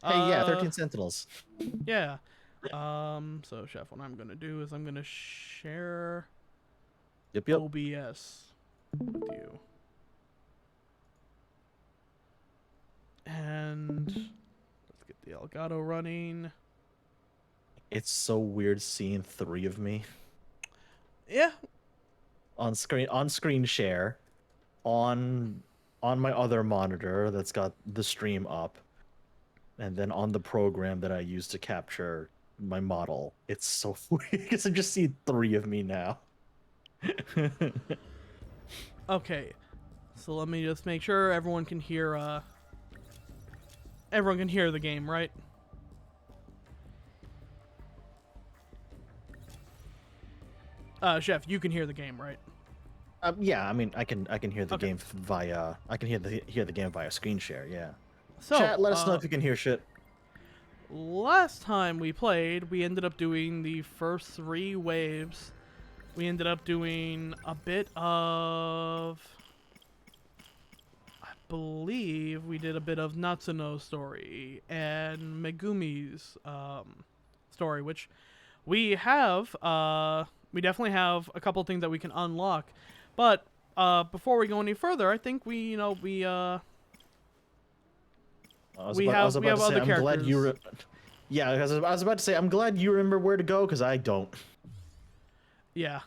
more. Hey, yeah, 13 Sentinels. Yeah. So Chef, what I'm gonna do is I'm gonna share Yep, yep. OBS with you. And let's get the Elgato running. It's so weird seeing 3 of me Yeah. on screen share on my other monitor that's got the stream up, and then on the program that I use to capture my model. It's so weird because I just see 3 of me now. Okay. So let me just make sure everyone can hear the game, right? Chef, you can hear the game, right? Yeah, I mean, I can hear the Okay. game via hear the game via screen share. Yeah. So, Chat, let us know if you can hear shit. last time we played, we ended up doing the first 3 waves. We ended up doing a bit of, I believe we did a bit of Natsuno's story and Megumi's story, which we have, we definitely have a couple things that we can unlock. But before we go any further, I think we I was about have to say, other I'm glad you. characters. Yeah, I was about to say, I'm glad you remember where to go because I don't. Yeah.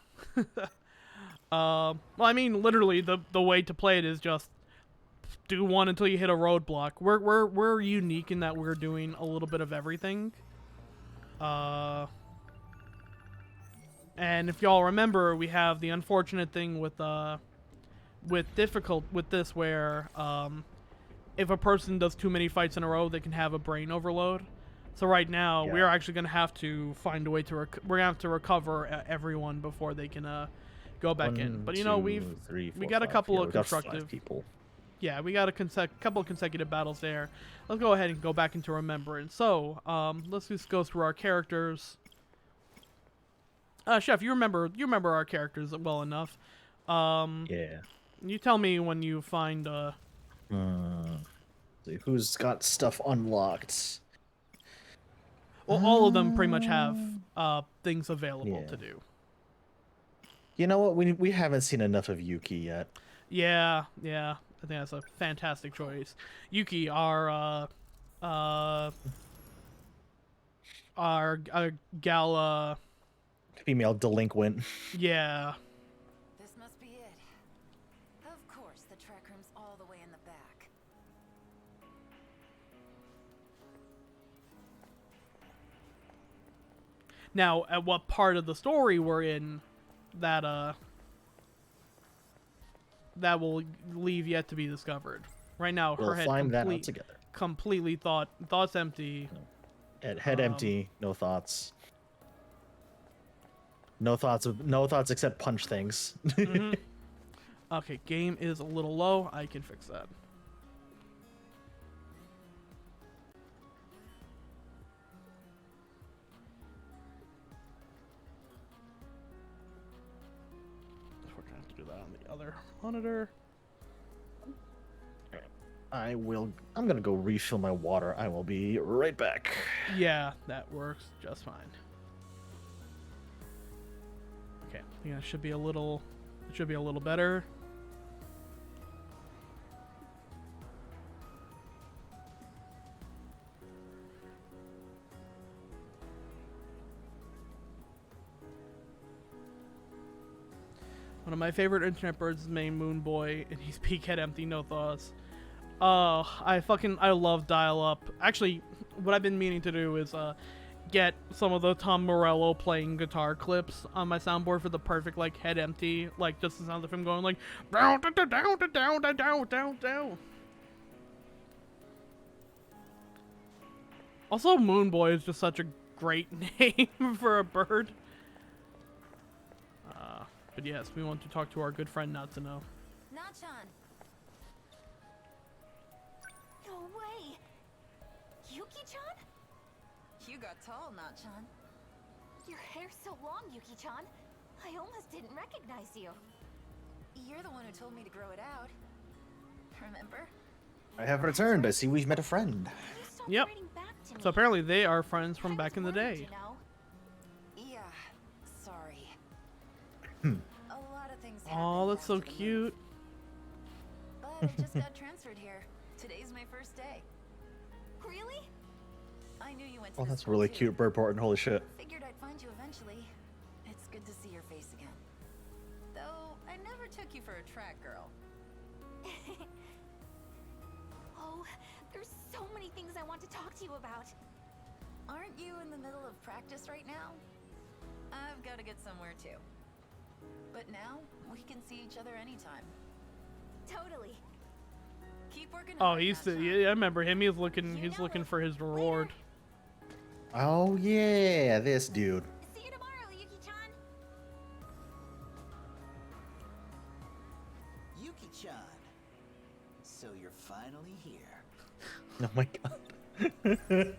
Well, I mean, literally, the way to play it is just do one until you hit a roadblock. We're unique in that we're doing a little bit of everything. And if y'all remember, we have the unfortunate thing with this where if a person does too many fights in a row, they can have a brain overload. So right now, we are actually going to have to find a way to we're going to have to recover everyone before they can go back in. But you know, we got a couple of constructive people. Yeah, we got a couple of consecutive battles there. Let's go ahead and go back into remembrance. So, let's just go through our characters. Chef, you remember our characters well enough. Yeah. You tell me when you find See who's got stuff unlocked. Well, all of them pretty much have things available to do. You know what? We haven't seen enough of Yuki yet. Yeah. I think that's a fantastic choice. Yuki, our gal. Female delinquent. Yeah. This must be it. Of course, the track room's all the way in the back. Now, at what part of the story we're in, that will leave yet to be discovered. Right now, We'll her head find that out together. Completely thoughts empty. Head empty, no thoughts. No thoughts except punch things. Mm-hmm. Okay, game is a little low. I can fix that. We're gonna have to do that on the other monitor. I'm gonna go refill my water. I will be right back. Yeah, that works just fine. Okay, yeah, it should be a little better. One of my favorite internet birds is named Moon Boy, and he's peak head empty, no thoughts. Oh, I love dial-up. Actually, what I've been meaning to do is get some of the Tom Morello playing guitar clips on my soundboard for the perfect like head empty, like just the sound of him going like down down down down down down down down. Also, Moon Boy is just such a great name for a bird. But yes, we want to talk to our good friend Natsuno. Nachan. No way. Yuki-chan? You got tall, Nachan. Your hair's so long, Yuki-chan. I almost didn't recognize you. You're the one who told me to grow it out. Remember? I have returned. I see we've met a friend. You saw Keeps on Yep. writing back to me. So apparently they are friends from I back in the was worried, day. you know? Yeah, sorry. A lot of things Oh, happened that's so after the move, cute. But I just got transferred here. Today's my first day. Really? I knew you went to Oh, this that's school really too. cute, Birdporton. Holy shit. Figured I'd find you eventually. It's good to see your face again. Though I never took you for a track girl. Oh, there's so many things I want to talk to you about. Aren't you in the middle of practice right now? I've got to get somewhere too. But now we can see each other anytime. Totally. Keep working Oh, hard, yeah, I remember him. He's looking know it. for his reward. Oh yeah, this dude. See you tomorrow, Yuki-chan. Yuki-chan. So you're finally here. Oh my god.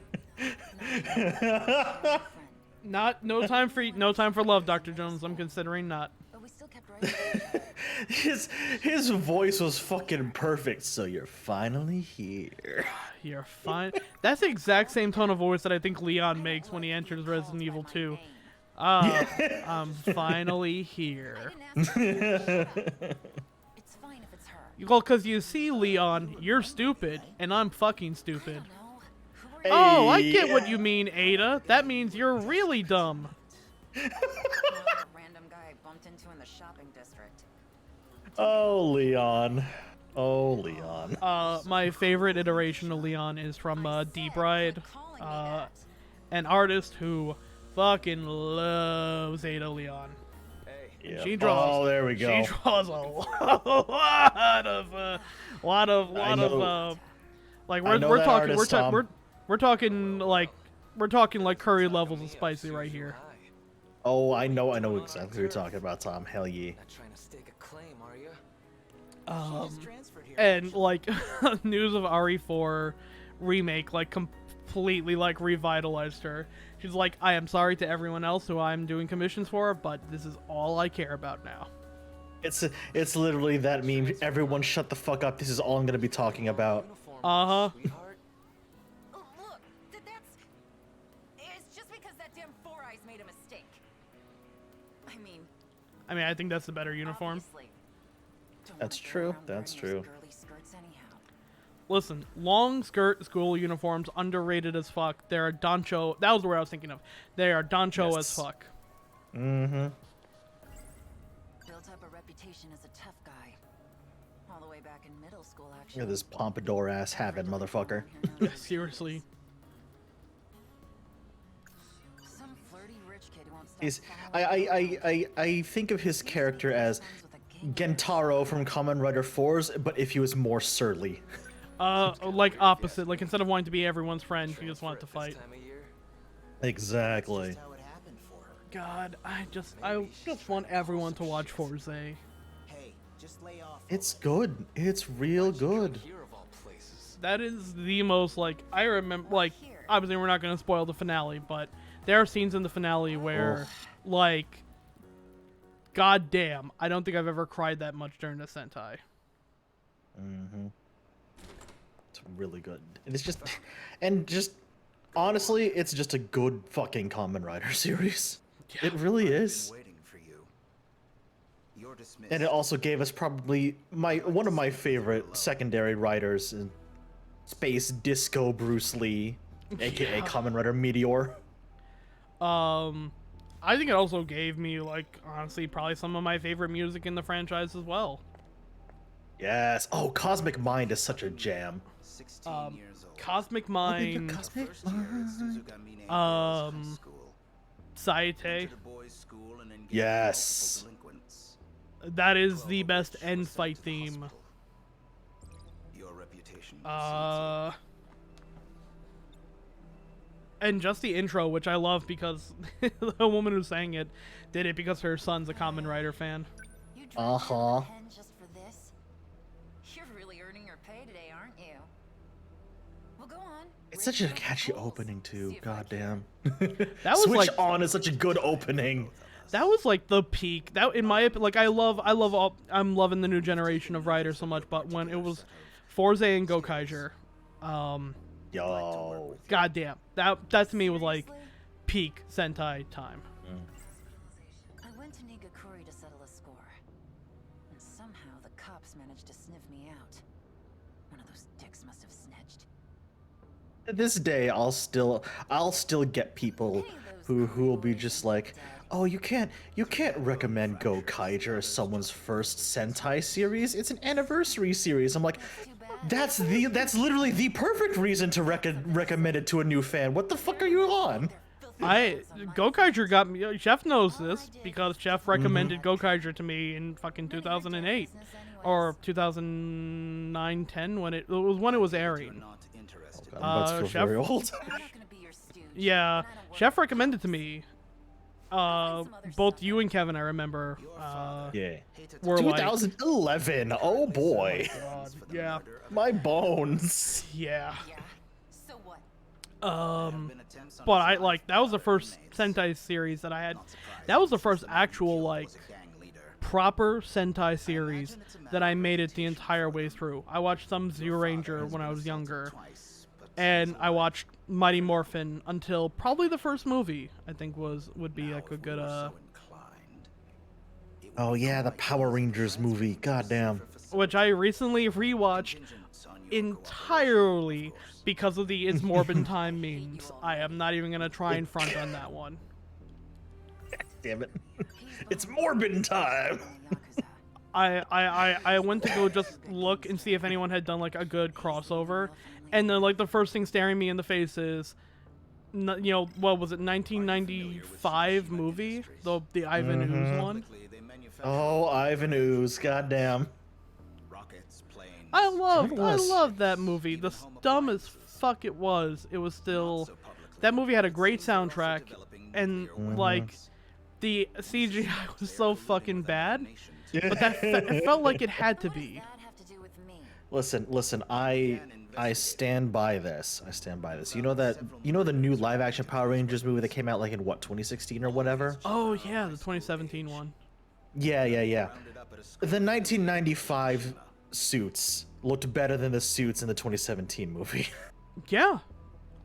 No time for love, Dr. Jones. I'm considering not. But we still kept writing to each other. his voice was fucking perfect. So you're finally here. You're fine. That's the exact same tone of voice that I think Leon makes when he enters Resident Evil 2. I'm finally here. It's fine if it's her. Well, because you see, Leon, you're stupid, and I'm fucking I stupid. don't know. Who are you? Oh, I get what you mean, Ada. That means you're really dumb. A random guy I bumped into in the shopping district. Oh, Leon. Oh, Leon. My favorite iteration of Leon is from D-Bride, an artist who fucking loves Ada Leon. Yep. She draws. Oh, there we go. She draws a lot of like I know we're that talking artist, Tom. we're talking like curry levels of spicy right here. Oh, I know exactly what you're talking about, Tom. Hell yeah. Not trying to stake a claim, are you? Transferred here. And like news of RE4 remake like completely like revitalized her. She's like, I am sorry to everyone else who I'm doing commissions for, but this is all I care about now. It's literally that meme. Everyone shut the fuck up. This is all I'm gonna be talking about. Uniform, Uh-huh. sweetheart. Oh, look, that's... It's just because that damn Four Eyes made a mistake. I mean, I think that's the better uniform. Obviously. Don't That's wanna go true, around that's wearing those true. girly skirts anyhow. Listen, long skirt school uniforms underrated as fuck. They're doncho. That was the word I was thinking of. They are doncho Yes. as fuck. Mm-hmm. Built up a reputation as a tough guy. All the way back in middle school, actually. Look at this pompadour ass having motherfucker. Seriously. Some flirty rich kid who won't stop He's, following I think of his character as Gentaro from Kamen Rider 4's, but if he was more surly. Like opposite. Like instead of wanting to be everyone's friend, she just wanted to Transfer at fight. this time of year? Exactly. Just how it happened for her. God, I just want everyone to watch Forza. Hey, just lay off. It's good. It's real good. Here of all places. That is the most like I remember. Like obviously we're not gonna spoil the finale, but there are scenes in the finale where, like, god damn, I don't think I've ever cried that much during a Sentai. Mm-hmm. It's really good. And it's just, and just, honestly, it's just a good fucking Kamen Rider series. It really is. Been waiting for you. You're dismissed. And it also gave us probably one of my favorite secondary writers in Space Disco Bruce Lee, aka Kamen Rider Meteor. I think it also gave me, like, honestly, probably some of my favorite music in the franchise as well. Yes. Oh, Cosmic Mind is such a jam. 16 years old. Cosmic Mind, Cosmic First year at Suzugamine Girls High School. Saite, Entered a boys' school and engaged Yes. multiple delinquents. that is 12 the of best which end were sent fight to the theme. hospital. Your reputation precedes And just the intro, which I love because the woman who sang it did it because her son's a Kamen Rider fan. You dropped out of Uh-huh. the pen just for this? You're really earning your pay today, aren't you? Well, go on. It's such a Raise your catchy goals. opening too. See if I God can. damn. That was Switch like on is such a good opening. that was like the peak. That in my like I'm loving the new generation of riders so much, but when it was Forza and Gokaiger, Yo. Goddamn, that to me was like peak Sentai time. I went to Nigakuri to settle a score. And somehow the cops managed to sniff me out. One of those dicks must have snitched. To this day, I'll still get people who will be just like, oh, you can't recommend Go Kaiger as someone's first Sentai series. It's an anniversary series. I'm like, that's literally the perfect reason to recommend it to a new fan. What the fuck are you on? Gokaiger got me. Chef knows this because Chef recommended Gokaiger to me in fucking 2008 or 2009-10 when it was airing. I'm about to feel Chef- very old. I'm not gonna be your stooge. Yeah, and I don't Chef work recommended to me. Both you and Kevin, I remember. Yeah. Were like, 2011. Oh boy. God, yeah, My bones. yeah. Yeah. So what? But I like that was the first Sentai series that I had. That was the first actual like proper Sentai series that I made it the entire way through. I watched some Zero Ranger when I was younger, and I watched Mighty Morphin until probably the first movie. I think would be like a good Oh yeah, the Power Rangers movie. Goddamn. which I recently rewatched entirely because of the It's Morbin Time memes. I am not even gonna try and front on that one. Damn it. It's Morbin time. I went to go just look and see if anyone had done like a good crossover, and then like the first thing staring me in the face is, what was it, 1995 movie, the Ivan Ooze one. Oh, Ivan Ooze. Goddamn. I loved that movie. The dumb as fuck it was still, that movie had a great soundtrack, and like the CGI was so fucking bad, but it felt like it had to be. Listen, I stand by this. You know the new live action Power Rangers movie that came out like in what, 2016 or whatever? Oh yeah, the 2017 one. Yeah. The 1995 suits looked better than the suits in the 2017 movie. Yeah,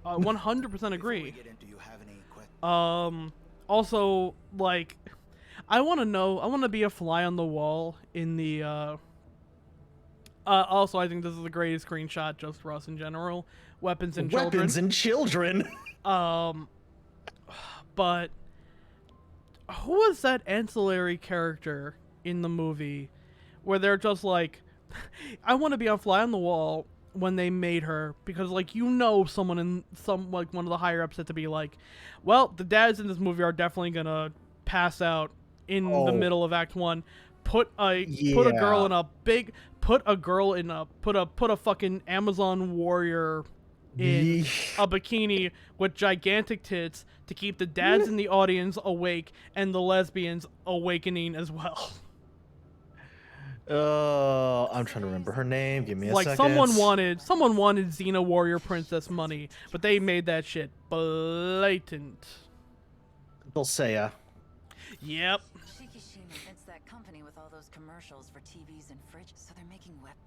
100% agree. Also, like, I want to be a fly on the wall in the, also, I think this is the greatest screenshot just for us in general. Weapons and Children. Weapons and Children. But who was that ancillary character in the movie where they're just like, I want to be a fly on the wall when they made her, because like someone in one of the higher ups had to be like, well, the dads in this movie are definitely gonna pass out in the middle of Act 1. Put a fucking Amazon warrior in a bikini with gigantic tits to keep the dads in the audience awake and the lesbians awakening as well. I'm trying to remember her name. Give me a second. Someone wanted Xena Warrior Princess money, but they made that shit blatant. Dulcea. Yep. Shikishima, it's that company with all those commercials for TVs and fridges, so they're making weapons.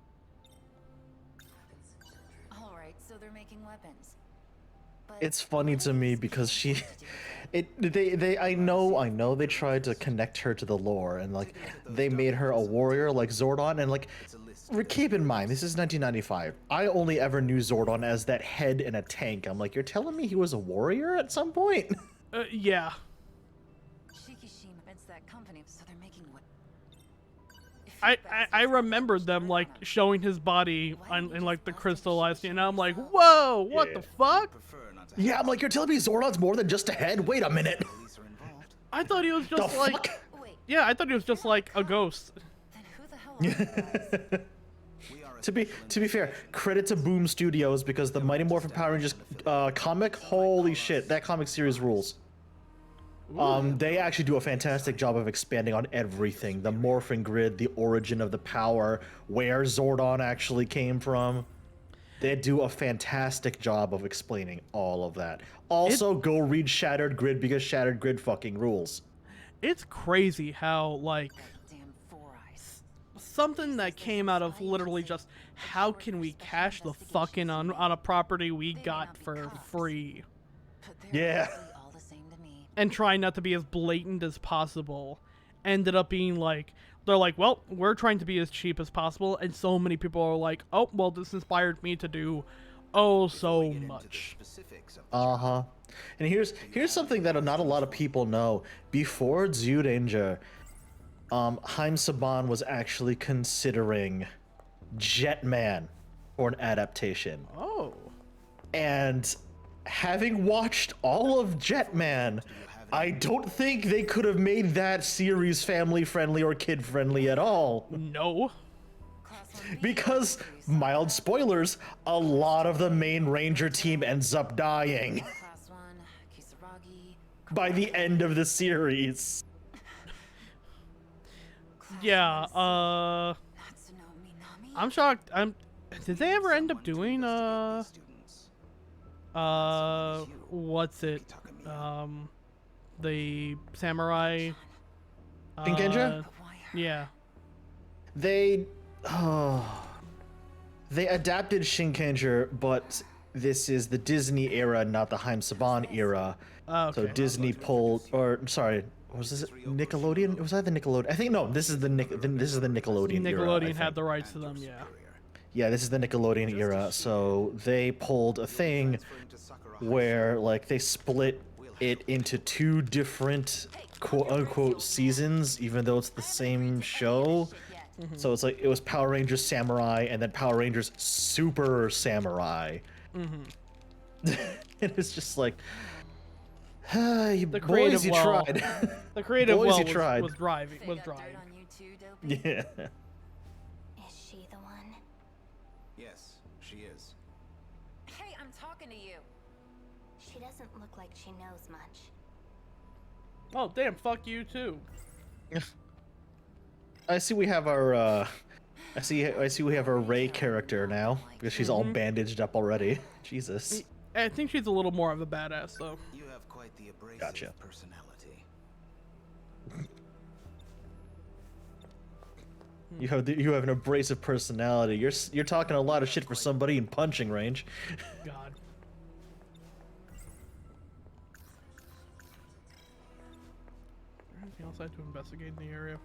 All right, so they're making weapons. But It's funny to me because I know they tried to connect her to the lore, and like they made her a warrior like Zordon, and like keep in mind this is 1995. I only ever knew Zordon as that head in a tank. I'm like, you're telling me he was a warrior at some point? Yeah. Shikishima, it's that company, so they're making weapons. I remembered them like showing his body in like the crystallized, and I'm like, whoa, what the fuck? Yeah, I'm like, you're telling me Zordon's more than just a head? Wait a minute. I thought he was just The like, fuck? Wait, yeah, I thought he was just like a ghost. then who the hell are you guys? To be fair, credit to Boom Studios because the Mighty Morphin Power Rangers comic, holy shit, that comic series rules. They actually do a fantastic job of expanding on everything. The morphin grid, the origin of the power, where Zordon actually came from. They do a fantastic job of explaining all of that. Also, go read Shattered Grid because Shattered Grid fucking rules. It's crazy how like Damn Four Eyes. something that came out of literally just how can we cash the fuck in on a property we got for free, But they're Yeah. honestly all the same to me. and trying not to be as blatant as possible. Ended up being like, they're like, well, we're trying to be as cheap as possible, and so many people are like, oh, well, this inspired me to do oh so Get into the much. specifics of the Uh-huh. And here's something that not a lot of people know. Before Zyuranger, Haim Saban was actually considering Jetman for an adaptation. Oh. And having watched all of Jetman, I don't think they could have made that series family friendly or kid friendly at all. No. Class 1B Because, increase. mild spoilers, a lot of the main Ranger team ends up dying Class 1, Kisaragi. by the end of the series. Class Yeah, 1C, Natsuno Minami. I'm shocked. Did they ever end up doing, students. what's it? The samurai. Shinkenger? But why her? Yeah. They adapted Shinkenger, but this is the Disney era, not the Haim Saban era. Okay. So Disney pulled, or sorry, was this Nickelodeon? Was that the Nickelodeon? I think no. This is the Nickelodeon era. I Nickelodeon think. had the rights to them. Yeah. Yeah, this is the Nickelodeon era. So they pulled a thing where like they split it into two different quote unquote seasons, even though it's the same show. So it's like it was Power Rangers Samurai and then Power Rangers Super Samurai. And it's just like, you The boys, creative you well- tried. The creative Boys, well you was, tried. was driving. They Was got driving. dirt on you too, Dopey? Yeah. Is she the one? Yes, she is. Hey, I'm talking to you. She doesn't look like she knows much. Oh damn! Fuck you too. I see we have our I see we have our Ray character now because she's all bandaged up already. Jesus. I think she's a little more of a badass though. You have quite the abrasive Gotcha. personality. You have an abrasive personality. You're talking a lot of shit for somebody in punching range. God. Anything else I have to investigate in the area?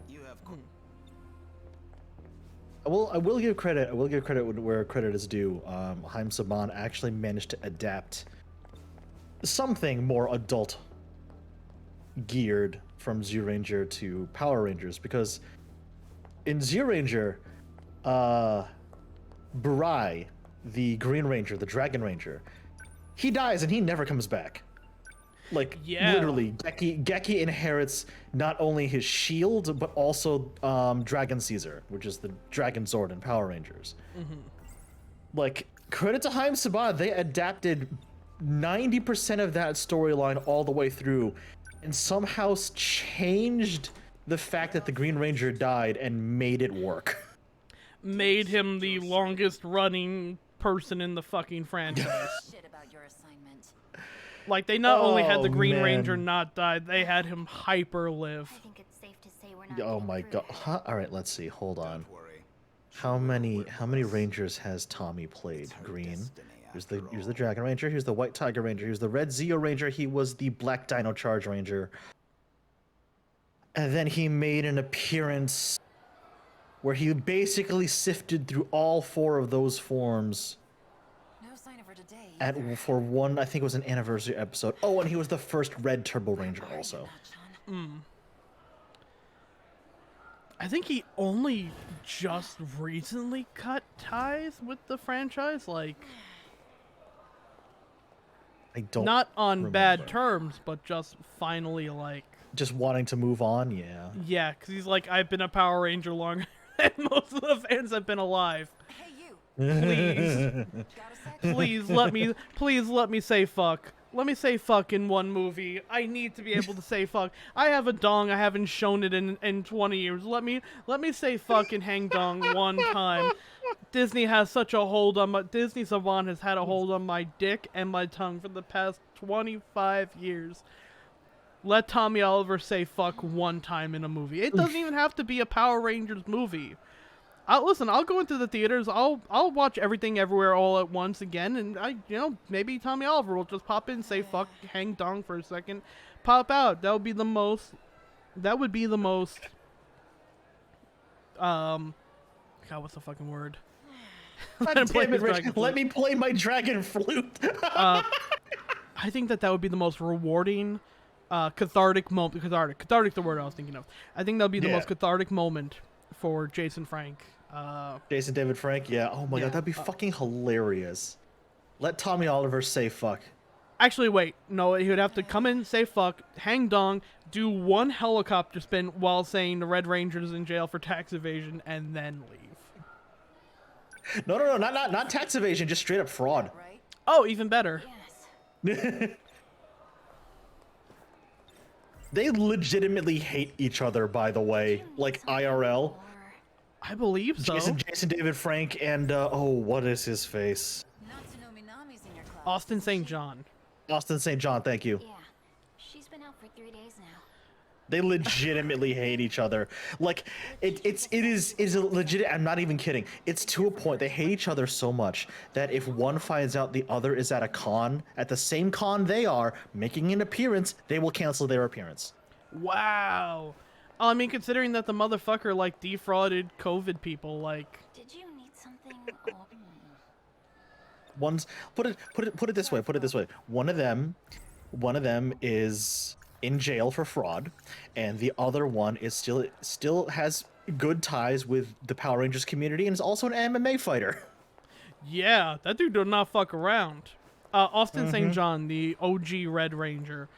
You have I will give credit. I will give credit where credit is due. Haim Saban actually managed to adapt something more adult geared from Zyuranger to Power Rangers, because in Zyuranger, Burai, the Green Ranger, the Dragon Ranger, he dies and he never comes back. Like, Yeah. literally, Geki inherits not only his shield, but also Dragon Caesar, which is the Dragon Zord in Power Rangers. Like, credit to Haim Saban, they adapted 90% of that storyline all the way through, and somehow changed the fact that the Green Ranger died and made it work. Made him the longest running person in the fucking franchise. Shit about your assignment. Like, they not only had the Oh, Green man. Ranger not die, they had him hyper live. I think it's safe to say we're not. Oh getting my through god. to Huh? All right, let's see. Hold on. Don't worry. How many Rangers has Tommy played? Green. destiny, Here's after the all. Dragon Ranger. Here's the White Tiger Ranger. Here's the Red Zeo Ranger. He was the Black Dino Charge Ranger. And then he made an appearance where he basically sifted through all four of those forms No sign of her today. for one. I think it was an anniversary episode. Oh, and he was the first Red Turbo Ranger Why are you also. not, Sean? I think he only just recently cut ties with the franchise. Like, I don't. not on bad remember. terms, but just finally, like, Just wanting to move on. Yeah. yeah, because he's like, I've been a Power Ranger longer than most of the fans have been alive. Hey, you. Please, Got a sec? please let me say fuck. Let me say fuck in one movie. I need to be able to say fuck. I have a dong. I haven't shown it in 20 years. Let me say fuck and hang dong one time. Disney has such a hold on my Disney Savant has had a hold on my dick and my tongue for the past 25 years. Let Tommy Oliver say fuck one time in a movie. It doesn't even have to be a Power Rangers movie. I'll go into the theaters. I'll watch Everything Everywhere All at Once again, and maybe Tommy Oliver will just pop in, say fuck, hang dong for a second, pop out. That would be the most. God, what's the fucking word? God damn it, Rich, let me play my dragon flute. I think that would be the most rewarding, cathartic moment. Cathartic, the word I was thinking of. I think that would be the most cathartic moment for Jason Frank. Jason David Frank, yeah. Oh my god, that'd be fucking hilarious. Let Tommy Oliver say fuck. Actually, wait. No, he would have to come in, say fuck, hang dong, do one helicopter spin while saying the Red Ranger's in jail for tax evasion, and then leave. No, not tax evasion, just straight up fraud. Right? Oh, even better. Yes. They legitimately hate each other, by the way. Like IRL. I believe so. Jason David Frank and what is his face? Natsuno Minami's in your class. Austin St. John. Austin St. John, thank you. Yeah. She's been out for 3 days now. They legitimately hate each other. Like it is a legit. I'm not even kidding. It's to a point they hate each other so much that if one finds out the other is at a con, at the same con they are, making an appearance, they will cancel their appearance. Wow. I mean, considering that the motherfucker like defrauded COVID people, like. Did you need something? One's put it this way. Put it this way. One of them is in jail for fraud, and the other one is still has good ties with the Power Rangers community and is also an MMA fighter. Yeah, that dude does not fuck around. Austin St. John, the OG Red Ranger,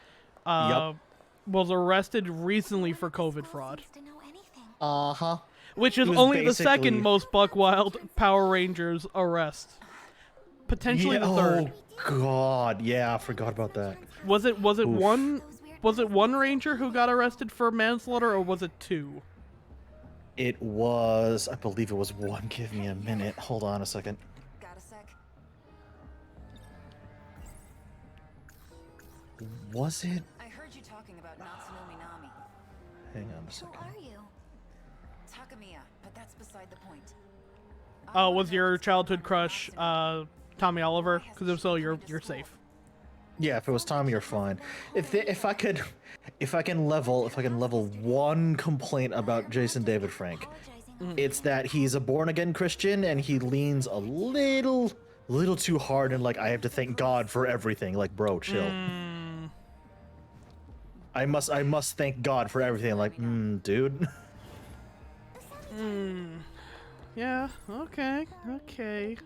was arrested recently for COVID fraud. To know anything. Uh-huh. Which is He was only the basically- second most buck wild Power Rangers arrest. Potentially the third. Oh god, yeah, I forgot about that. Was it Oof. one ranger who got arrested for manslaughter, or was it two? It was, I believe it was one. Give me a minute. Hold on a second. Got a sec? Was it? I heard you talking about Natsuno Minami. Hang on a Who second. are you? Takamiya, but that's beside the point. Oh, was your childhood crush Tommy Oliver? Because if so, you're safe. Yeah, if it was Tommy, you're fine. If I can level one complaint about Jason David Frank, it's that he's a born again Christian and he leans a little too hard and like I have to thank God for everything. Like, bro, chill. I must thank God for everything. Like, dude. Yeah. Okay. Lunchtime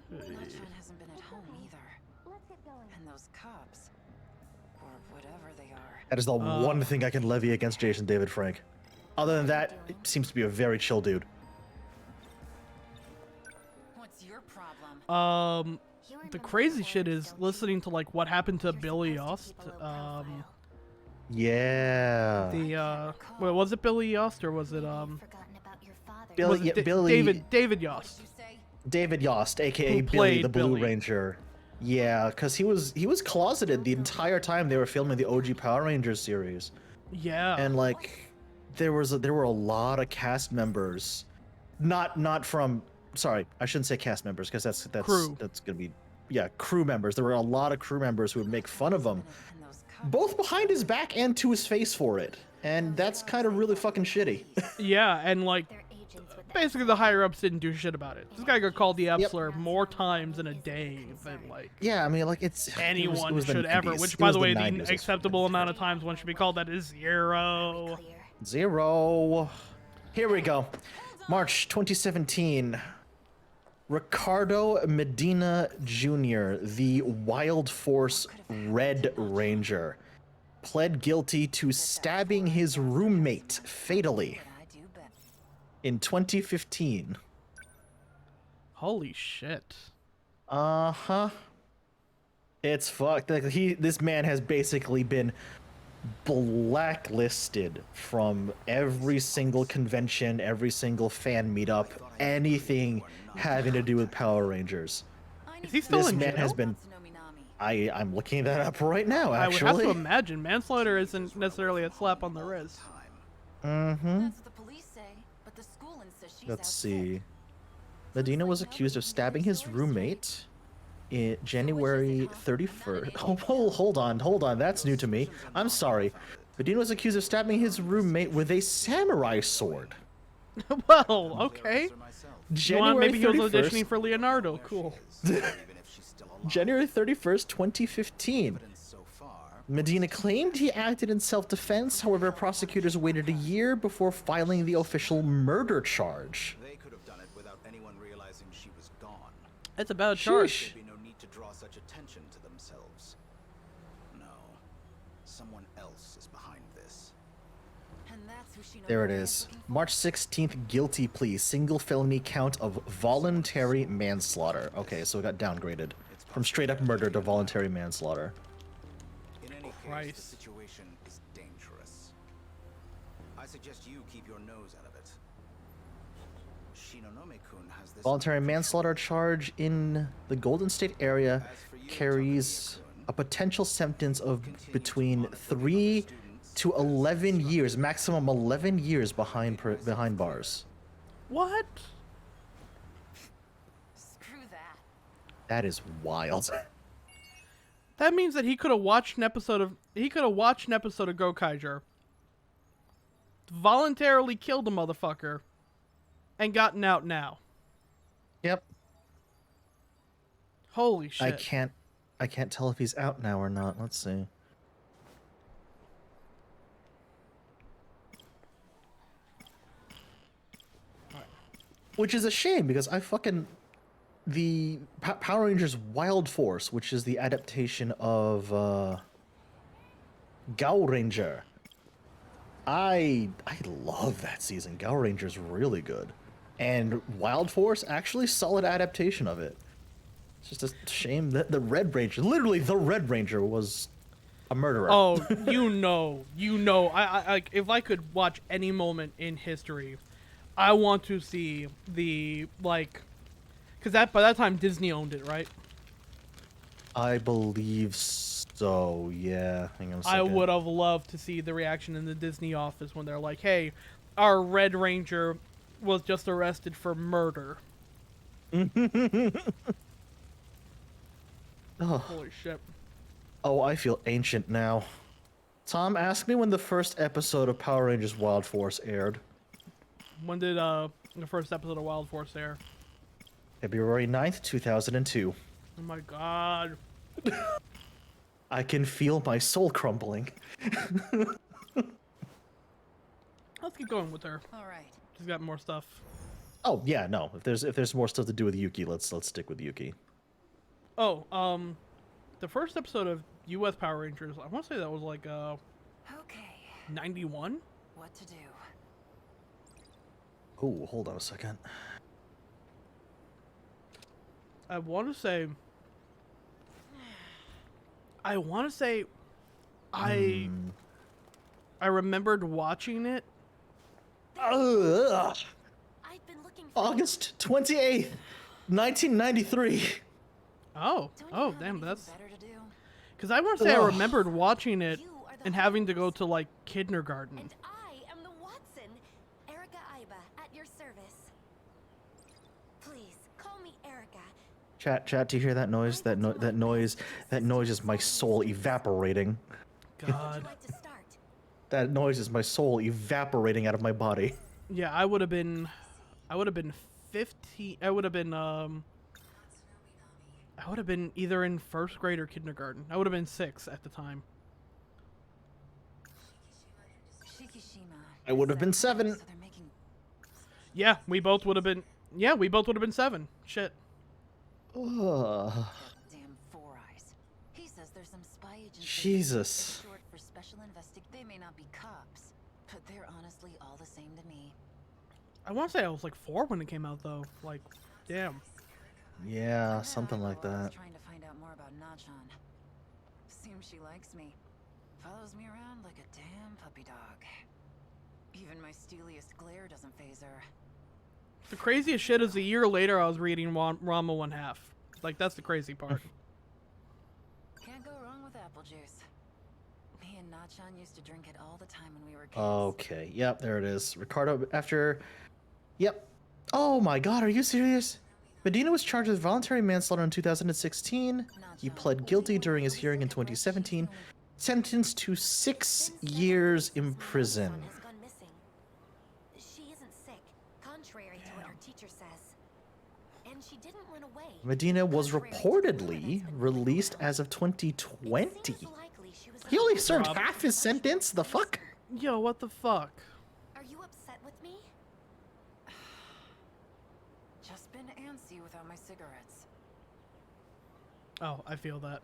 hasn't been at home either. Let's get going. And those cops, or whatever they are. That is the one thing I can levy against Jason David Frank. Other than that, it seems to be a very chill dude. What's your problem? The crazy shit is listening to like what happened to Billy Yost. Yeah. Wait, was it Billy Yost or was it Forgotten about your father. Billy- was it yeah, Billy- David Yost? You say? David Yost, aka Who Billy played the Blue Billy. Ranger. Yeah, because he was closeted the entire time they were filming the OG Power Rangers series, Yeah. and like there were a lot of cast members, not from. Sorry, I shouldn't say cast members because that's Crew. that's gonna be crew members. There were a lot of crew members who would make fun of him, And those cops. both behind his back and to his face for it, and that's kind of really fucking shitty. Yeah, and like They're agents with basically the higher ups didn't do shit about it. This guy got called the Epsler more times in a day than like Yeah, I mean, like it anyone was the should ever. 90s. Which, It by was the way, 90s. the acceptable amount of times one should be called that is 0. clear. 0. Here we go. March 2017. Ricardo Medina Jr., the Wild Force Red Ranger, pled guilty to stabbing his roommate fatally I do bet. in 2015. Holy shit. Uh-huh. It's fucked. Like this man has basically been blacklisted from every single convention, every single fan meetup, anything having to do with Power Rangers. I Is need he still This in man has jail? been. I'm looking that up right now, I would have to actually. imagine manslaughter isn't necessarily a slap on the wrist. Mm-hmm. That's what the police say, but the school insists she's Let's out see. sick. Medina was accused of stabbing his roommate in January 31st. Oh, hold on. That's new to me. I'm sorry. Medina was accused of stabbing his roommate with a samurai sword. Well, okay. You want, January maybe he was 31st. auditioning for Leonardo. Cool. January 31st, 2015. Medina claimed he acted in self-defense, however, prosecutors waited a year before filing the official murder charge. They could have done it without anyone realizing she was gone. That's a bad charge. Sheesh. There'd be no need to draw such attention to themselves. No. Someone else is behind this. And that's who There it Shinobori is. looking for. March 16th, guilty plea, single felony count of voluntary manslaughter. Okay, so it got downgraded from straight up murder to voluntary manslaughter. In any case, Christ. the situation is dangerous. I suggest you keep your nose out of it. Shinonome-kun has this Voluntary under manslaughter control. charge in the Golden State area As for you, carries Takumi-kun, a potential sentence of continue between to monitor 3 other students to as 11 instructed. years, maximum 11 years behind bars. What? Screw that. That is wild. That means that he could have watched an episode of Gokaiger, voluntarily killed a motherfucker, and gotten out now. Yep. Holy shit. I can't tell if he's out now or not. Let's see. Which is a shame because the Power Rangers Wild Force, which is the adaptation of Gao Ranger. I love that season. Gao Ranger's really good. And Wild Force, actually solid adaptation of it. It's just a shame that the Red Ranger, literally the Red Ranger, was a murderer. Oh, you know. I if I could watch any moment in history, I want to see the because by that time Disney owned it, right? I believe so, yeah. Hang on a I second. would have loved to see the reaction in the Disney office when they're like, "Hey, our Red Ranger was just arrested for murder." Oh. Holy shit. Oh, I feel ancient now. Tom, ask me when the first episode of Power Rangers Wild Force aired. When did the first episode of Wild Force air? February 9th, 2002. Oh my god. I can feel my soul crumbling. Let's keep going with her. All right. She's got more stuff. Oh, yeah, no. If there's more stuff to do with Yuki, let's stick with Yuki. Oh, the first episode of U.S. Power Rangers, I want to say that was like Okay. 91. What to do? Oh, hold on a second. I want to say I remembered watching it. Ugh. I've been looking for August 28th, 1993. Oh, Don't you oh, have damn, anything that's better to do? because I want to say I Ugh. remembered watching it you are the and having to Hunters, go to like kindergarten. and I am the Watson, Erica Iba, at your service. Please call me Erica. Chat, do you hear that noise? That noise is my soul evaporating. Would you God, like to start? That noise is my soul evaporating out of my body. yeah, I would have been 15. I would have been either in first grade or kindergarten. I would have been 6 at the time. Shikishima. I would have been 7. So they're making Yeah, we both would have been. Yeah, we both would have been 7. Shit. Ugh. damn Four Eyes. He says there's some spy agency. Jesus. Short for special They may not be cops, but they're honestly all the same to me. I want to say I was like 4 when it came out, though. Like, damn. Yeah, And something then I like go, I was that. trying to find out more about Nachan. Seems she likes me. Follows me around like a damn puppy dog. Even my steeliest glare doesn't phase her. The craziest shit is a year later I was reading Rama 1/2. Like, that's the crazy part. Can't go wrong with apple juice. Me and Nachan used to drink it all the time when we were kids. Okay, yep, there it is. Ricardo, after... Yep. Oh my god, are you serious? Medina was charged with voluntary manslaughter in 2016. He pled guilty during his hearing in 2017. Sentenced to 6 years in prison. Has gone missing. She isn't sick, contrary to what her teacher says. And she didn't run away. Medina was reportedly released as of 2020. He only served half his sentence? The fuck? Yo, what the fuck? Are you upset with me? Just been antsy without my cigarettes. Oh, I feel that.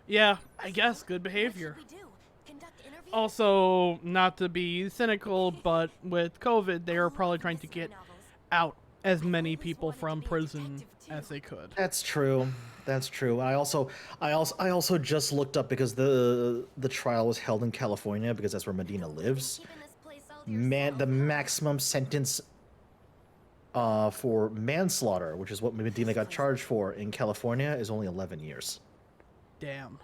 Yeah, I guess good behavior. What should we do? Conduct interviews? Also, not to be cynical, but with COVID, they are probably trying to get out as many people from prison as they could. That's true. That's true. I also just looked up because the trial was held in California because that's where Medina lives. Keeping this place all to Man, the yourself. maximum sentence for manslaughter, which is what Medina got charged for in California, is only 11 years. Damn.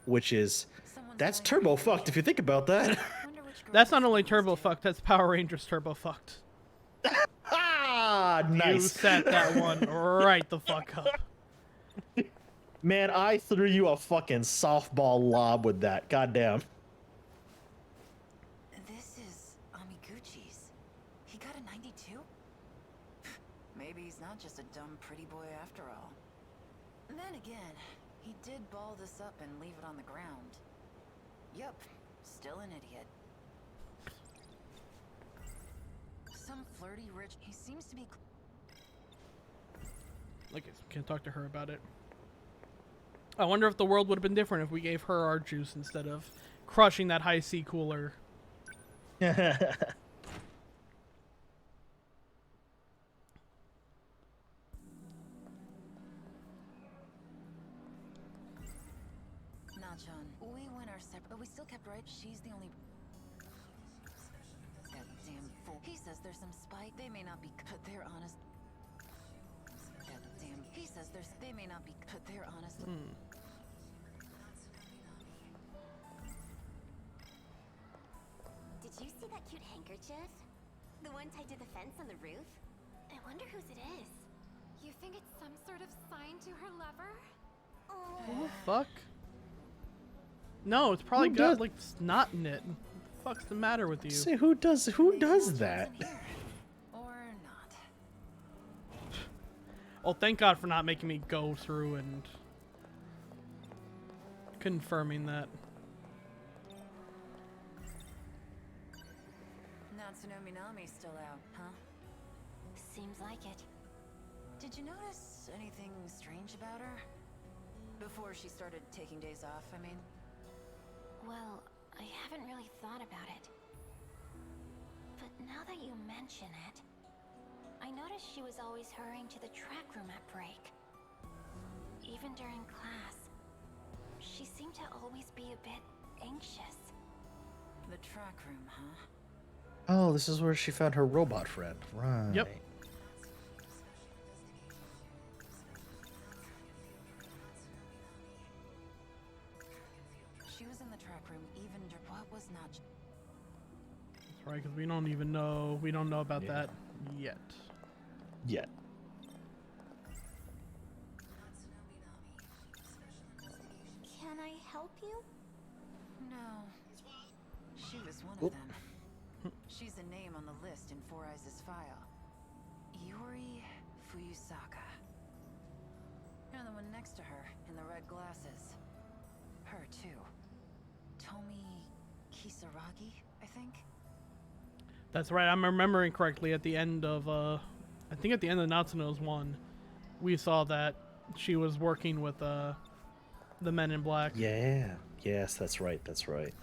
Which is, Someone's that's going turbo crazy. fucked if you think about that. Wonder which That's girl not only this turbo belongs to. fucked, that's Power Rangers turbo fucked. Ah, You nice. set that one right the fuck up. Man, I threw you a fucking softball lob with that. Goddamn. This is Amiguchi's. He got a 92? Maybe he's not just a dumb pretty boy after all. Then again, he did ball this up and leave it on the ground. Yup, still an idiot. Some flirty rich... He seems to be... Like, I can't talk to her about it. I wonder if the world would have been different if we gave her our juice instead of crushing that high C cooler. Nachan, we went our separate... But we still kept right. She's the only... That damn fool. He says there's some spite. They may not be... But they're honest. That damn... He says there's... They may not be... But they're honest. Did you see that cute handkerchief? The one tied to the fence on the roof? I wonder whose it is. You think it's some sort of sign to her lover? Who the fuck? No, it's probably Who got does- like snot in it. What the fuck's the matter with you? Say, who does that? Or not. Oh, thank God for not making me go through and confirming that. Natsuno Minami's still out, huh? Seems like it. Did you notice anything strange about her? Before she started taking days off, I mean. Well, I haven't really thought about it. But now that you mention it, I noticed she was always hurrying to the track room at break. Even during class. She seemed to always be a bit anxious. The track room, huh? Oh, this is where she found her robot friend. Right. Yep. She was in the track room even during... What was not... That's right, because we don't even know. We don't know about Yeah. that yet. Yet. Can I help you? No. She was one of them. She's a name on the list in Four Eyes' file. Yuri Fuyusaka. And the one next to her, in the red glasses. Her, too. Tomi Kisaragi, I think? That's right. I'm remembering correctly. At the end of, I think at the end of Natsuno's one, we saw that she was working with the Men in Black. Yeah. Yes, that's right. That's right.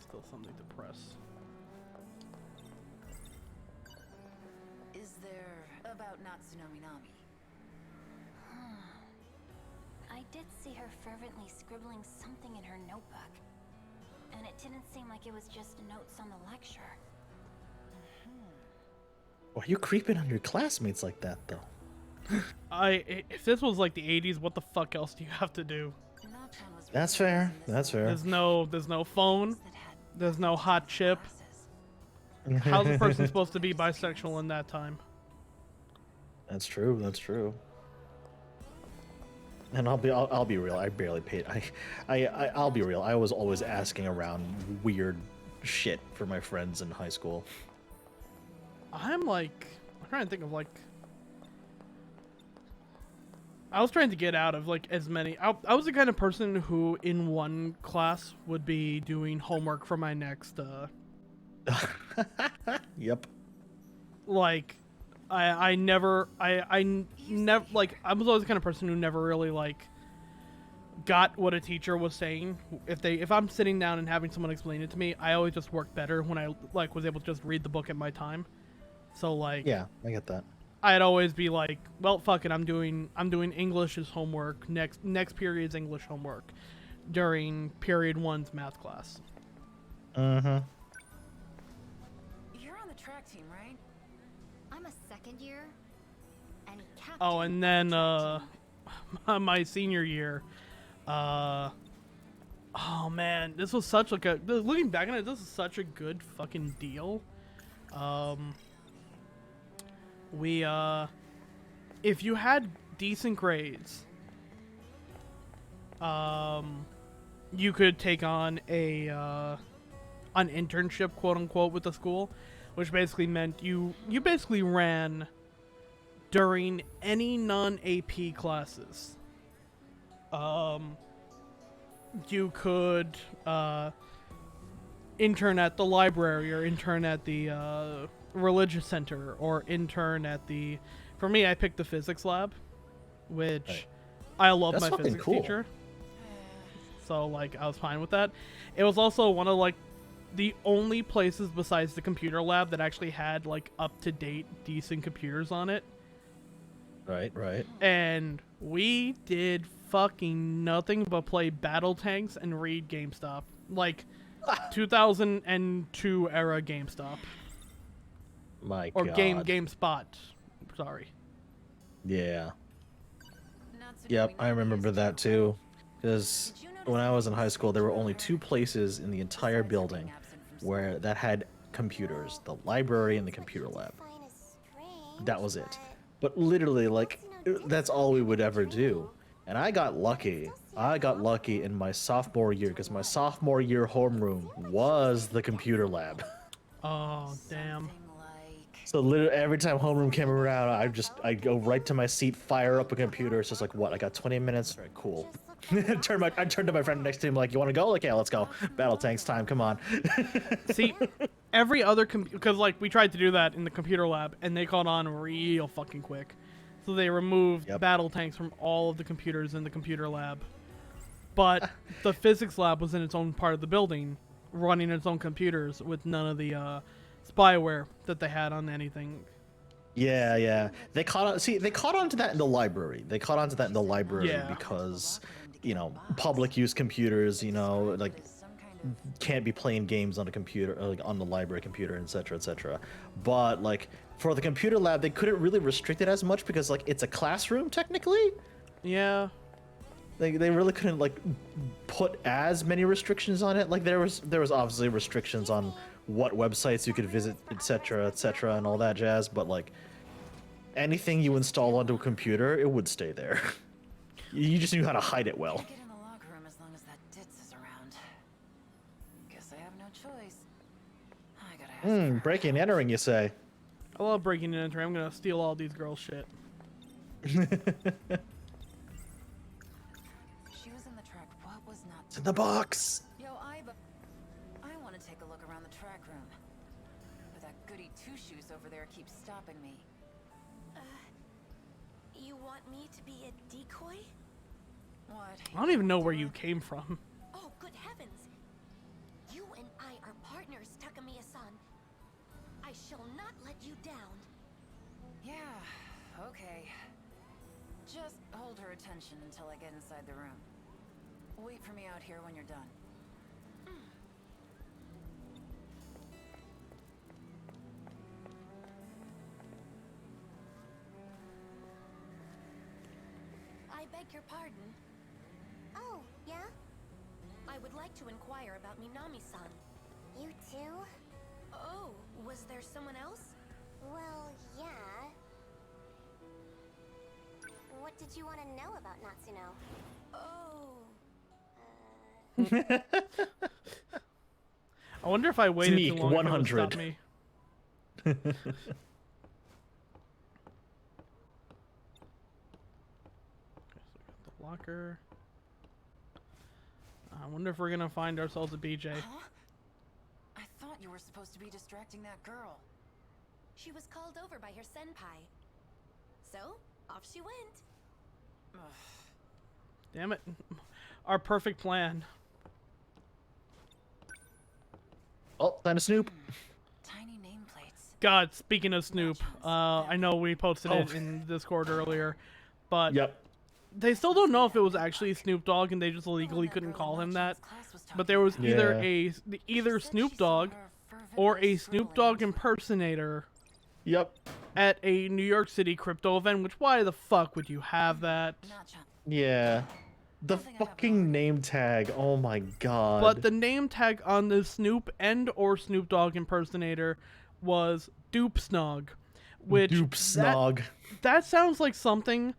Still something to press. Is there about Natsunomi Nami? I did see her fervently scribbling something in her notebook. And it didn't seem like it was just notes on the lecture. Why are you creeping on your classmates like that, though? If this was like the 80s, what the fuck else do you have to do? Natchan was That's really fair. using this That's fair. There's no phone. that had There's no hot chip. glasses. How's a person supposed to be bisexual in that time? That's true. That's true. And I'll be real. I barely paid. I'll be real. I was always asking around weird shit for my friends in high school. I'm trying to think of like. I was trying to get out of like as many. I was the kind of person who in one class would be doing homework for my next. Yep. Like, I never like I was always the kind of person who never really like got what a teacher was saying. If I'm sitting down and having someone explain it to me, I always just worked better when I like was able to just read the book at my time. So like, Yeah, I get that. I'd always be like, well, fuck it, I'm doing English as homework. Next period's English homework during period 1's math class. Mm-hmm. You're on the track team, right? I'm a second year. And captain. Oh, and then my senior year, oh man, this was such like a looking back on it, this is such a good fucking deal. We if you had decent grades, you could take on an internship, quote unquote, with the school, which basically meant you basically ran during any non-AP classes. You could intern at the library or intern at the religious center or intern at the. For me, I picked the physics lab, which Right. I love That's my fucking physics cool. teacher. So like I was fine with that. It was also one of like the only places besides the computer lab that actually had like up to date decent computers on it. Right, right. And we did fucking nothing but play battle tanks and read GameStop. Like 2002 era GameStop. My Or God. GameSpot. Sorry. Yeah. Natsunomi Yep, I Nami remember is that down. too. Because Did you notice when I that was in the high school, there were only teachers two were places in the entire besides being building absent from where that had computers: the library and the computer lab. That was it. But literally, like, that's all we would ever do. And I got lucky. I got lucky in my sophomore year because my sophomore year homeroom was the computer lab. Oh, damn. something like So literally every time homeroom came around, I'd go right to my seat, fire up a computer. It's just like, what? I got 20 minutes. All right, cool. I turned to my friend next to him like, you want to go? Like, yeah, let's go. Battle tanks time. Come on. See, every other because like we tried to do that in the computer lab and they caught on real fucking quick. So they removed Yep. battle tanks from all of the computers in the computer lab. But the physics lab was in its own part of the building, running its own computers with none of the spyware that they had on anything. Yeah, yeah. They caught on. See, they caught on to that in the library. They caught on to that in the library Yeah. because, you know, public use computers. You know, like some kind of can't be playing games on a computer, like on the library computer, etc., etc. But like for the computer lab, they couldn't really restrict it as much because like it's a classroom technically. Yeah. They really couldn't like put as many restrictions on it. Like there was obviously restrictions on what websites you could visit, etc., etc., and all that jazz. But like anything you install onto a computer, it would stay there. You just knew how to hide it well. get in the locker room as long as that ditz is around. Guess I have no choice. I gotta ask her. Breaking and entering, you say? I love breaking and entering. I'm gonna steal all these girls' shit. She was in the track. What was not? It's in the box. Yo, I want to take a look around the track room, but that goody two shoes over there keeps stopping me. You want me to be a decoy? What? I don't even know where you came from. Oh, good heavens! You and I are partners, Takamiya-san. I shall not let you down. Yeah, okay. Just hold her attention until I get inside the room. Wait for me out here when you're done. I beg your pardon. Oh, yeah? I would like to inquire about Minami-san. You too? Oh, was there someone else? Well, yeah. What did you want to know about Natsuno? Oh. I wonder if I waited Sneak, too long if it would 100. stop me. The locker. I wonder if we're gonna find ourselves a BJ. Huh? I thought you were supposed to be distracting that girl. She was called over by her senpai. So, off she went. Ugh. Damn it. Our perfect plan. Oh, time to snoop. Tiny nameplates. God, speaking of Snoop, I know we posted it Oh. in Discord earlier, but Yep. they still don't know if it was actually Snoop Dogg and they just legally couldn't call him that. But there was either either Snoop Dogg or a Snoop Dogg impersonator Yep. at a New York City crypto event, which why the fuck would you have that? Yeah. The fucking name tag. Oh my god. But the name tag on the Snoop and or Snoop Dogg impersonator was Dupe Snog, which Dupe Snog. that sounds like something.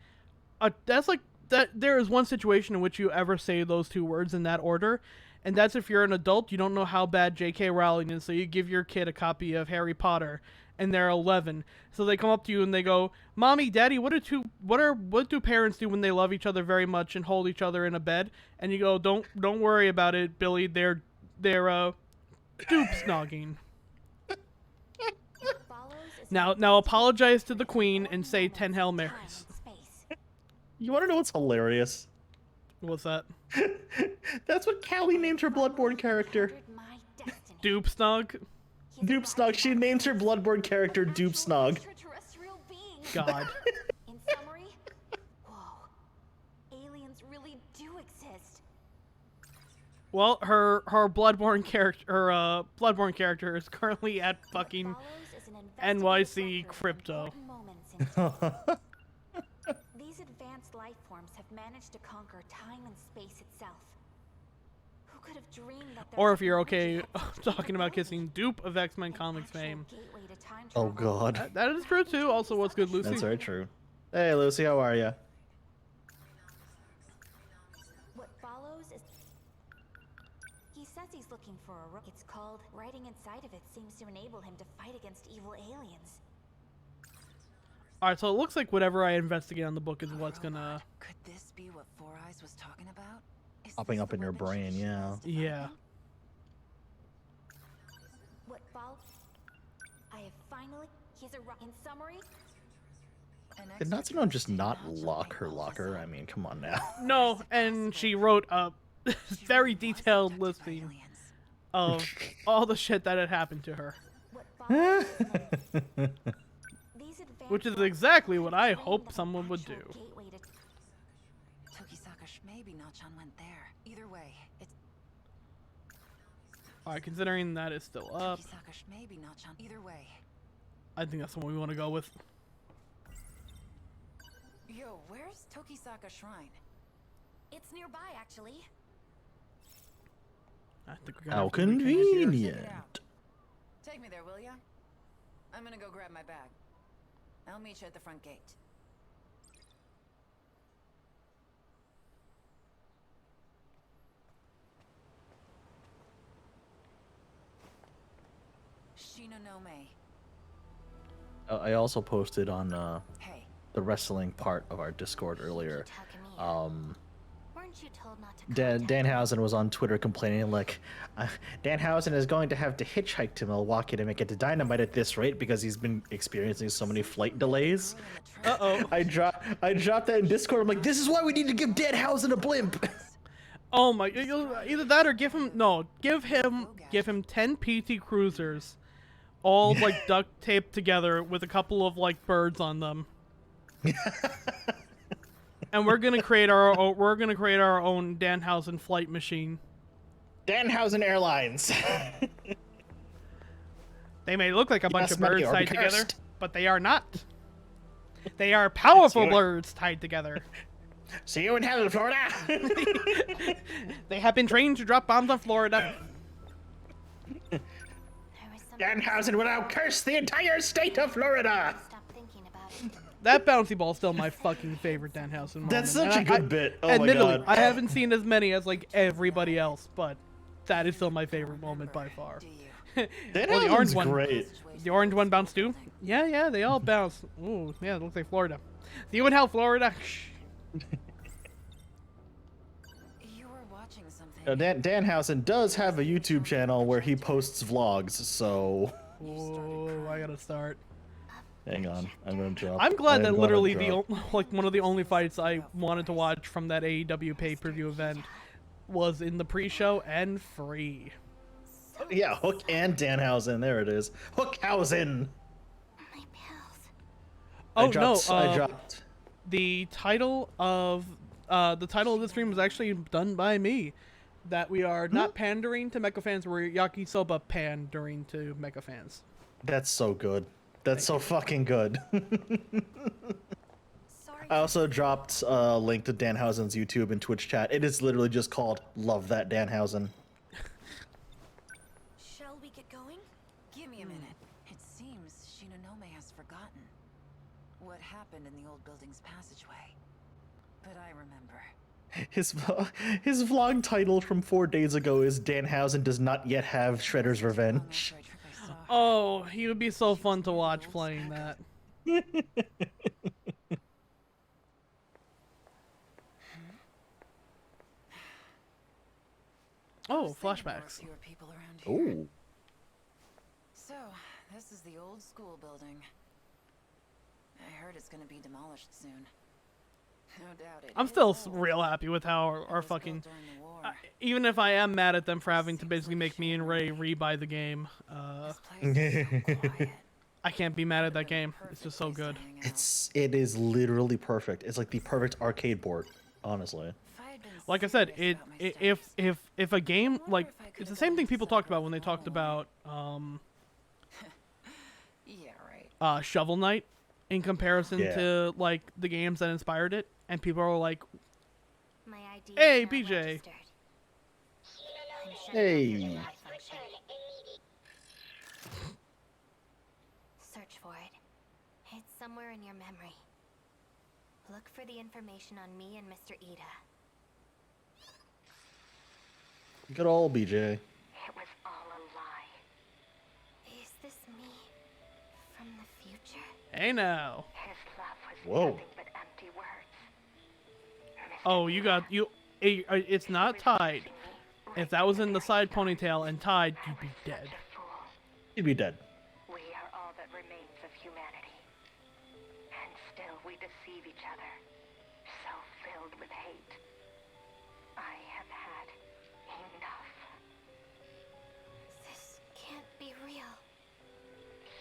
That's like that. There is one situation in which you ever say those two words in that order, and that's if you're an adult, you don't know how bad J.K. Rowling is, so you give your kid a copy of Harry Potter, and they're 11, so they come up to you and they go, "Mommy, Daddy, what do parents do when they love each other very much and hold each other in a bed?" And you go, "Don't worry about it, Billy. They're dupe snogging." Now apologize to the Queen and say 10 Hail Marys. You want to know what's hilarious? What's that? That's what Callie named her Bloodborne character. Dupe Snog? Dupe Snog. She named her Bloodborne character Dupe Snog. God. In summary, whoa, aliens really do exist. Well, her Bloodborne character is currently at fucking NYC Crypto. These advanced life forms have managed to conquer time and space itself. Who could have dreamed that Or if you're okay talking about kissing Dupe of X-Men Comics fame. Oh god. That is true too. Also, what's good, Lucy? That's very true. Hey Lucy, how are ya? What follows is he says he's looking for a it's called writing inside of it seems to enable him to fight against evil aliens. Alright, so it looks like whatever I investigate on the book is what's gonna... Could this be what Four Eyes was talking about? Is Popping this up the in your weapon brain, she yeah. used to fight Yeah. him? What follows? I have finally. He's a in summary. Did Natsuno just not lock her locker? I mean, come on now. No, and she wrote a very detailed listing of all the shit that had happened to her. What follows? These advanced Which is life exactly forms what have I trained hope them someone an would actual do. gateway to Tokisaka maybe Nachan went there. Either way, it's Alright, considering that is still up, Tokisaka maybe Nachan. Either way. I think that's the one we want to go with. Yo, where's Tokisaka Shrine? It's nearby, actually. I think we're gonna How have to reconnect here. Check it convenient. out. Take me there, will ya? I'm gonna go grab my bag. I'll meet you at the front gate. Shinonome. I also posted on Hey, the wrestling part of our Discord earlier. Takamiya. Weren't you told not to Dan contact Danhausen was on Twitter complaining like, Danhausen is going to have to hitchhike to Milwaukee to make it to Dynamite at this rate because he's been experiencing so many flight delays. Uh-oh. I dropped that in Discord. I'm like, this is why we need to give Danhausen a blimp. Oh my! Either that or give him 10 PT Cruisers, all like duct taped together with a couple of like birds on them. And we're gonna create our own Danhausen flight machine. Danhausen Airlines. They may look like a bunch Yes, of money birds or be tied together, cursed. but they are not. They are powerful you. birds tied together. See you in hell, Florida. They have been trained to drop bombs on Florida. There was something Danhausen will now curse the entire state of Florida. stop thinking about it. That bouncy ball's still my fucking favorite Danhausen moment. That's such And a good bit. Oh my admittedly, god. I haven't seen as many as like everybody else, but that is still my favorite moment by far. Do you? Well, the orange Danhausen's one. great. The orange one bounced too? Yeah, they all bounce. Ooh, yeah, it looks like Florida. See you in hell, Florida. You were watching something. Now, Danhausen does have a YouTube channel where he posts vlogs, so Whoa, I gotta start. hang on, I'm gonna drop. I'm glad I'm that gonna literally drop. like one of the only fights I wanted to watch from that AEW pay-per-view event was in the pre-show and free. Yeah, Hook and Danhausen. There it is. Hookhausen. My pills. Oh I dropped, no! I dropped. The title of the stream was actually done by me. That we are not pandering to mecha fans, we're yakisoba pandering to mecha fans. That's so good. That's so fucking good. Sorry. I also dropped a link to Danhausen's YouTube and Twitch chat. It is literally just called "Love That Danhausen." Shall we get going? Give me a minute. It seems Shinonome has forgotten what happened in the old building's passageway. But I remember. His vlog title from 4 days ago is "Danhausen does not yet have Shredder's Long revenge." after a trick I saw her. Oh, he would be so fun to watch playing that. Oh, Was thinking there were flashbacks. fewer people around here. Ooh. So, this is the old school building. I heard it's gonna be demolished soon. No doubt it I'm is still old. real happy with how It our was built fucking. during the war. Even if I am mad at them for having to basically make me and Ray re-buy the game, This place is so quiet. I can't be mad at that Been a game. It's perfect just so place to good. hang out. It is literally perfect. It's like the perfect arcade board, honestly. If I had been Like I said, serious it about my if studies, if a game wonder like if I it's could've the same gone thing to people talked about when they Cyber talked about yeah, right. Shovel Knight in comparison Yeah. to like the games that inspired it, and people are like, My ID Hey, is now BJ. registered. I'm shutting off Hey. your AI function. Search for it. It's somewhere in your memory. Look for the information on me and Mr. Ida. Good old BJ. It was all a lie. Is this me from the future? "Hey now, His love was Whoa. nothing but empty words. oh you got you, it's not tied. If that was in the side ponytail and tied, you'd be dead." He'd be dead. We are all that remains of humanity. And still we deceive each other, so filled with hate. I have had enough. This can't be real.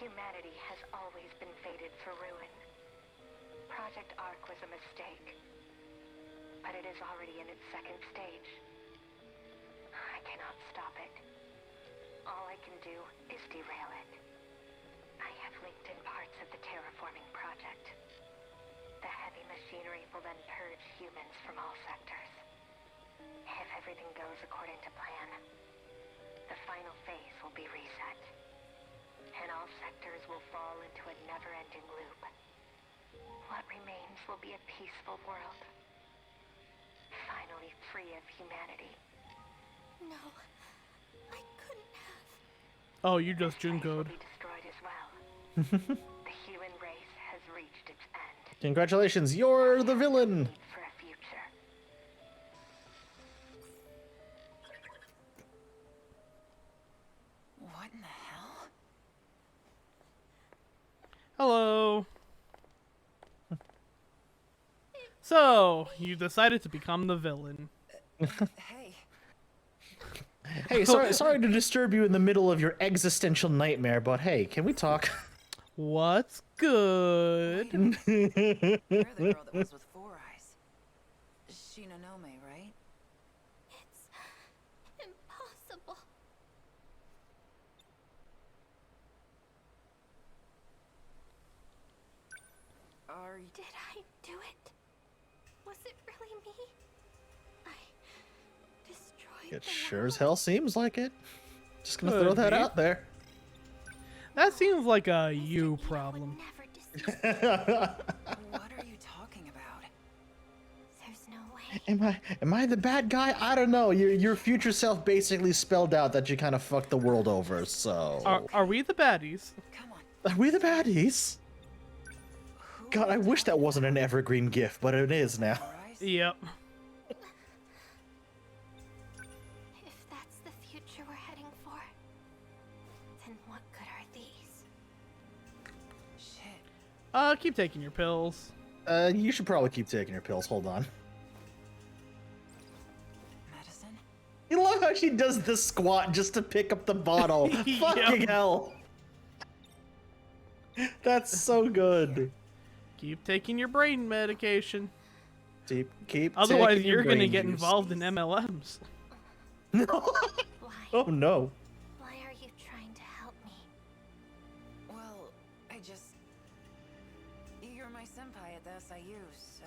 Humanity has always been fated for ruin. Project Ark was a mistake, but it is already in its second stage. I cannot stop it. All I can do is derail it. I have linked in parts of the terraforming project. The heavy machinery will then purge humans from all sectors. If everything goes according to plan, the final phase will be reset. And all sectors will fall into a never-ending loop. What remains will be a peaceful world. Finally free of humanity. No, I couldn't have. Oh, you just This place will Junko'd. be destroyed as well. The human race has reached its end. Congratulations, you're the villain. Need for a future. What in the hell? Hello. So, you decided to become the villain. Hey, Hey, sorry to disturb you in the middle of your existential nightmare, but hey, can we talk? What's good? You're the girl that was with Four Eyes. Shinonome, right? It's impossible. Did I do it? Was it really me? I destroyed It the sure as world? hell seems like it. Just gonna Could throw that be. out there. That seems like a Mr. you Eno would problem. never deceive me. What are you talking about? There's no way. Am I the bad guy? I don't know. Your future self basically spelled out that you kind of fucked the world over. So Are we the baddies? Come on. are we the baddies? Who God, are I you wish that talking wasn't an about? evergreen gift, but it is now. Four Eyes? Yep. If that's the future we're heading for, then what good are these? Shit. Keep taking your pills. You should probably keep taking your pills. Hold on. Medicine? You love how she does the squat just to pick up the bottle. Fucking hell. That's so good. Keep taking your brain medication. Keep Otherwise, taking your you're gonna brain get juice. involved in MLMs. No. Why? Oh no. Why are you trying to help me? Well, you're my senpai at the SIU, so...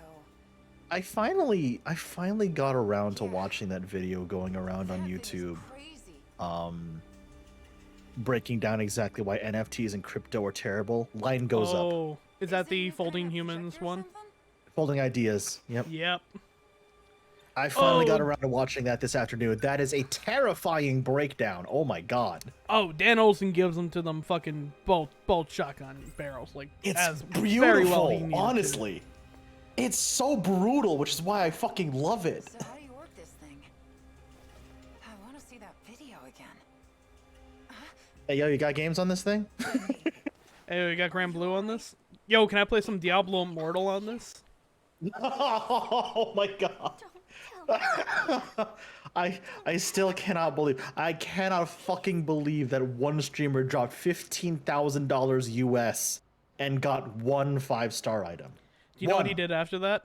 I finally got around to Yeah. watching that video going around on That thing is YouTube. crazy. Breaking down exactly why NFTs and crypto are terrible. Line goes up. Oh, is that it the your kind folding of humans projector or one? something? Folding ideas. Yep. Yep. I finally got Oh. around to watching that this afternoon. That is a terrifying breakdown. Oh my god. Oh, Dan Olsen gives them to them fucking both shotgun barrels, like It's as beautiful, very well he needed to. honestly. It's so brutal, which is why I fucking love it. So how do you work this thing? I want to see that video again. Hey, yo, you got games on this thing? Hey, we got Grand Blue on this. Yo, can I play some Diablo Immortal on this? Oh my god. Don't tell me. I still cannot believe. I cannot fucking believe that one streamer dropped $15,000 US and got one 5-star item. Do you know what One. he did after that?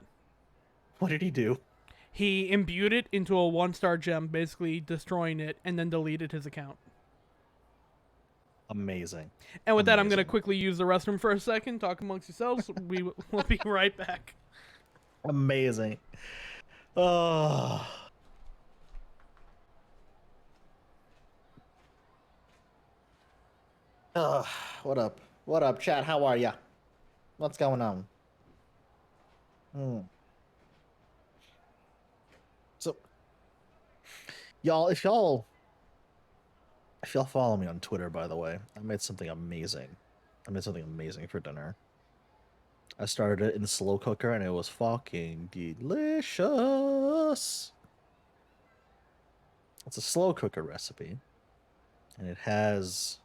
What did he do? He imbued it into a 1-star gem, basically destroying it, and then deleted his account. Amazing. And with that, I'm going to Amazing. quickly use the restroom for a second. Talk amongst yourselves. We'll be right back. Amazing. Oh. What up? What up, chat? How are ya? What's going on? So, if y'all follow me on Twitter, by the way, I made something amazing. I made something amazing for dinner. I started it in the slow cooker, and it was fucking delicious. It's a slow cooker recipe, and it has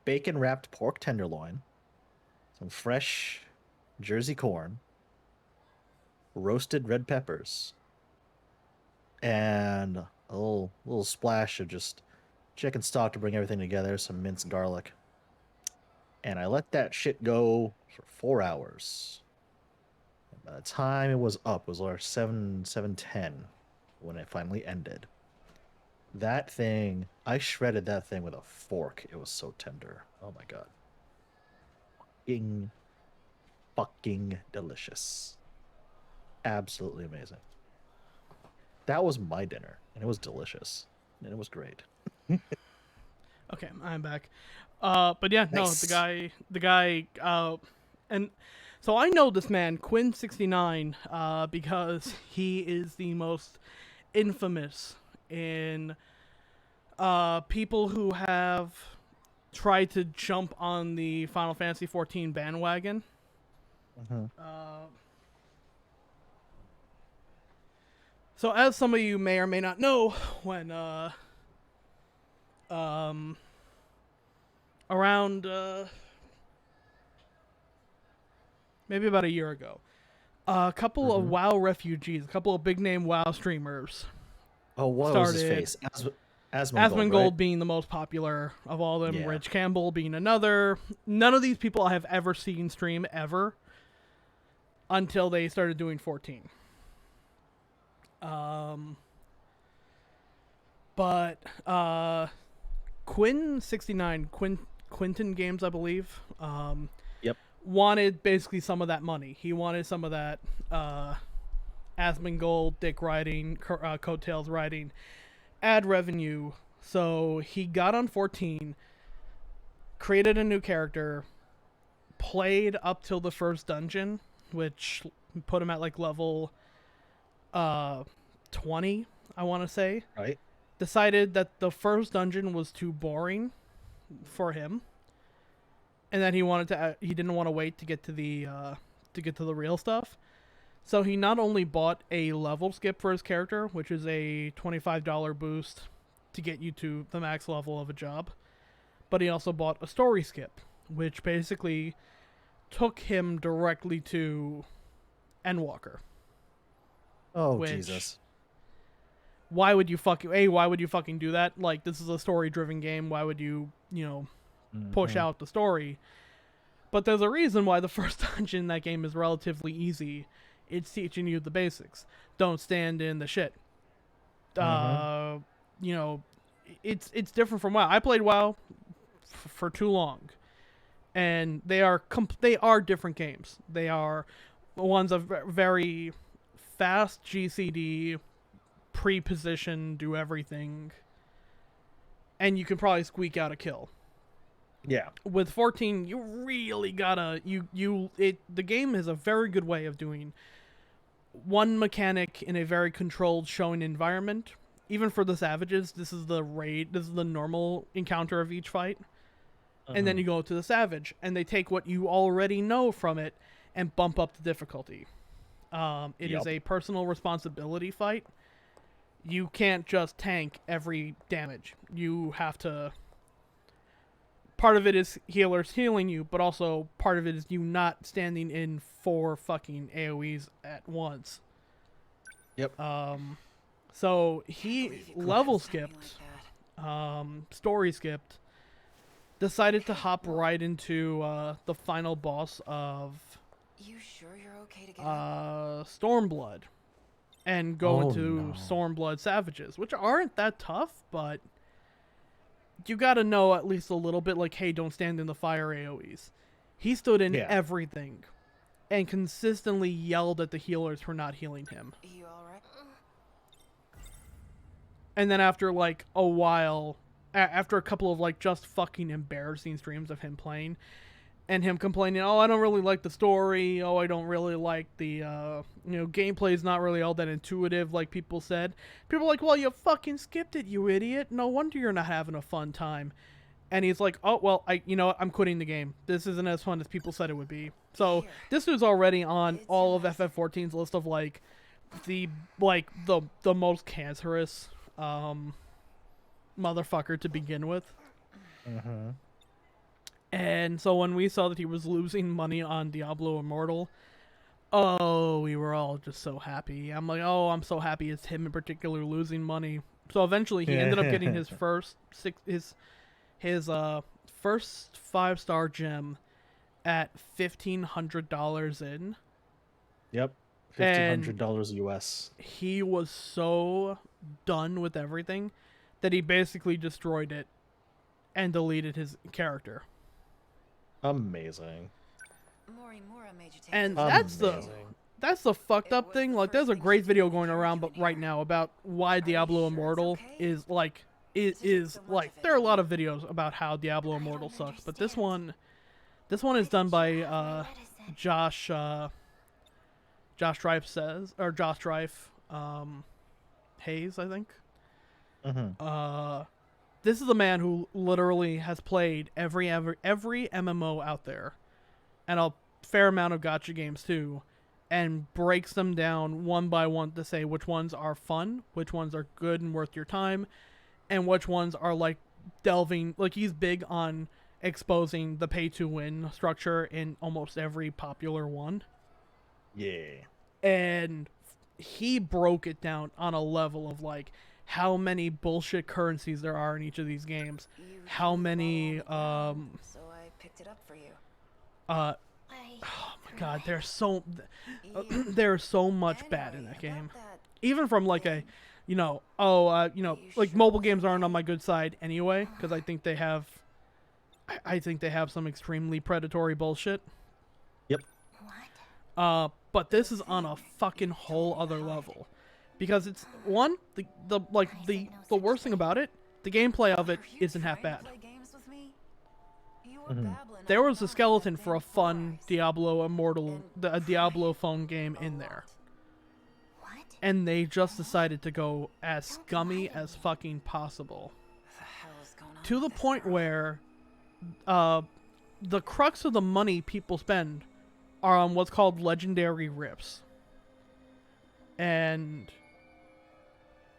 bacon wrapped pork tenderloin, some fresh Jersey corn, roasted red peppers, and a little splash of just chicken stock to bring everything together, some minced garlic. And I let that shit go for 4 hours. And by the time it was up, it was like 7:10 when it finally ended. That thing, I shredded that thing with a fork. It was so tender. Oh my god. Fucking delicious. Absolutely amazing. That was my dinner, and it was delicious. And it was great. Okay, I'm back. But yeah, Nice. no, the guy, and so I know this man, Quinn69, because he is the most infamous in, people who have tried to jump on the Final Fantasy XIV bandwagon. So as some of you may or may not know, when, around maybe about a year ago, a couple of WoW refugees, a couple of big name WoW streamers. Oh, what was his Started- face? Asmongold right? being the most popular of all of them, Yeah. Rich Campbell being another. None of these people I have ever seen stream ever until they started doing 14. But Quinton Games, I believe, Yep. wanted basically some of that money. He wanted some of that Asmongold, Dick writing, Coattails writing, ad revenue. So he got on 14, created a new character, played up till the first dungeon, which put him at like level 20, I want to say. Right. Decided that the first dungeon was too boring for him, and that he didn't want to wait to get to the real stuff. So he not only bought a level skip for his character, which is a $25 boost to get you to the max level of a job, but he also bought a story skip, which basically took him directly to Endwalker. Oh, Which- Jesus. Why would you fucking do that? Like, this is a story-driven game. Why would you push Mhm. out the story? But there's a reason why the first dungeon in that game is relatively easy. It's teaching you the basics. Don't stand in the shit. It's different from WoW. I played WoW for too long, and they are different games. They are one's a very fast GCD, pre-position, do everything, and you can probably squeak out a kill. Yeah. With 14, you really gotta the game has a very good way of doing one mechanic in a very controlled showing environment. Even for the savages, this is the normal encounter of each fight. And then you go to the savage, and they take what you already know from it and bump up the difficulty. It is a personal responsibility fight. You can't just tank every damage. You have to... Part of it is healers healing you, but also part of it is you not standing in 4 fucking AoEs at once. Yep. So he level skipped, story skipped, decided to hop right into the final boss of You sure you're okay to get up? Stormblood, and go Oh, into no. Stormblood Savages, which aren't that tough, but you gotta know at least a little bit, like, hey, don't stand in the fire AoEs. He stood in everything, and consistently yelled at the healers for not healing him. You alright? And then after, like, a while, after a couple of, like, just fucking embarrassing streams of him playing, and him complaining, oh, I don't really like the story, oh, I don't really like the, gameplay's not really all that intuitive, like people said. People are like, well, you fucking skipped it, you idiot. No wonder you're not having a fun time. And he's like, oh, well, I'm quitting the game. This isn't as fun as people said it would be. So, this was already on all of FF14's list of, like, the most cancerous, motherfucker to begin with. Mm-hmm. And so when we saw that he was losing money on Diablo Immortal, oh, we were all just so happy. I'm like, oh, I'm so happy it's him in particular losing money. So eventually he ended up getting his first first 5-star gem at $1,500 in. Yep. $1,500 US. He was so done with everything that he basically destroyed it and deleted his character. Amazing. Morimura made you take And those- that's the fucked up thing. Like, there's a great video going around right now about why Diablo Immortal is like there are a lot of videos about how Diablo Immortal sucks, but this one is done by Josh Strife Hayes, I think. Mm-hmm. This is a man who literally has played every MMO out there, and a fair amount of gacha games too, and breaks them down one by one to say which ones are fun, which ones are good and worth your time, and which ones are like delving. Like, he's big on exposing the pay-to-win structure in almost every popular one. Yeah. And he broke it down on a level of like, how many bullshit currencies there are in each of these games. You How threw the ball many, on the ground, so I picked it up for you. oh I my god, there's so, You- there's so much bad in Anyway, that game. about that Even from like a, thing. you know, You like sure mobile wasn't games aren't on me? my good side anyway, because I think they have, I think they have some extremely predatory bullshit. Yep. what? But this is on a fucking whole other level, because it's one, the worst thing about it, the gameplay of it Are you isn't half trying to bad. play games with me? You were Mhm. babbling There on was and a on skeleton about for a that fun thing with Diablo Immortal, And a Diablo phone game a in there. lot. What? And they just decided to go as Don't scummy lie to as me. fucking possible. The hell is going on To the with this point girl? where the crux of the money people spend are on what's called legendary rifts. And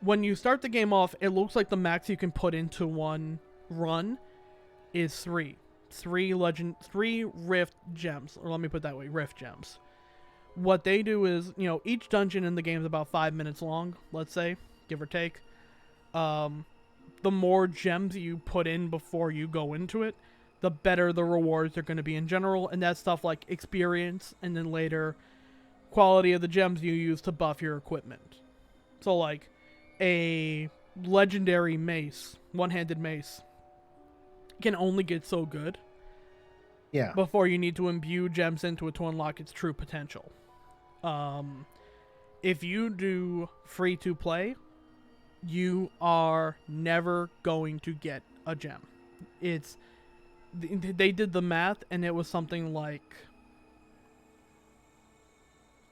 when you start the game off, it looks like the max you can put into one run is 3. 3 rift gems. Or let me put it that way, rift gems. What they do is, each dungeon in the game is about 5 minutes long, let's say, give or take. The more gems you put in before you go into it, the better the rewards are going to be in general, and that's stuff like experience, and then later, quality of the gems you use to buff your equipment. So like, a legendary mace, one-handed mace, can only get so good Yeah. before you need to imbue gems into it to unlock its true potential. If you do free-to-play, you are never going to get a gem. They did the math, and it was something like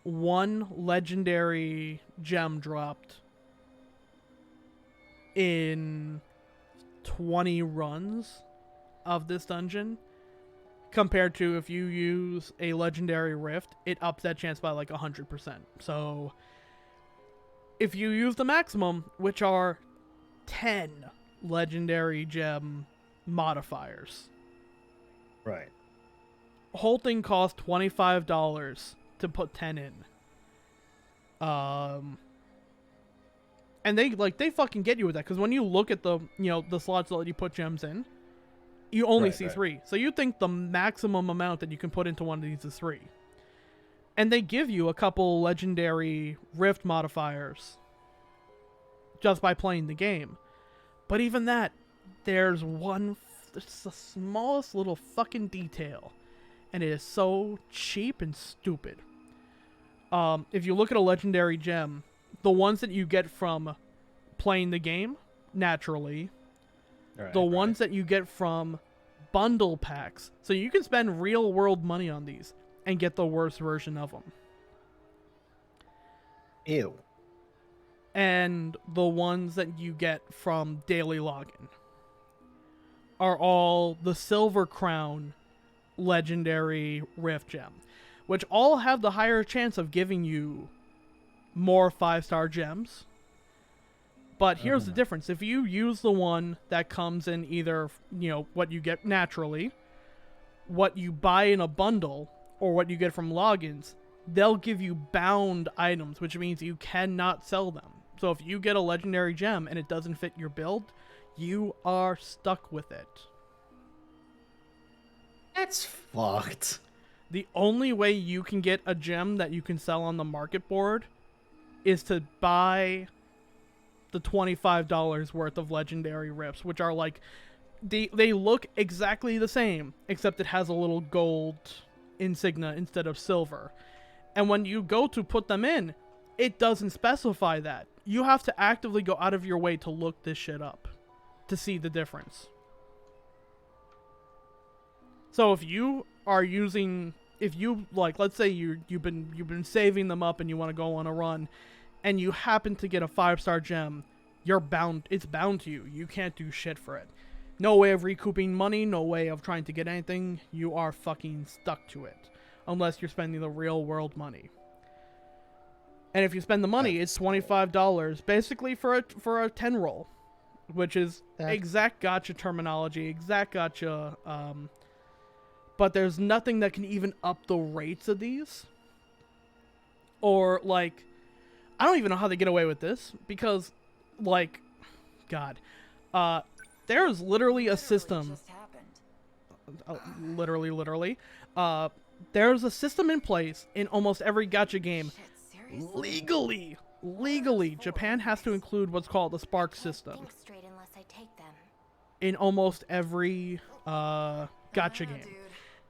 1 legendary gem dropped in 20 runs of this dungeon, compared to if you use a legendary rift, it ups that chance by like 100%. So if you use the maximum, which are 10 legendary gem modifiers, Right. whole thing costs $25 to put 10 in. And they fucking get you with that, because when you look at the the slots that let you put gems in, you only Right, see right. 3. So you think the maximum amount that you can put into one of these is 3. And they give you a couple legendary rift modifiers just by playing the game. But even that, there's it's the smallest little fucking detail, and it is so cheap and stupid. If you look at a legendary gem, the ones that you get from playing the game naturally, Right, the right. ones that you get from bundle packs, so you can spend real world money on these and get the worst version of them. Ew. And the ones that you get from daily login are all the Silver Crown legendary rift gem, which all have the higher chance of giving you more 5-star gems. But here's the difference. If you use the one that comes in either, what you get naturally, what you buy in a bundle, or what you get from logins, they'll give you bound items, which means you cannot sell them. So if you get a legendary gem and it doesn't fit your build, you are stuck with it. That's fucked. The only way you can get a gem that you can sell on the market board is to buy the $25 worth of legendary rips, which are like, they look exactly the same, except it has a little gold insignia instead of silver. And when you go to put them in, it doesn't specify that. You have to actively go out of your way to look this shit up to see the difference. So if you are using, let's say you've been saving them up and you want to go on a run, and you happen to get a 5-star gem, it's bound to you. You can't do shit for it. No way of recouping money, no way of trying to get anything. You are fucking stuck to it. Unless you're spending the real world money. And if you spend the money, it's $25 basically for a 10 roll, which is exact gacha terminology, exact gacha, but there's nothing that can even up the rates of these. Or, I don't even know how they get away with this, because, God. There's literally a Literally system. just happened. Literally. There's a system in place in almost every gacha game. Shit, seriously? Legally, Japan has to include what's called the Spark system Think straight unless I take them. in almost every gacha game. Dude.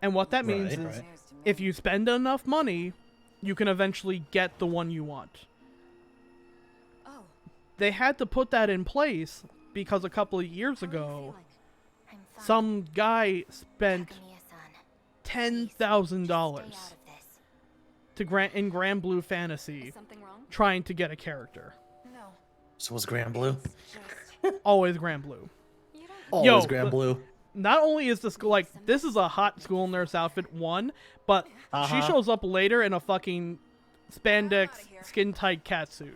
And what that means Right, is right. News to me. if you spend enough money, you can eventually get the one you want. Oh, They had to put that in place because a couple of years How are you ago, feeling? I'm fine. some guy spent Takamiya-san, $10,000 stay out of this. to in Grand Blue Fantasy Is something wrong? trying to get a character. no. So was Grand Blue? Just Always Grand Blue. You don't. Always Yo, Grand Blue. Not only is this like this is a hot school nurse outfit one, but she Uh-huh. shows up later in a fucking spandex outta here. skin tight catsuit.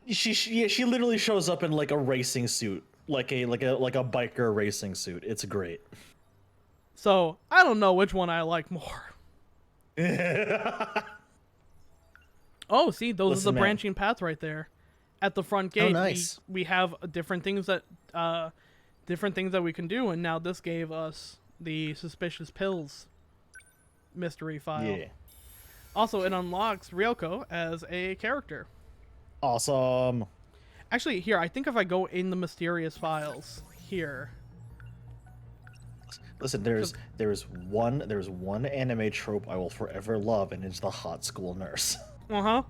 She literally shows up in like a racing suit, like a biker racing suit. It's great. So I don't know which one I like more. Oh, see, those are Listen, the man. branching path right there. At the front gate, nice. we have different things that we can do, and now this gave us the suspicious pills mystery file. Yeah. Also, it unlocks Ryoko as a character. Awesome. Actually, here, I think if I go in the mysterious files here. Listen, there's one anime trope I will forever love, and it's the hot school nurse. Uh-huh.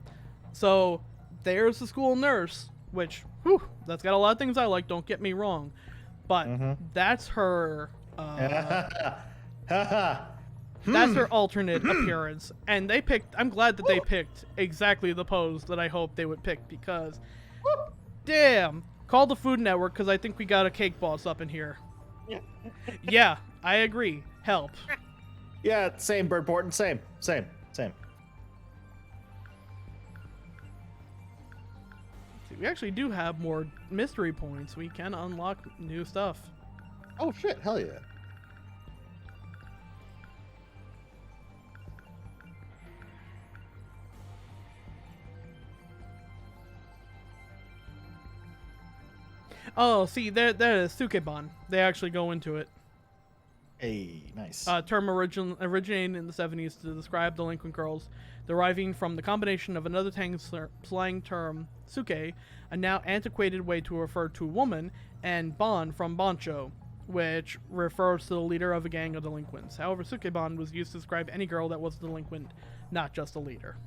So, there's the school nurse, which, whew, that's got a lot of things I like, don't get me wrong. But that's her, that's her alternate appearance. And they picked, I'm glad that they picked exactly the pose that I hoped they would pick, because, damn, call the Food Network, because I think we got a cake boss up in here. Yeah, I agree. Help. Yeah, same, Bird Porton, same. See, we actually do have more mystery points. We can unlock new stuff. Oh shit, hell yeah. Oh, see, there is Sukeban. They actually go into it. Hey, nice. Term originating in the 70s to describe delinquent girls, deriving from the combination of another slang term, suke, a now antiquated way to refer to a woman, and ban from bancho, which refers to the leader of a gang of delinquents. However, sukeban was used to describe any girl that was a delinquent, not just a leader.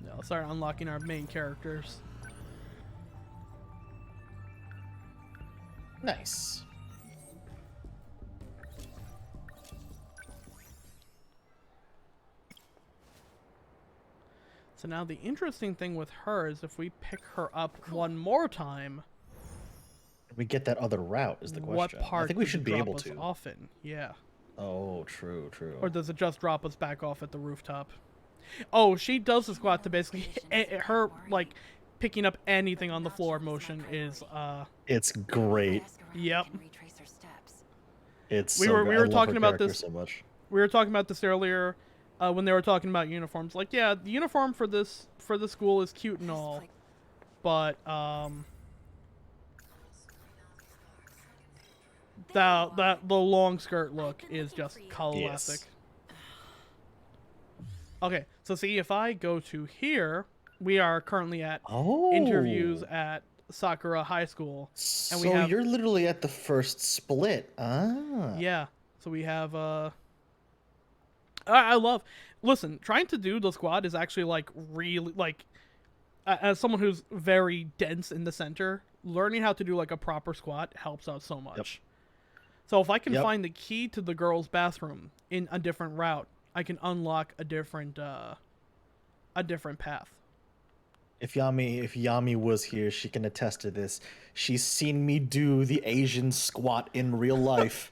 Now, let's start unlocking our main characters. Nice. So now the interesting thing with her is if we pick her up one more time, We get that other route is the question. what part I think we does should it be drop able us to. off in? Yeah. Oh, true. Or does it just drop us back off at the rooftop? Oh, she does the squat to basically her like picking up anything on the floor motion is It's great. ask around, Yep. can retrace her steps. It's We so were- good. we I were love talking her about character this- so much. we were talking about this earlier when they were talking about uniforms. Like, yeah, the uniform for the school is cute and all, Like, but the long skirt look is just classic. Yes. Okay, so see, if I go to here, we are currently at Oh. interviews at Sakura High School. So we have- you're literally at the first split. Ah. Yeah, so we have I love. Listen, trying to do the squad is actually like really like as someone who's very dense in the center, learning how to do like a proper squat helps out so much. So if I can Yep. find the key to the girls' bathroom in a different route, I can unlock a different path. If Yami was here, she can attest to this. She's seen me do the Asian squat in real life,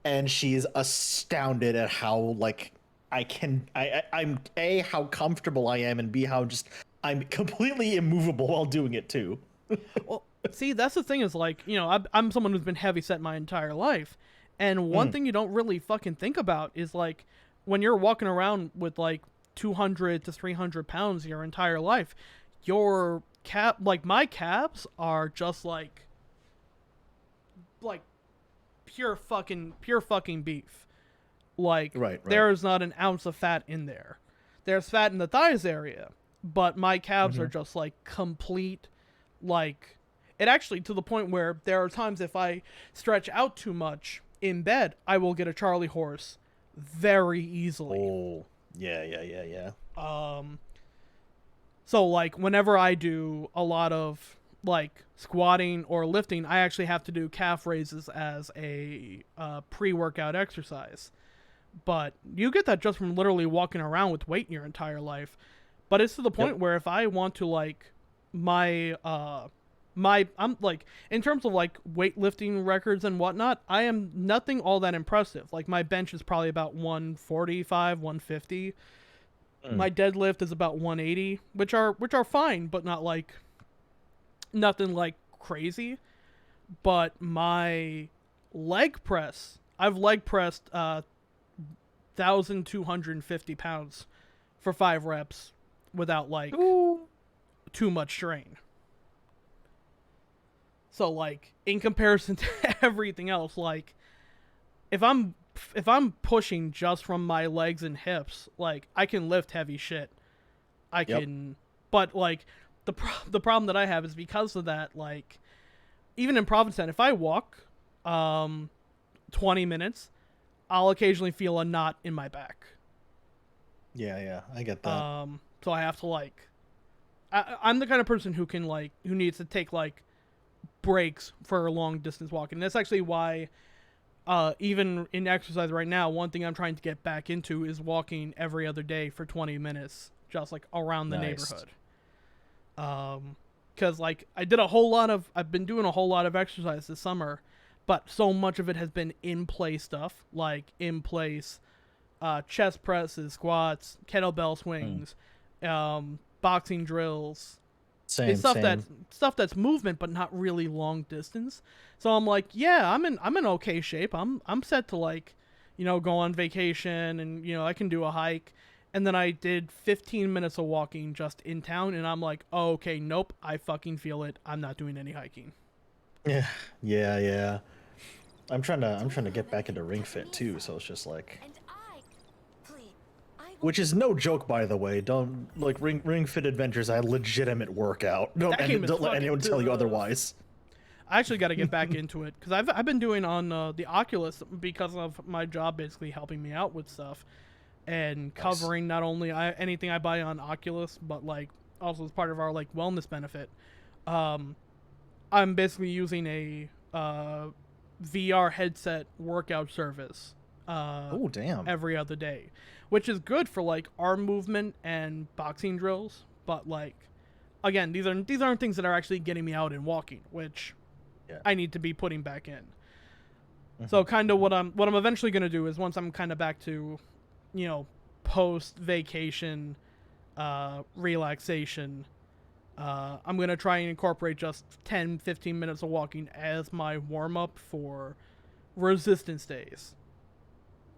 and she's astounded at how like I'm A, how comfortable I am, and B, how just I'm completely immovable while doing it too. Well, See, that's the thing is, like, you know, I'm someone who's been heavy set my entire life. And one thing you don't really fucking think about is, like, when you're walking around with, like, 200 to 300 pounds your entire life, your like, my calves are just, like pure fucking beef. Like, Right. there's not an ounce of fat in there. There's fat in the thighs area, but my calves are just, like, complete, like, it actually, to the point where there are times if I stretch out too much in bed, I will get a Charlie horse very easily. Oh, yeah. So, like, whenever I do a lot of, like, squatting or lifting, I actually have to do calf raises as a pre-workout exercise. But you get that just from literally walking around with weight in your entire life. But it's to the point where if I want to, like, I'm like, in terms of, like, weightlifting records and whatnot, I am nothing all that impressive. Like, my bench is probably about 145, 150. My deadlift is about 180, which are fine, but not, like, nothing like crazy. But my leg press, I've leg pressed 1,250 pounds for 5 reps without, like, too much strain. So, like, in comparison to everything else, like, if I'm pushing just from my legs and hips, like, I can lift heavy shit. I can, but, like, the problem that I have is because of that, like, even in Provincetown, if I walk 20 minutes, I'll occasionally feel a knot in my back. Yeah, I get that. So I have to, like, I'm the kind of person who can, like, who needs to take, like, breaks for long distance walking. And that's actually why, even in exercise right now, one thing I'm trying to get back into is walking every other day for 20 minutes, just, like, around the neighborhood. Because, like, I've been doing a whole lot of exercise this summer, but so much of it has been in-play stuff, like, in-place chest presses, squats, kettlebell swings, boxing drills. Same. Stuff that's movement but not really long distance. So I'm like, yeah, I'm in okay shape. I'm set to, like, you know, go on vacation and, you know, I can do a hike. And then I did 15 minutes of walking just in town, and I'm like, oh, okay, nope, I fucking feel it. I'm not doing any hiking. Yeah. I'm trying to get back into Ring Fit too, so it's just like, which is no joke, by the way. Don't, like, Ring Fit Adventures, a legitimate workout. Don't let anyone tell you otherwise. I actually got to get back into it because I've been doing on the Oculus because of my job basically helping me out with stuff and covering not only anything I buy on Oculus, but, like, also as part of our, like, wellness benefit. I'm basically using a VR headset workout service. Oh, damn. Every other day, which is good for, like, arm movement and boxing drills. But, like, again, these aren't things that are actually getting me out and walking, which I need to be putting back in. So kind of what I'm eventually gonna do is once I'm kind of back to, you know, post vacation relaxation, I'm gonna try and incorporate just 10-15 minutes of walking as my warm up for resistance days.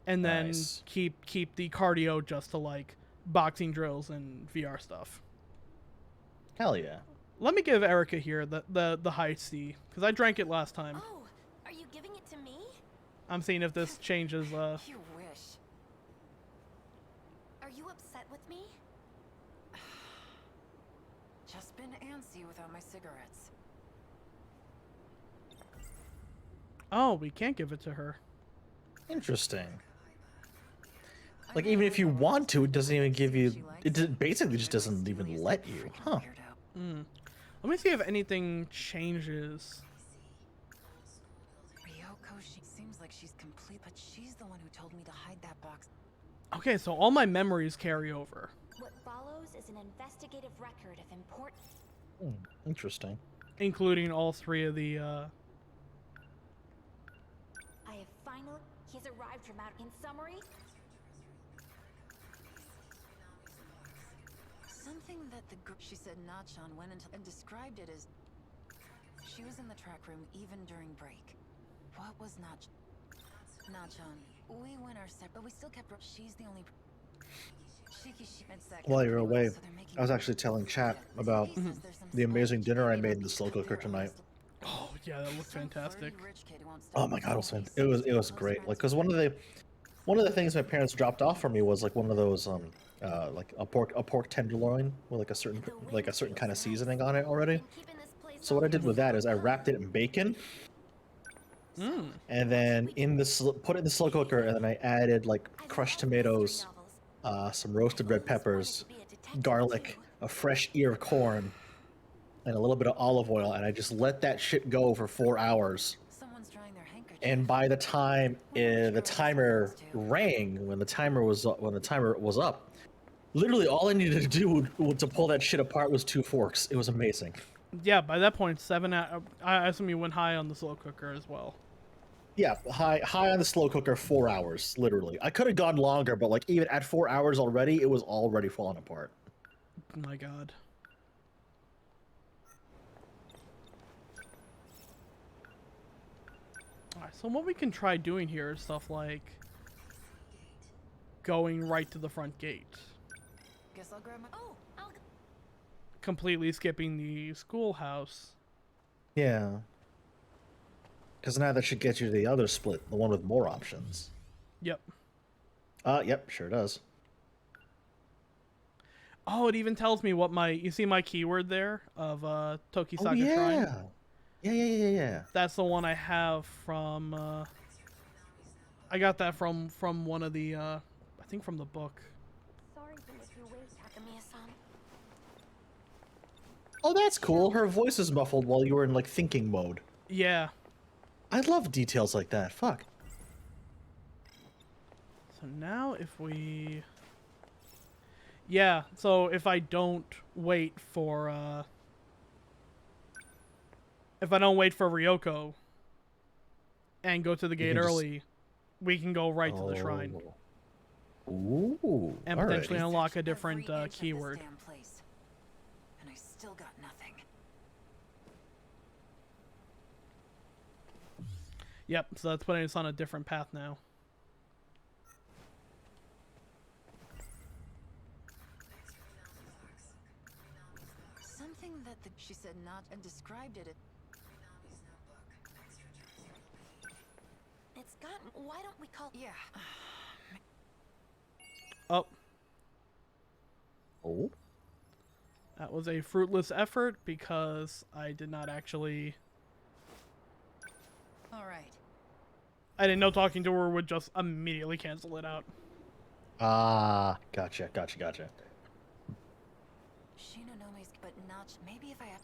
And then keep the cardio just to, like, boxing drills and VR stuff. Hell yeah. Let me give Erica here the high C, because I drank it last time. Oh, are you giving it to me? I'm seeing if this changes. You wish. Are you upset with me? Just been antsy without my cigarettes. Oh, we can't give it to her. Interesting. Like, even if you want to, it doesn't even give you... It basically just doesn't even let you. Huh. Let me see if anything changes. Ryoko, she seems like she's complete, but she's the one who told me to hide that box. Okay, so all my memories carry over. What follows is an investigative record of important... Interesting. Including all 3 of the, I have finally... He's arrived from out... In summary... Something that the group she said Nachan went into and described it as She was in the track room even during break. What was Nachon? We went our set, but we still kept her. She's the only. While you're away, I was actually telling chat about the amazing dinner I made in the slow cooker tonight. Oh yeah, that looked fantastic. Oh my god, it was great. Like, cause one of the things my parents dropped off for me was like one of those like a pork tenderloin with like a certain kind of seasoning on it already. So what I did with that is I wrapped it in bacon, and then put it in the slow cooker, and then I added like crushed tomatoes, some roasted red peppers, garlic, a fresh ear of corn, and a little bit of olive oil, and I just let that shit go for 4 hours. And by the time the timer rang, when the timer was up, literally all I needed to do to pull that shit apart was 2 forks. It was amazing. Yeah, by that point, I assume you went high on the slow cooker as well. Yeah, high on the slow cooker, 4 hours, literally. I could have gone longer, but like even at 4 hours already, it was already falling apart. My god. Alright, so what we can try doing here is stuff like going right to the front gate. Guess I'll grab my. Oh, Completely skipping the schoolhouse. Yeah. Because now that should get you to the other split, the one with more options. Yep. Yep, sure does. Oh, it even tells me what you see my keyword there of Tokisaka Oh, yeah. Shrine? Yeah. That's the one I have from, I got that from one of the, I think from the book. Sorry to make you wait, Takamiya-san. Oh, that's cool. Her voice is muffled while you were in, like, thinking mode. Yeah. I love details like that. Fuck. So now if we... Yeah, so if I don't wait for, Ryoko and go to the gate early, we can go right to the shrine. Ooh. And potentially unlock a different keyword. And I still got nothing. Yep, so that's putting us on a different path now. Something that she said not and described it. It's gotten. Why don't we call? Yeah. Oh. Oh? That was a fruitless effort because I did not actually... All right. I didn't know talking to her would just immediately cancel it out. Ah, gotcha. Shinonomi's, but not. Maybe if I have.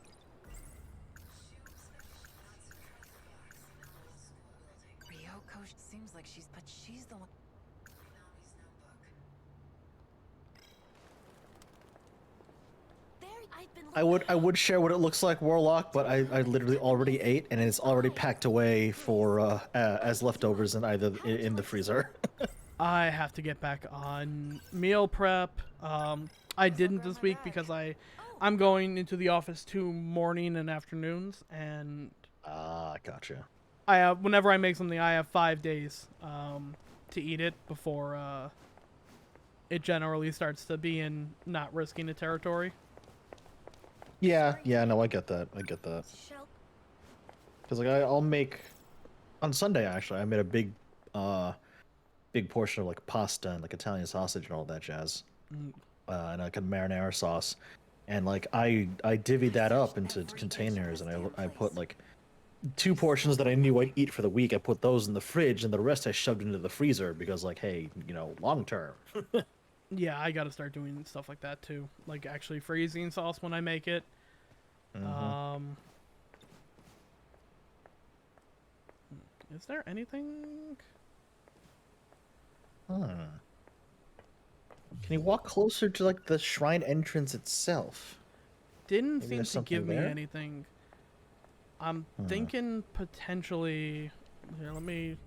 Ryoko seems like she's the one. There, I've been. I would share what it looks like, Warlock, but I literally already ate, and it's already packed away for as leftovers in in the freezer. I have to get back on meal prep. I didn't this week because I'm going into the office 2 morning and afternoons, and Ah, gotcha. I have, whenever I make something, I have 5 days to eat it before it generally starts to be in not risking the territory. Yeah, no, I get that. Because like I'll make on Sunday actually. I made a big portion of like pasta and like Italian sausage and all that jazz, and like a marinara sauce, and like I divvied that up into containers, and I put like 2 portions that I knew I'd eat for the week. I put those in the fridge, and the rest I shoved into the freezer because like, hey, long term. Yeah, I gotta start doing stuff like that too. Like actually freezing sauce when I make it. Is there anything? Can you walk closer to like the shrine entrance itself? Didn't Maybe seem there's to give something me there? anything. I'm thinking potentially. Here, let me.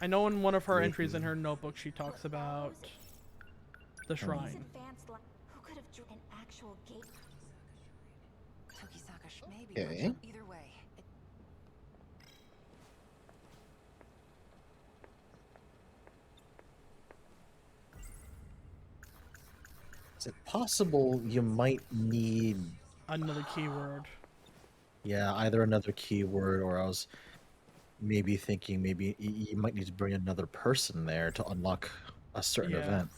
I know in one of her entries in her notebook she talks about the shrine. Who could have drew an actual gate? Tokisaka, maybe. Okay. Either way, Is it possible you might need, Another keyword. yeah, either another keyword, or I was maybe thinking maybe you might need to bring another person there to unlock a certain Yeah. event.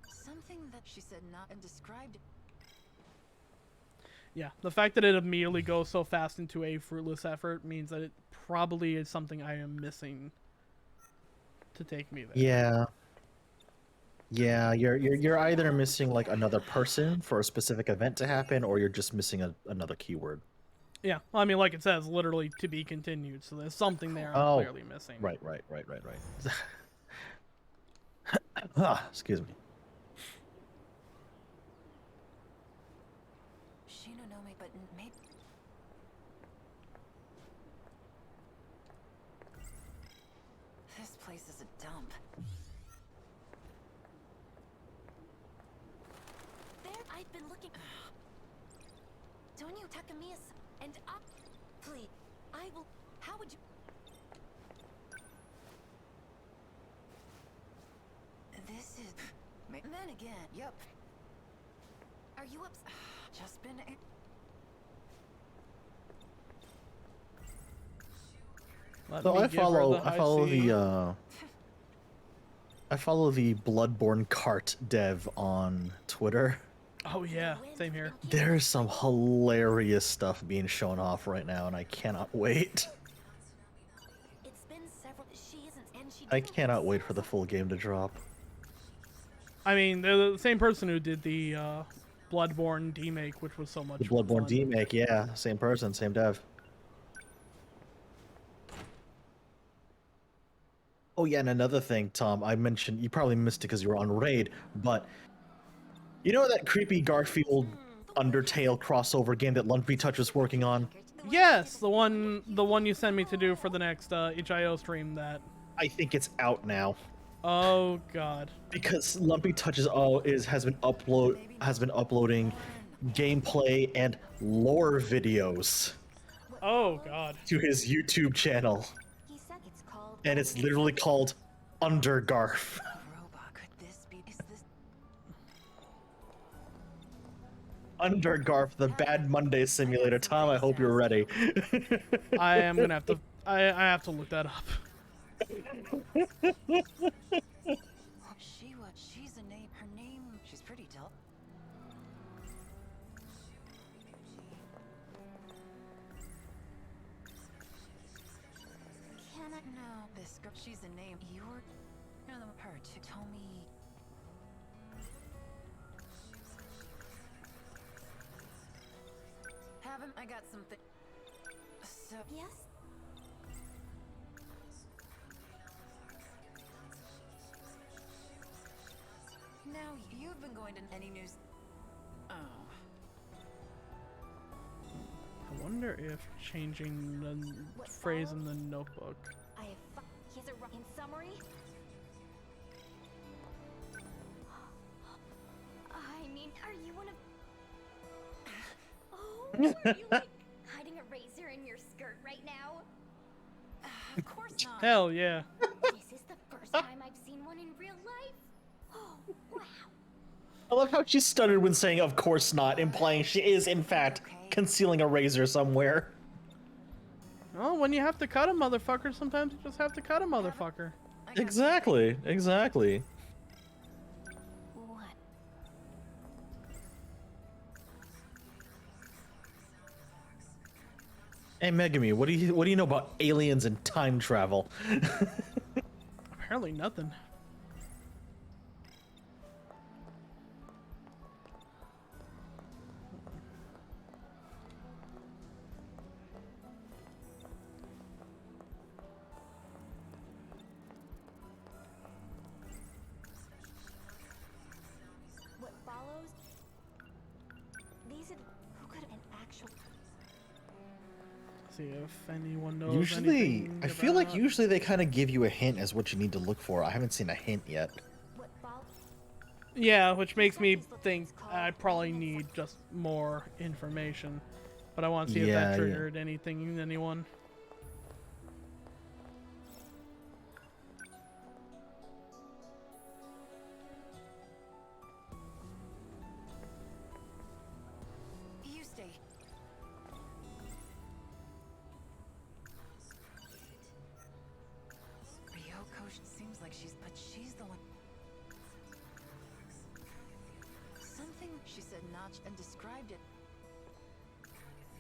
Something that she said not and described. Yeah, the fact that it immediately goes so fast into a fruitless effort means that it probably is something I am missing to take me there. Yeah. Yeah, you're either missing like another person for a specific event to happen, or you're just missing another keyword. Yeah, well, I mean, like it says, literally to be continued, so there's something there I'm Oh, clearly missing. right. Ah, excuse me. She don't know me, but maybe. This place is a dump. There, I've been looking. Don't you Takamiya and up, please. I will. How would you? This is. Then again, yep. Are you upset? Just been. So I give her follow the high C. I follow the Bloodborne cart dev on Twitter. Oh yeah, same here. There's some hilarious stuff being shown off right now, and I cannot wait. It's been several. She isn't, and she. I didn't cannot wait serve for the us. full game to drop. I mean, they're the same person who did the Bloodborne demake, which was so much The Bloodborne fun. demake, yeah, same person, same dev. Oh yeah, and another thing, Tom, I mentioned, you probably missed it because you were on raid, but you know that creepy Garfield Undertale crossover game that Lumpy Touch was working on? Yes, the one you sent me to do for the next HIO stream. That. I think it's out now. Oh god. Because Lumpy Touches has been uploading gameplay and lore videos Oh god. to his YouTube channel, He said it's called. and it's literally called Undergarf. Robot, could this be? Is this? Undergarf, the Bad Monday Simulator. Tom, I hope you're ready. I am gonna have to. I have to look that up. She's a name. Her name. She's pretty dull. Can I? No, this girl. She's a name. You're. No, her to tell me. Haven't I got something? So Yes. now you've been going to any news? Oh. I wonder if changing the phrase in the notebook. I have. He's a. In summary. I mean, are you one of? Oh, are you like hiding a razor in your skirt right now? Of course not. Hell yeah. This is the first time I've seen one in real life. Oh, wow. I love how she stuttered when saying "of course not," implying she is in fact concealing a razor somewhere. Well, when you have to cut a motherfucker, sometimes you just have to cut a motherfucker. I got Exactly. What? Hey Megami, what do you know about aliens and time travel? Apparently nothing. What follows? These are. Who could have been actual? See if anyone knows. Usually, anything I feel like about- usually they kind of give you a hint as what you need to look for. I haven't seen a hint yet. What follows? Yeah, which makes me think I probably need just more information. But I want to see if Yeah, that yeah. triggered anything in anyone. She said notch and described it.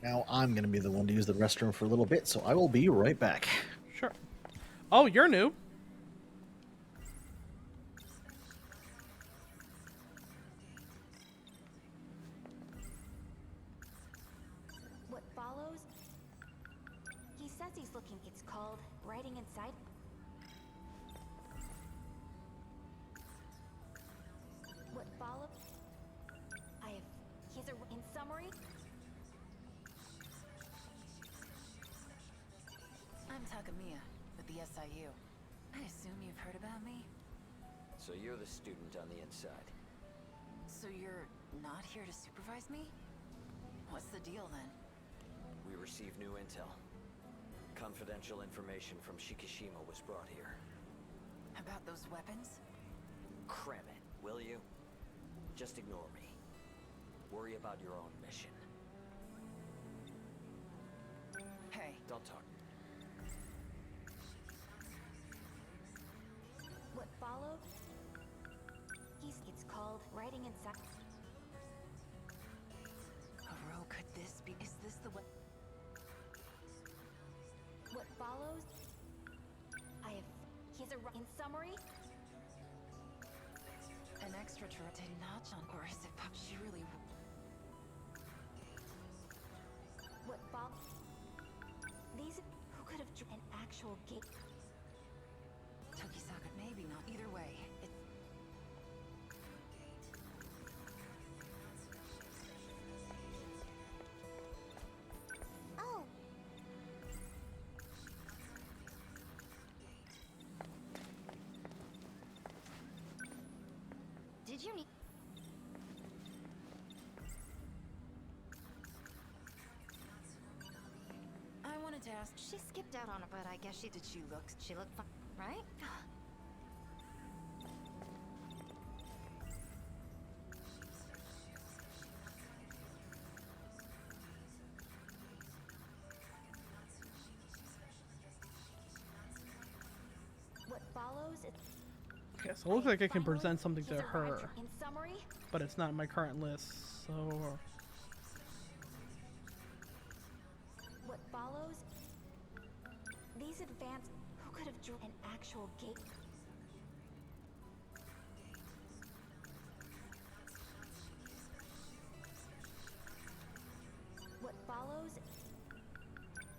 Now I'm gonna be the one to use the restroom for a little bit, so I will be right back. Sure. Oh, you're new. What follows? He says he's looking. It's called writing inside. What follows? He's in summary. I'm Takamiya with the SIU. I assume you've heard about me? So you're the student on the inside. So you're not here to supervise me? What's the deal then? We received new intel. Confidential information from Shikishima was brought here. About those weapons? Cram it, will you? Just ignore me. Worry about your own mission. Hey, Don't talk. What followed? It's called writing inside. Haro, could this be? Is this the way? What follows? In summary. An extraterrestrial notch on, or is it she really? What follows? These who could have an actual gate. Tokisaka, maybe not. Either way, it. Oh. Did you need? I wanted to ask. She skipped out on it, but I guess she Did she look? She looked fine, right? What follows? Okay, so it looks like I can present something to her, In summary. but it's not in my current list, so... What follows? These advanced who could have drew an actual gate. What follows?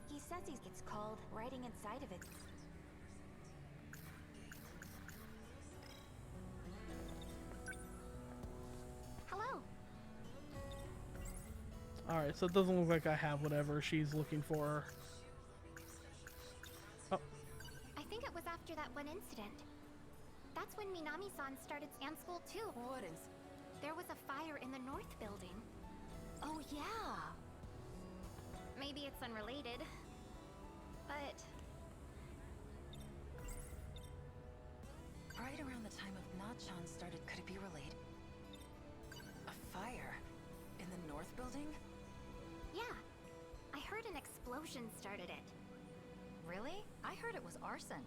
He says it's called writing inside of it. Hello. Alright, so it doesn't look like I have whatever she's looking for. Oh, I think it was after that one incident. That's when Minami-san started sand school too. What is? There was a fire in the north building. Oh yeah. Maybe it's unrelated, but Right around the time of Nachan started, could it be related? A fire in the north building? yeah. I heard an explosion started it. Really? I heard it was arson.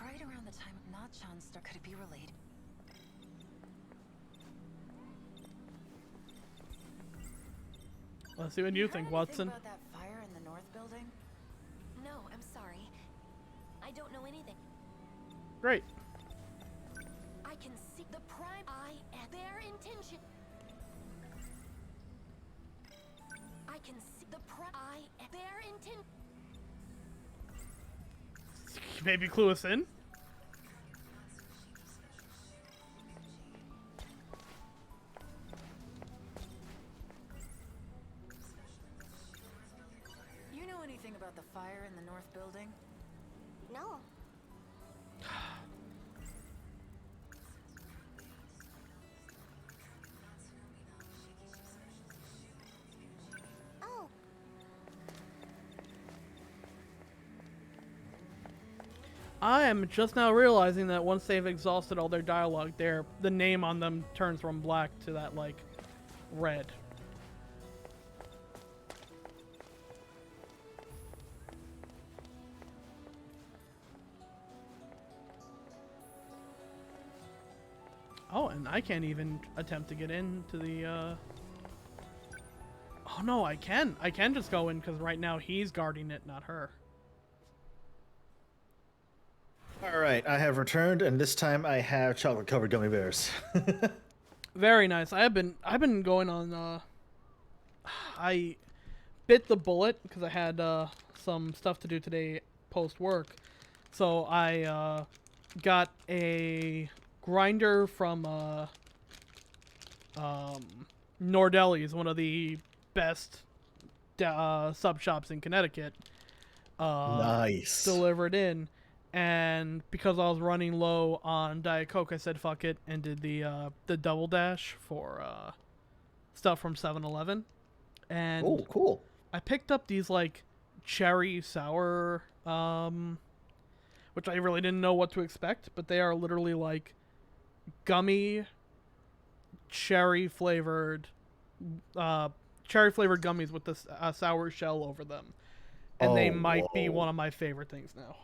Right around the time of Nachan started, could it be related? let's see what you heard think, anything Watson. about that fire in the north building? No, I'm sorry. I don't know anything. Great. I can see the prime eye and their intention. I can see the prime eye and their intent. Maybe clue us in? You know anything about the fire in the north building? No. Oh. I am just now realizing that once they've exhausted all their dialogue, the name on them turns from black to that, like, red. Oh, and I can't even attempt to get into the, Oh, no, I can. I can just go in, because right now he's guarding it, not her. All right, I have returned, and this time I have chocolate-covered gummy bears. Very nice. I've been going on, I bit the bullet, because I had, some stuff to do today post-work. So I, got a grinder from, Nordelli's, one of the best sub shops in Connecticut, Nice. delivered in, and because I was running low on Diet Coke, I said fuck it and did the double dash for stuff from 7-Eleven, and Oh, cool. I picked up these like cherry sour, which I really didn't know what to expect, but they are literally like gummy cherry flavored gummies with this sour shell over them, and they Oh, might be whoa. one of my favorite things now.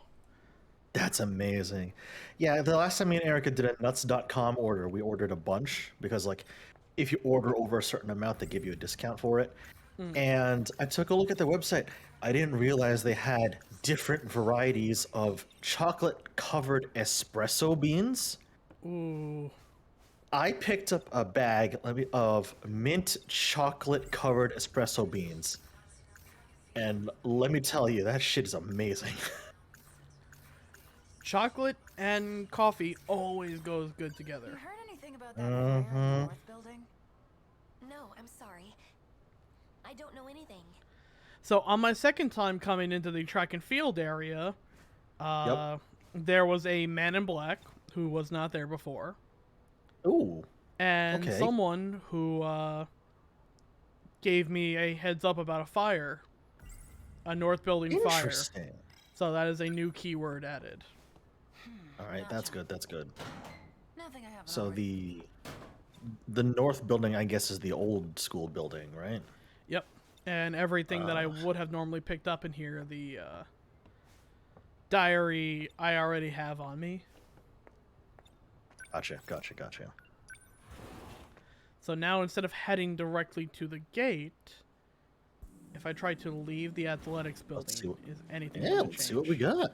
That's amazing. Yeah, the last time me and Erica did a nuts.com order, we ordered a bunch because, like, if you order over a certain amount, they give you a discount for it. And I took a look at their website. I didn't realize they had different varieties of chocolate-covered espresso beans. Ooh. I picked up a bag of mint chocolate-covered espresso beans. And let me tell you, that shit is amazing. Chocolate and coffee always goes good You together. heard anything about that fire in the North Building? No, I'm sorry. I don't know anything. So on my second time coming into the track and field area, there was a man in black who was not there before, Ooh. and Okay. someone who gave me a heads up about a fire, a North Building fire. Interesting. So that is a new keyword added. All right, that's good. That's good. Nothing I haven't So already. the north building, I guess, is the old school building, right? Yep. And everything that I would have normally picked up in here, the diary I already have on me. Gotcha. So now instead of heading directly to the gate, if I try to leave the athletics Let's building, see is anything Yeah, gonna let's see what we change? got.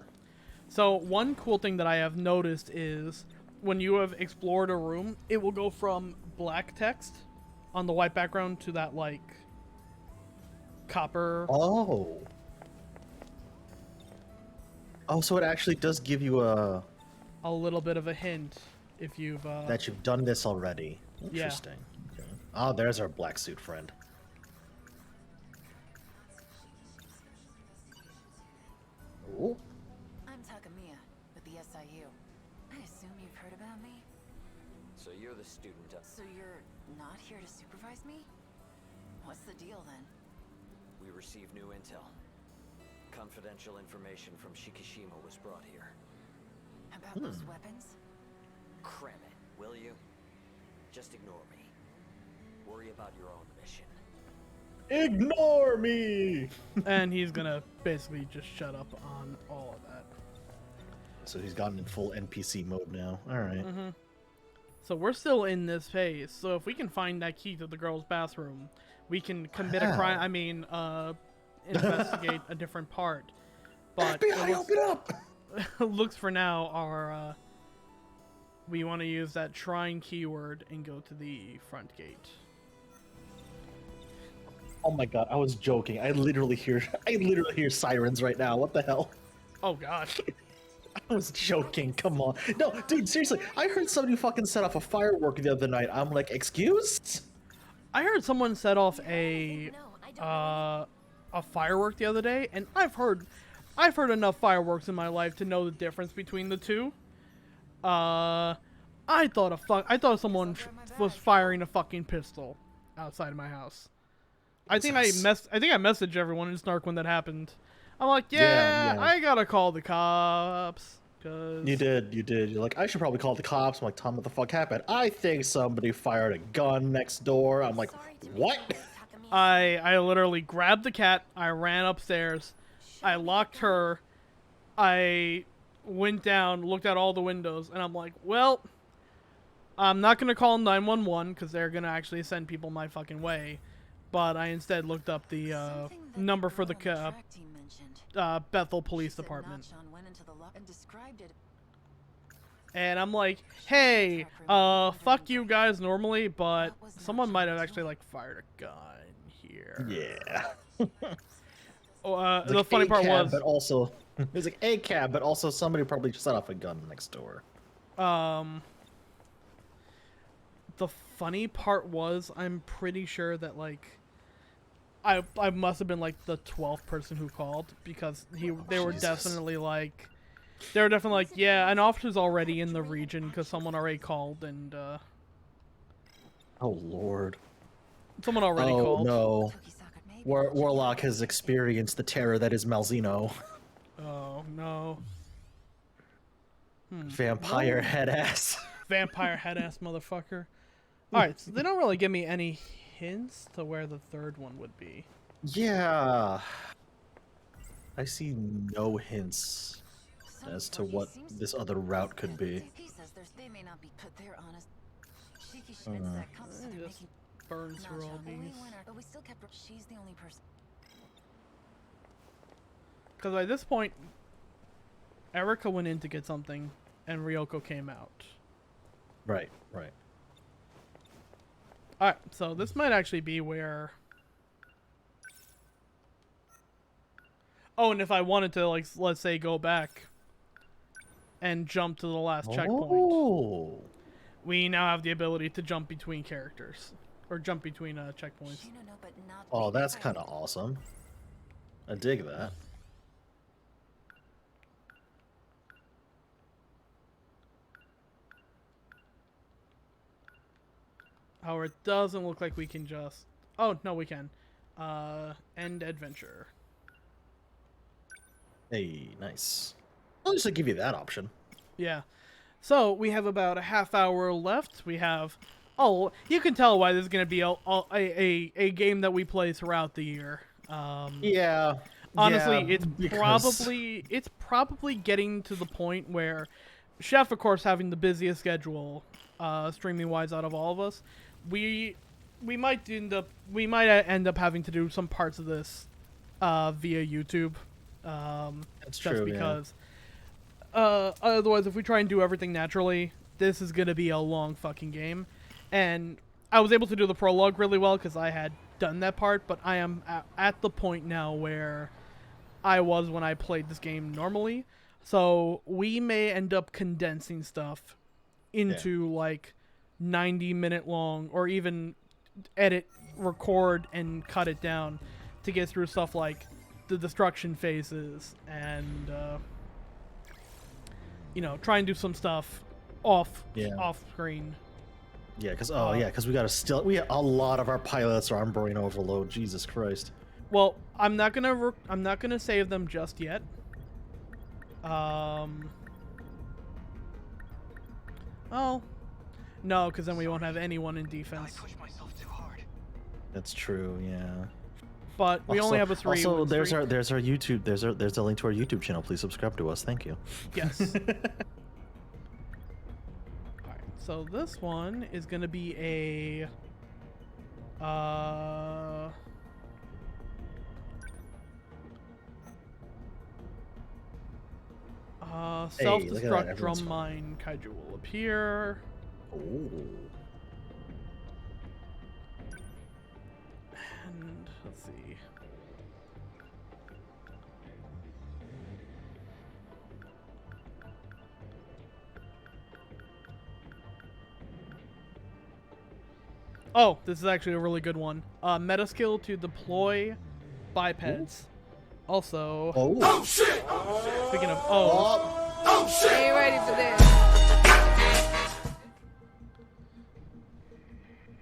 So one cool thing that I have noticed is when you have explored a room, it will go from black text on the white background to that like copper. Oh. Oh, so it actually does give you a little bit of a hint if you've that you've done this already. Yeah. Interesting. Okay. Oh, there's our black suit friend. Oh. I'm Takamiya with the SIU. I assume you've heard about me? So you're the student of... So you're not here to supervise me? What's the deal then? We received new intel. Confidential information from Shikishima was brought here. About those weapons? Cram it, will you? Just ignore me. Worry about your own mission. Ignore me. and he's gonna basically just shut up on all of that. So he's gotten in full NPC mode now. All right. So we're still in this phase. So if we can find that key to the girls' bathroom, we can commit a crime. I mean, investigate a different part. But FBI, open up! looks for now are we want to use that shrine keyword and go to the front gate. Oh my god, I was joking. I literally hear sirens right now. What the hell? Oh gosh. I was joking. Come on. No, dude, seriously. I heard somebody fucking set off a firework the other night. I'm like, excuse? I heard someone set off a No, I don't know a firework the other day, and I've heard enough fireworks in my life to know the difference between the two. I thought someone was firing a fucking pistol outside of my house. I think I messaged everyone in Snark when that happened. I'm like, yeah. I gotta call the cops. Cause You did. You're like, I should probably call the cops. I'm like, Tom, what the fuck happened? I think somebody fired a gun next door. I'm like, Sorry to what? Takamiya. I literally grabbed the cat. I ran upstairs. I locked her. I went down, looked at all the windows, and I'm like, well, I'm not gonna call 911 because they're gonna actually send people my fucking way. But I instead looked up the Something that number the for the girl on track team mentioned. Bethel She Police said Department. Nachon went into the lock and described it. And I'm like, hey, fuck you guys normally, but someone might have actually like fired a gun here. Yeah. It's The like funny part cab, was, but also it's like a cab, but also somebody probably set off a gun next door. the funny part was, I'm pretty sure that like, I must have been like the 12th person who called because they were Jesus. definitely like, yeah, an officer's already in the region because someone already called and Oh lord. someone already Oh called. no. Tokisaka, maybe Warlock has experienced the terror that is Malzeno. Oh no. Vampire head ass. Vampire head ass motherfucker. Alright, so they don't really give me any hints to where the third one would be. Yeah. I see no hints as to what this other route could be. He says they may not be, but they're honest. Shiki Schmitz that comes to It their just making. burns through all Nachon, we these. went but we still kept. She's the only person. Because by this point, Erica went in to get something, and Ryoko came out. Right, right. Alright, so this might actually be where... Oh, and if I wanted to, like, let's say go back and jump to the last checkpoint, Oh. we now have the ability to jump between characters. Or jump between checkpoints. No, but not Oh, maybe that's if I kind of awesome. I dig that. However, it doesn't look like we can just... Oh, no, we can. End adventure. Hey, nice. I'll just give you that option. Yeah. So, we have about a half hour left. We have... Oh, you can tell why this is going to be a game that we play throughout the year. Yeah. Honestly, yeah, it's probably getting to the point where Chef, of course, having the busiest schedule, streaming wise, out of all of us, we might end up having to do some parts of this via YouTube. That's just true, because otherwise, if we try and do everything naturally, this is gonna be a long fucking game. And I was able to do the prologue really well because I had done that part, but I am at the point now where I was when I played this game normally. So we may end up condensing stuff into like 90-minute long, or even edit, record, and cut it down to get through stuff like the destruction phases and you know, try and do some stuff off screen. Yeah, because we got a lot of our pilots are on brain overload. Jesus Christ. Well, I'm not gonna save them just yet. Oh, no, because then we won't have anyone in defense. That's true. Yeah. But we only have a 3. Also, there's our YouTube. There's a link to our YouTube channel. Please subscribe to us. Thank you. Yes. Alright, so this one is gonna be a self-destruct drum mine kaiju will appear. Oh. And let's see. Oh, this is actually a really good one. Meta skill to deploy bipeds. Ooh. Also. Oh shit! Speaking of shit! Ain't ready for this.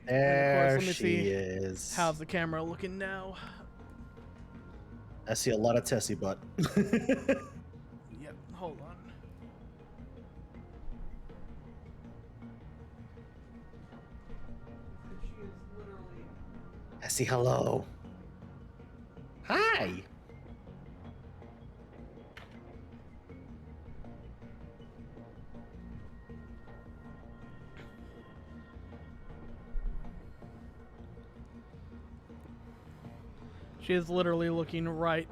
There let me she see is. How's the camera looking now? I see a lot of Tessie butt. Yep. Hold on. I see hello. Hi. She is literally looking right.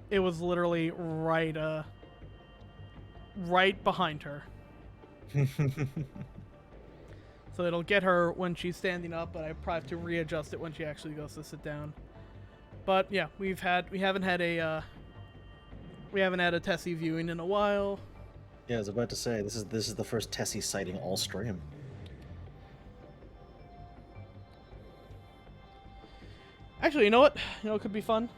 It was literally right behind her. So it'll get her when she's standing up, but I probably have to readjust it when she actually goes to sit down. But yeah, we haven't had a Tessie viewing in a while. Yeah, I was about to say this is the first Tessie sighting all stream. Actually, you know what? You know what could be fun?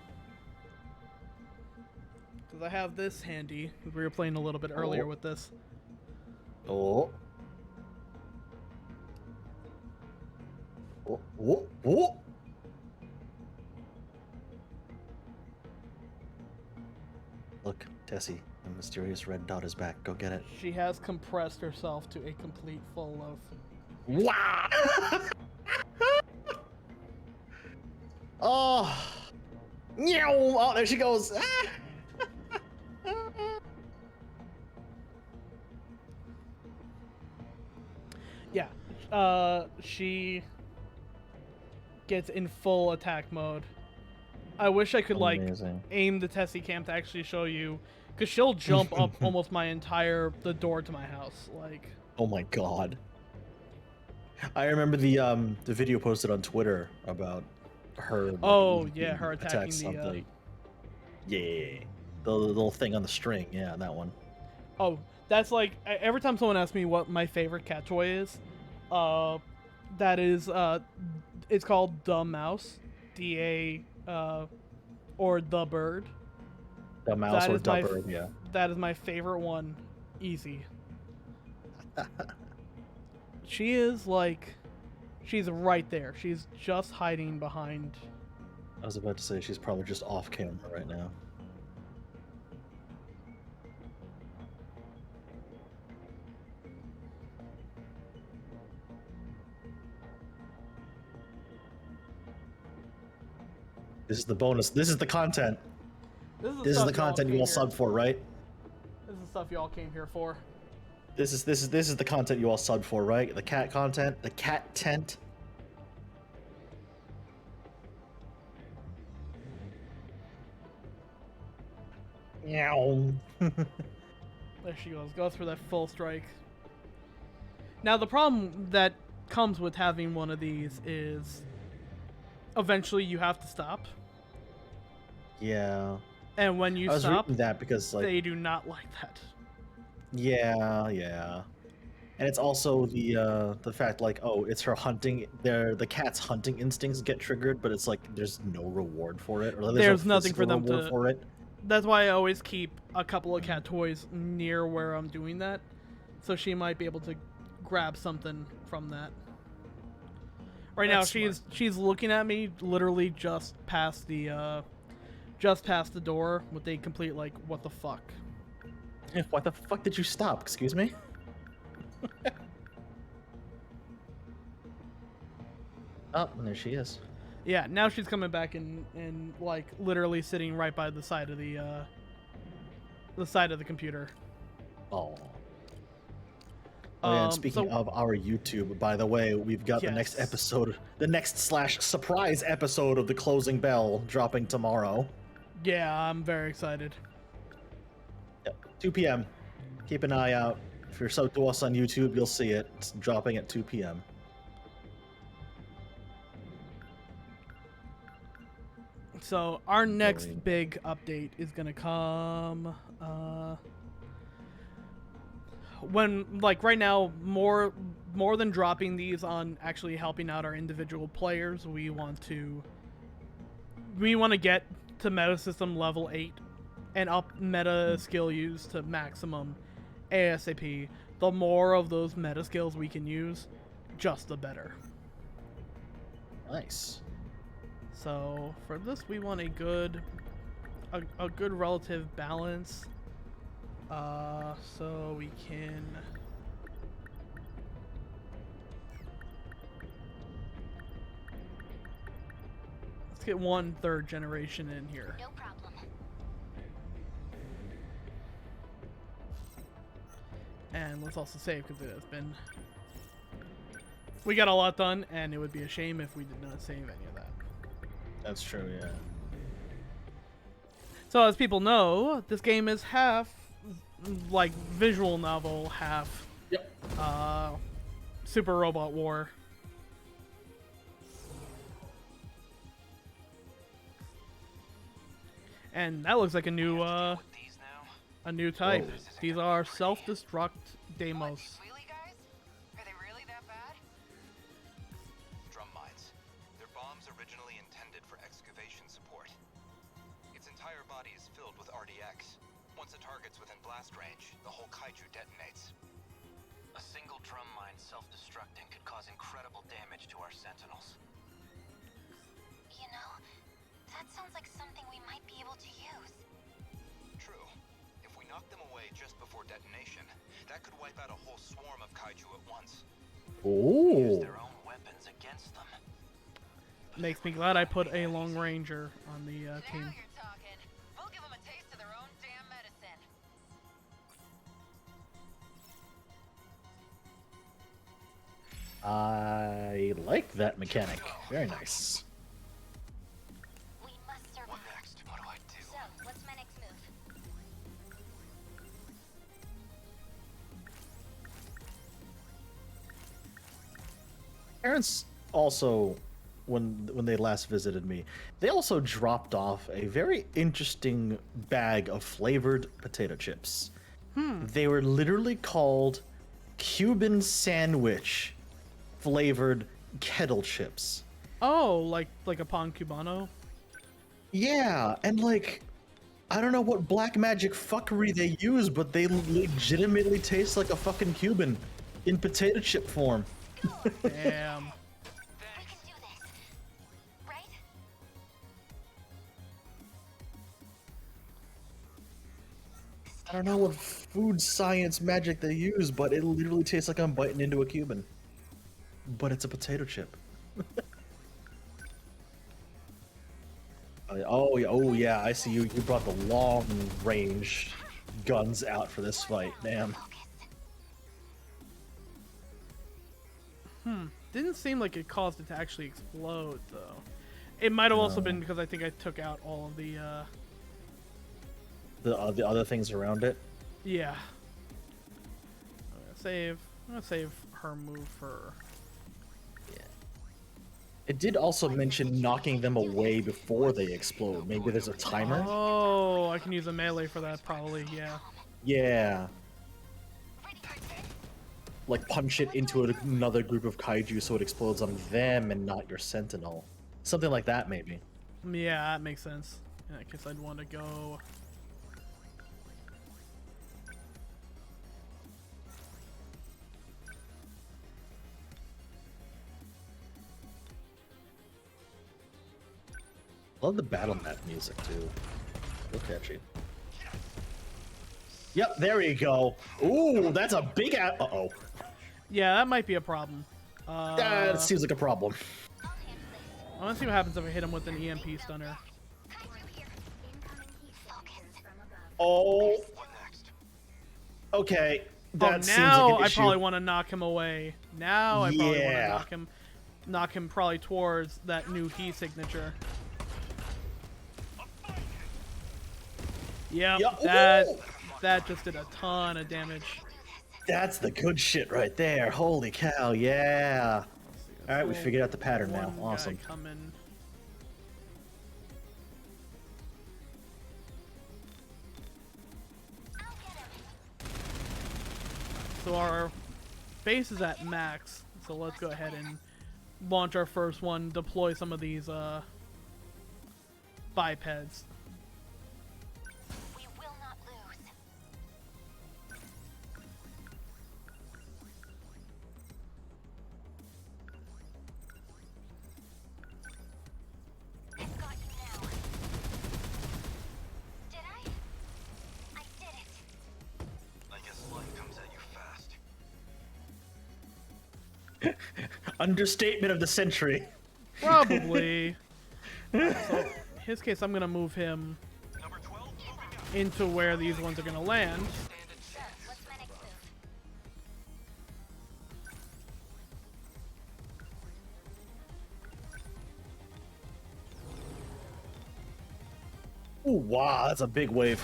Because I have this handy. We were playing a little bit earlier with this. Oh. Oh, oh, oh. Look, Tessie, the mysterious red dot is back. Go get it. She has compressed herself to a complete full of... Wow! Oh! Meow! Oh, there she goes! Yeah. She gets in full attack mode. I wish I could, Amazing. like, aim the Tessie cam to actually show you, because she'll jump up almost the door to my house, like... Oh my god. I remember the video posted on Twitter about her... Like, oh, yeah, her attacking the... something. Yeah. The little thing on the string, yeah, that one. Oh, that's like, every time someone asks me what my favorite cat toy is, that is, it's called the mouse, D-A, or the bird. The mouse That or is the my bird, yeah. That is my favorite one, easy. She is like, she's right there. She's just hiding behind. I was about to say she's probably just off camera right now. This is the bonus. This is the content. This is This is stuff the content you all subbed for, right? This is the stuff you all came here for. This is the content you all subbed for, right? The cat content, the cat tent. Meow. There she goes. Goes for that full strike. Now the problem that comes with having one of these is eventually you have to stop. Yeah. And when you I was stop, reading that because like they do not like that. yeah, yeah. And it's also the fact like, oh, it's her hunting the cat's hunting instincts get triggered, but it's like there's no reward for it. Or There's no nothing for physical them reward to for it. That's why I always keep a couple of cat toys near where I'm doing that, so she might be able to grab something from that. Right That's now, she's looking at me literally just past the door with a complete like, what the fuck? Why the fuck did you stop? Excuse me? Oh, and there she is. Yeah, now she's coming back and like literally sitting right by the side of the computer. Oh. Oh yeah, and speaking so- of our YouTube, by the way, we've got the next Yes. episode, the next / surprise episode of The Closing Bell dropping tomorrow. Yeah, I'm very excited. Yep, 2 p.m. Keep an eye out. If you're subbed to us on YouTube, you'll see it. It's dropping at 2 p.m. So our next Brilliant. big update is gonna come when, like, right now, more than dropping these on actually helping out our individual players, we want to get to meta system level 8 and up meta skill use to maximum ASAP. The more of those meta skills we can use, just the better. Nice. So for this, we want a good relative balance. So we can. Let's get 1 3rd generation in here. No problem. And let's also save because it has been. We got a lot done, and it would be a shame if we did not save any of that. That's true, yeah. So as people know, this game is half like visual novel, half Yep. Super Robot War. And that looks like a new type. Whoa. These are self-destruct demos. Really, guys? Are they really that bad? Drum mines. Their bombs originally intended for excavation support. Its entire body is filled with RDX. Once a target's within blast range, the whole kaiju detonates. A single drum mine self-destructing could cause incredible damage to our Sentinels. You know, that sounds like something we might be able to use. True. If we knock them away just before detonation, that could wipe out a whole swarm of kaiju at once. Ooh. Use their own weapons against them. Makes me glad I put a Long Ranger on the team. Now you're talking. We'll give them a taste of their own damn medicine. I like that mechanic. Very nice. We must survive. What next? What do I do? So, what's my next move? Parents also, when they last visited me, they also dropped off a very interesting bag of flavored potato chips. They were literally called Cuban sandwich flavored kettle chips. Oh, like a pan cubano. Yeah, and like, I don't know what black magic fuckery they use, but they legitimately taste like a fucking Cuban in potato chip form. Damn. We can do this. Right? I don't know what food science magic they use, but it literally tastes like I'm biting into a Cuban. But it's a potato chip. Oh yeah, I see you. You brought the long range guns out for this fight. Damn. Didn't seem like it caused it to actually explode, though. It might have also been because I think I took out all of the, The other things around it. yeah. I'm gonna save her move for... It did also mention knocking them away before they explode. Maybe there's a timer. Oh, I can use a melee for that, probably, yeah. Yeah. Like punch it into another group of kaiju so it explodes on them and not your sentinel. Something like that, maybe. Yeah, that makes sense. In that case, I'd want to go... Love the battle map music too. Real catchy. Yep, there you go. Ooh, that's a big uh-oh. Yeah, that might be a problem. That seems like a problem. I want to see what happens if I hit him with an EMP stunner. Oh. What next? Okay. That seems now like an I issue. probably want to knock him away. Now I probably want Yeah. to knock him probably towards that new he signature. Yep, Yeah, ooh! that just did a ton of damage. That's the good shit right there. Holy cow, yeah. All right, we figured out the pattern now. One guy Awesome. coming. So our base is at max, so let's go ahead and launch our first one, deploy some of these bipeds. We will not lose. I've got you now. Did I? I did it. I guess life comes at you fast. Understatement of the century. Probably. So in his case, I'm gonna move him Number 12, moving out. into where these ones are gonna land. So, what's my next move? Ooh, wow, that's a big wave.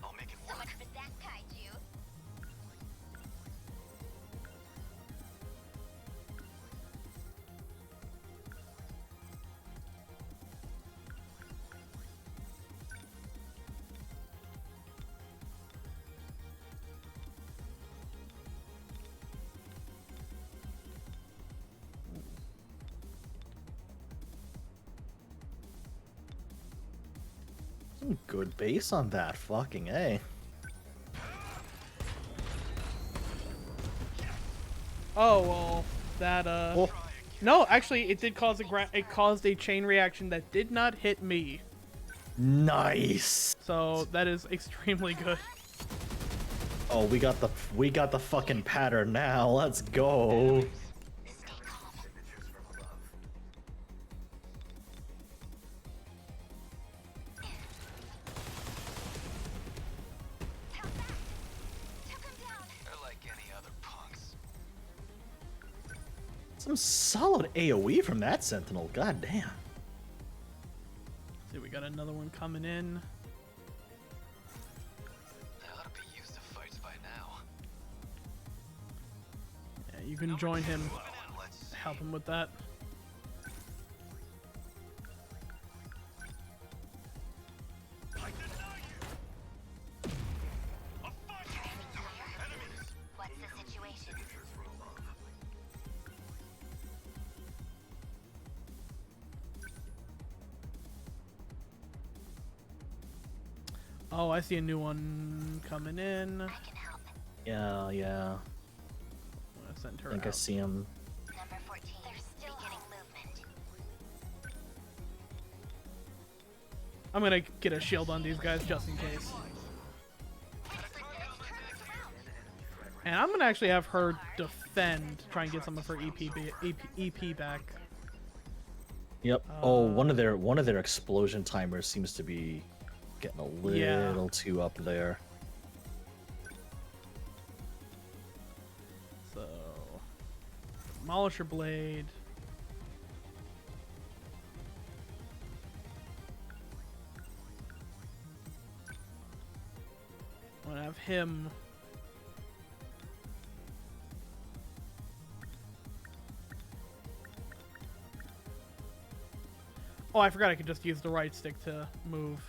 I'll make it So work. much for that, kaiju. Some good base on that. Fucking A. Oh well, that Oh, no, actually, it did cause it caused a chain reaction that did not hit me. nice. So that is extremely good. Oh, we got the fucking pattern now. Let's go. They're like any other punks. Some solid AoE from that Sentinel. God damn. See, we got another one coming in. They ought to be used to fights by now. Yeah, you can join him, Let's see. help him with that. What's the situation? Oh, I see a new one coming in. I can help. Yeah, yeah. I'm gonna send her I think I out. see him. Number 14. They're still beginning movement. I'm gonna get a shield on these guys just in case. And I'm gonna actually have her defend, try and get some of her EP back. Yep. Oh, one of their explosion timers seems to be getting a little Yeah. too up there. So, Demolisher Blade. I'm gonna have him. Oh, I forgot I could just use the right stick to move.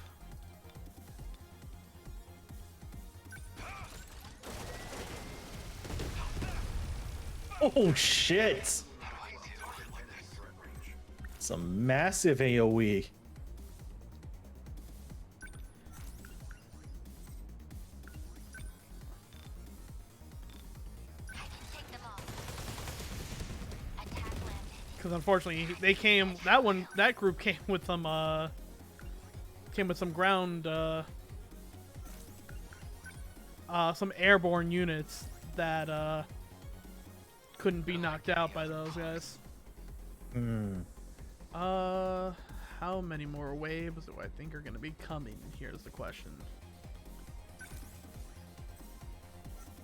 Oh shit! Some massive AoE. Take them all. Attack landed. Because unfortunately, they came. That group came with some ground, some airborne units that couldn't be knocked out by those guys. Hmm. How many more waves do I think are gonna be coming? Here's the question.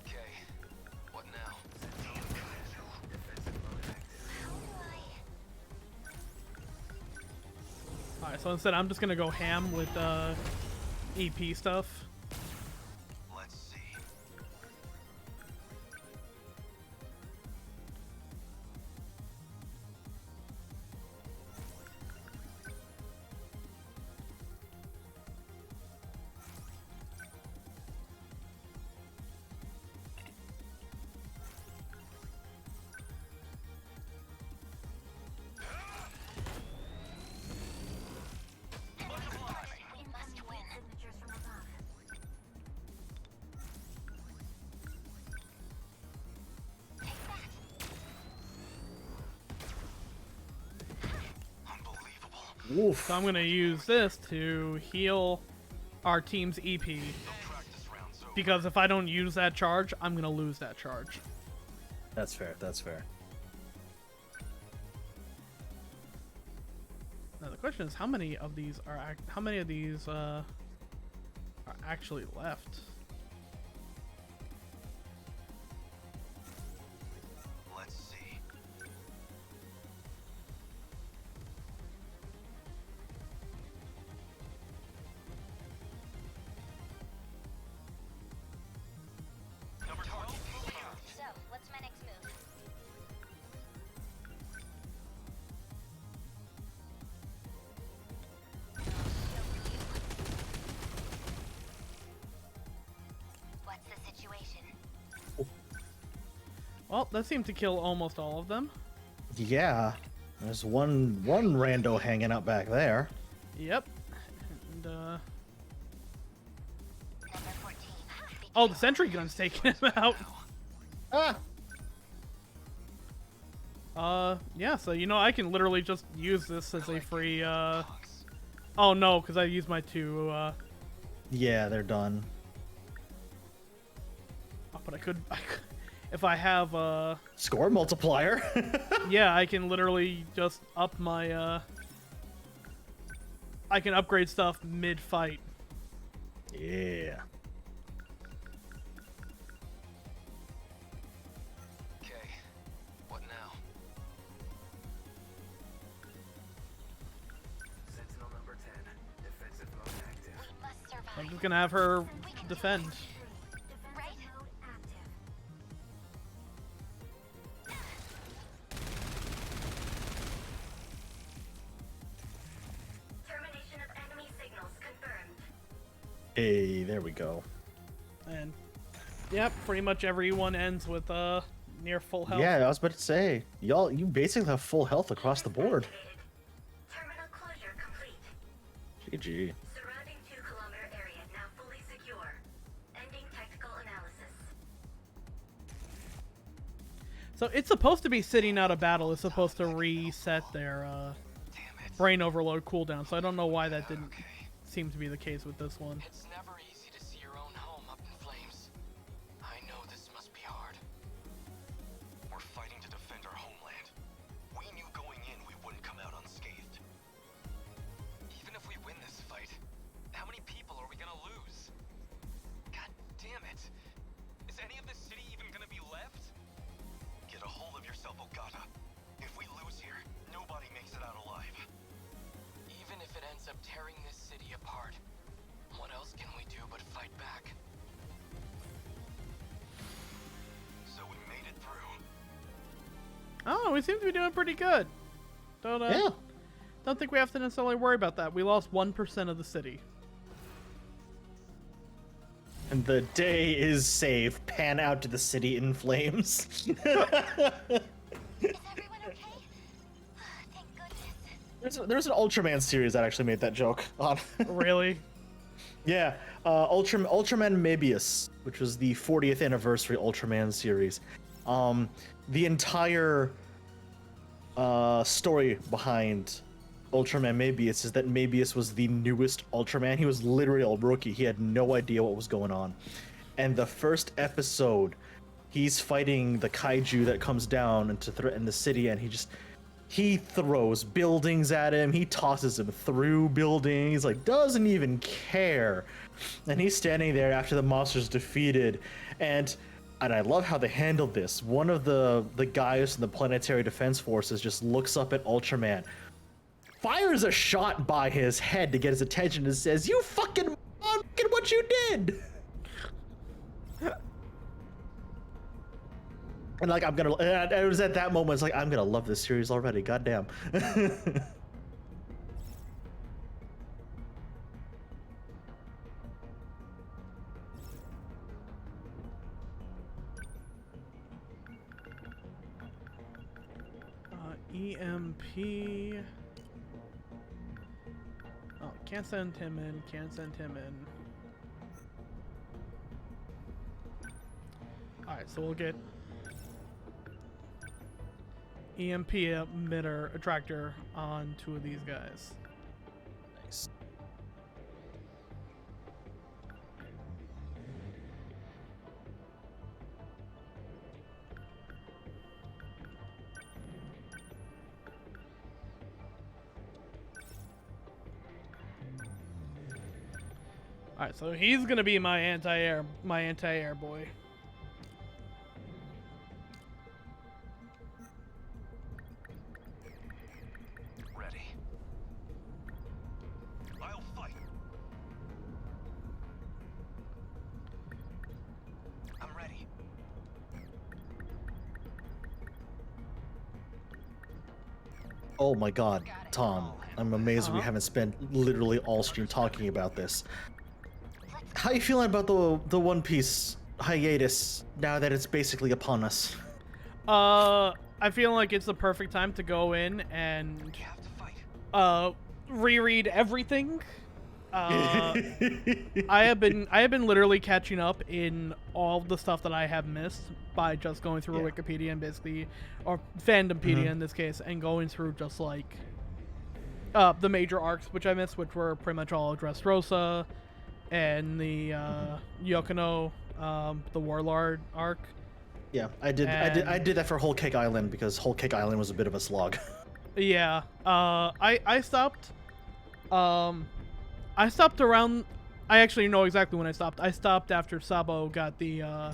Okay. What now? Alright, so instead I'm just gonna go ham with EP stuff. Let's see. We must win. Signatures from above. Take that. Unbelievable. Oof. So I'm gonna use this to heal our team's EP. Practice rounds over. Because if I don't use that charge, I'm gonna lose that charge. That's fair. That's fair. Now the question is, how many of these are actually left? Let's see. Well, that seemed to kill almost all of them. Yeah, there's one rando hanging out back there. Yep. And, oh, the sentry gun's taking him out. Yeah, so, you know, I can literally just use this as a free, oh, no, because I used my two, Yeah, they're done. oh, but I could, if I have, Score multiplier. yeah, I can literally just up my, I can upgrade stuff mid-fight. Yeah. Okay, what now? Sentinel number 10, defensive mode active. We must survive. I'm just gonna have her defend. Right? Termination of enemy signals confirmed. Hey, there we go. And, yep, pretty much everyone ends with, near full health. Yeah, I was about to say, y'all, you basically have full health across the board. Terminal closure complete. GG. Surrounding 2-kilometer area now fully secure. Ending tactical analysis. So it's supposed to be sitting out a battle. It's supposed to reset their, brain overload cooldown. So I don't know why that didn't seem to be the case with this one. It's never easy to see your own home up in flames. I know this must be hard. We're fighting to defend our homeland. We knew going in we wouldn't come out unscathed. Even if we win this fight, how many people are we gonna lose? God damn it. Is any of this city even gonna be left? Get a hold of yourself, Ogata. If we lose here, nobody makes it out alive. Even if it ends up tearing this city apart, what else can we do but fight back? So we made it through. Oh, we seem to be doing pretty good. Yeah. Don't think we have to necessarily worry about that. We lost 1% of the city. And the day is saved. Pan out to the city in flames. Is everyone okay? Thank goodness. There's an Ultraman series that actually made that joke on. Really? Yeah, Ultraman Mebius, which was the 40th anniversary Ultraman series. The entire story behind Ultraman Mebius is that Mebius was the newest Ultraman. He was literally a rookie. He had no idea what was going on. And the first episode, he's fighting the kaiju that comes down and to threaten the city, and he throws buildings at him. He tosses him through buildings, like doesn't even care. And he's standing there after the monster's defeated, and I love how they handled this. One of the guys in the Planetary Defense Forces just looks up at Ultraman, fires a shot by his head to get his attention, and says, "You fucking moron, look at what you did!" And like, it was at that moment, it's like, I'm gonna love this series already, goddamn. EMP. Oh, can't send him in, can't send him in. Alright, so we'll get EMP emitter attractor on 2 of these guys. Nice. Alright, so he's gonna be my anti-air boy. Ready. I'll fight. I'm ready. Oh my god, Tom, I'm amazed we haven't spent literally all stream talking about this. How you feeling about the One Piece hiatus now that it's basically upon us? I feel like it's the perfect time to go in and reread everything. I have been literally catching up in all the stuff that I have missed by just going through Wikipedia and basically, or Fandompedia in this case, and going through just like the major arcs which I missed, which were pretty much all Dressrosa and the Yokono, the Warlord arc. Yeah, I did that for Whole Cake Island because Whole Cake Island was a bit of a slog. Yeah. I stopped. I stopped around. I actually know exactly when I stopped. I stopped after Sabo got the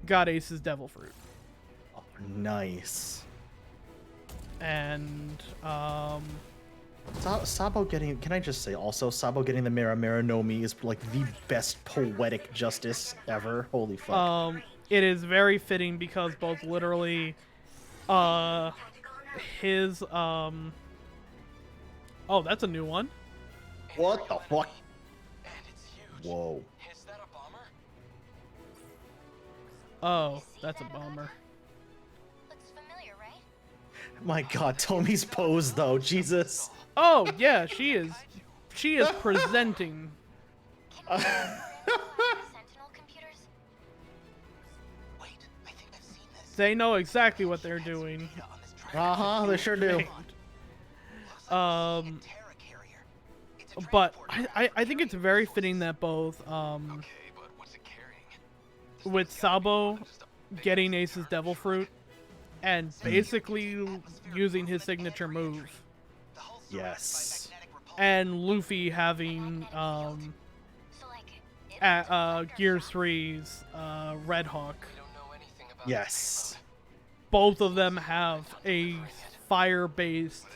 got Ace's Devil Fruit. Oh, nice. And Sabo getting, can I just say also, Sabo getting the Mera Mera no Mi is like the best poetic justice ever. Holy fuck. It is very fitting because both literally his oh, that's a new one. What the fuck? Whoa. Is that a bomber? Oh, that's a bomber. Looks familiar, right? My god, Tomi's pose though, Jesus. Oh, yeah, she is presenting. Sentinel computers? Wait, I think I've seen this. They know exactly what they're doing. Uh-huh, they sure do. But I think it's very fitting that both with Sabo getting Ace's Devil Fruit and basically using his signature move. Yes. And Luffy having Gear 3's Red Hawk. Yes. Both of them have a fire-based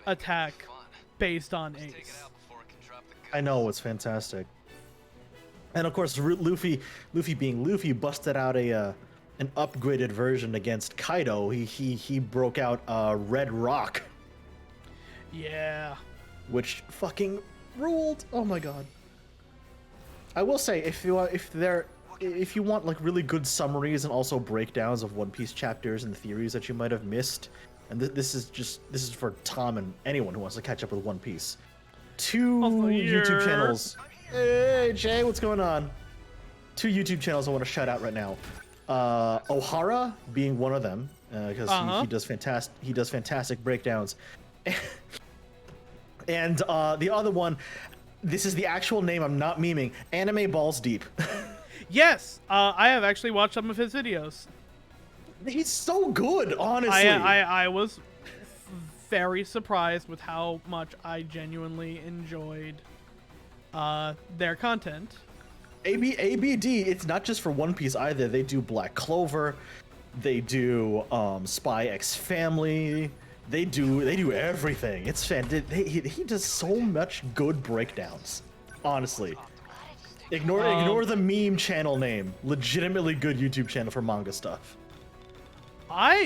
attack based on Ace. I know, it's fantastic. And of course, Luffy being Luffy, busted out an upgraded version against Kaido. He broke out Red Rock. Yeah. Which fucking ruled. Oh my god. I will say, if you want like really good summaries and also breakdowns of One Piece chapters and theories that you might have missed, and this is for Tom and anyone who wants to catch up with One Piece. Two YouTube channels. Hey Jay, what's going on? Two YouTube channels I want to shout out right now. O'Hara being one of them, because he does fantastic breakdowns. And the other one, this is the actual name, I'm not memeing, Anime Balls Deep. Yes, I have actually watched some of his videos. He's so good, honestly. I was very surprised with how much I genuinely enjoyed their content. ABD, it's not just for One Piece either. They do Black Clover, they do Spy X Family. They do everything. It's fantastic. He does so much good breakdowns. Honestly, ignore the meme channel name. Legitimately good YouTube channel for manga stuff.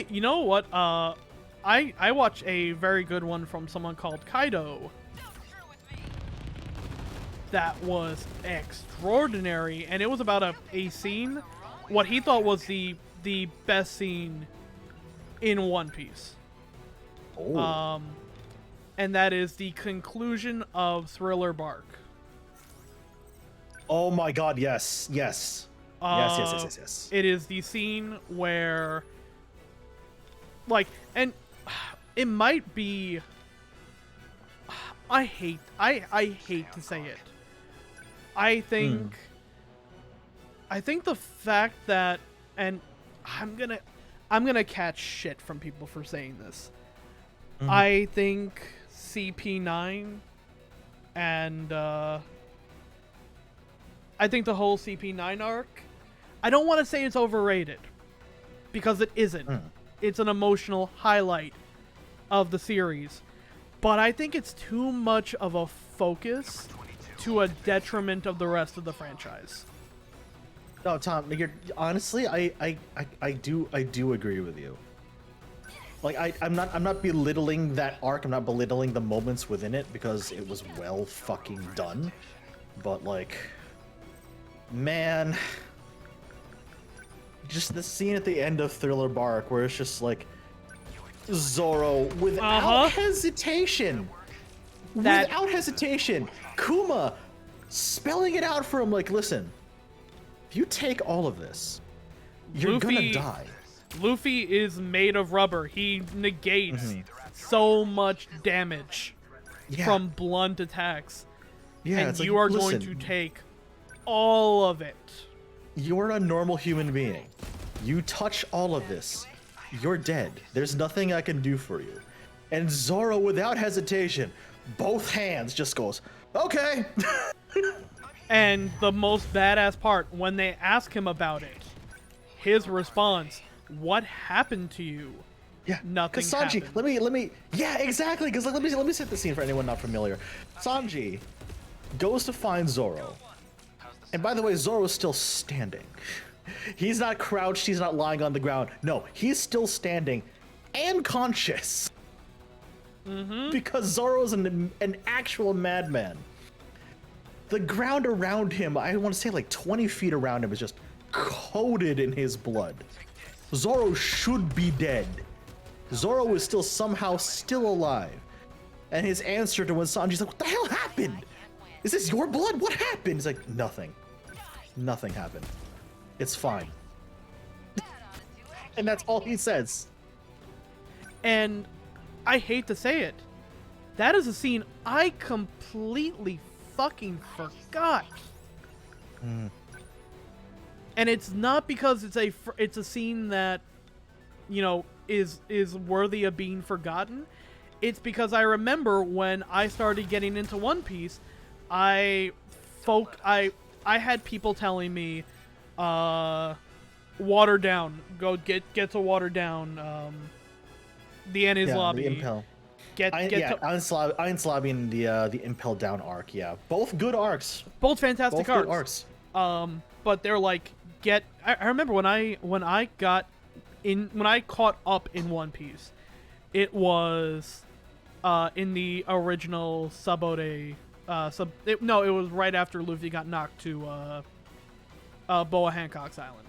You know what? I watched a very good one from someone called Kaido. That was extraordinary, and it was about a scene, what he thought was the best scene in One Piece. Oh. And that is the conclusion of Thriller Bark. Oh my god, yes. Yes. Yes. It is the scene where, like, and it might be, I hate to say it. I think the fact that, and I'm gonna catch shit from people for saying this. I think CP9 and I think the whole CP9 arc, I don't want to say it's overrated, because it isn't. It's an emotional highlight of the series. But I think it's too much of a focus to a detriment of the rest of the franchise. No, Tom, honestly, I do agree with you. Like I'm not belittling that arc. I'm not belittling the moments within it because it was well fucking done. But like, man, just the scene at the end of Thriller Bark where it's just like Zoro without hesitation. Without hesitation, Kuma spelling it out for him like, listen, if you take all of this, you're gonna die. Luffy is made of rubber. He negates so much damage from blunt attacks. Yeah, and it's you like, are listen, going to take all of it. You're a normal human being. You touch all of this, you're dead. There's nothing I can do for you. And Zoro, without hesitation, both hands just goes, okay. And the most badass part, when they ask him about it, his response, what happened to you? Yeah, nothing Sanji, happened. let me, yeah, exactly, because let me set the scene for anyone not familiar. Sanji goes to find Zoro. And by the way, Zoro is still standing. He's not crouched, he's not lying on the ground. No, he's still standing and conscious. Because Zoro is an actual madman. The ground around him, I want to say like 20 feet around him, is just coated in his blood. Zoro should be dead. Zoro is still somehow still alive. And his answer to when Sanji's like, what the hell happened? Is this your blood? What happened? He's like, nothing. Nothing happened. It's fine. And that's all he says. And I hate to say it, that is a scene I completely fucking forgot. And it's not because it's a scene that, you know, is worthy of being forgotten. It's because I remember when I started getting into One Piece, I had people telling me, water down, go get to water down, the Enies lobby. The Impel. Ain's Lobby and the Impel Down arc, yeah. Both good arcs. Both fantastic Both arcs. Good arcs. But they're like, I remember when I caught up in One Piece, it was in the original Subode it was right after Luffy got knocked to Boa Hancock's island.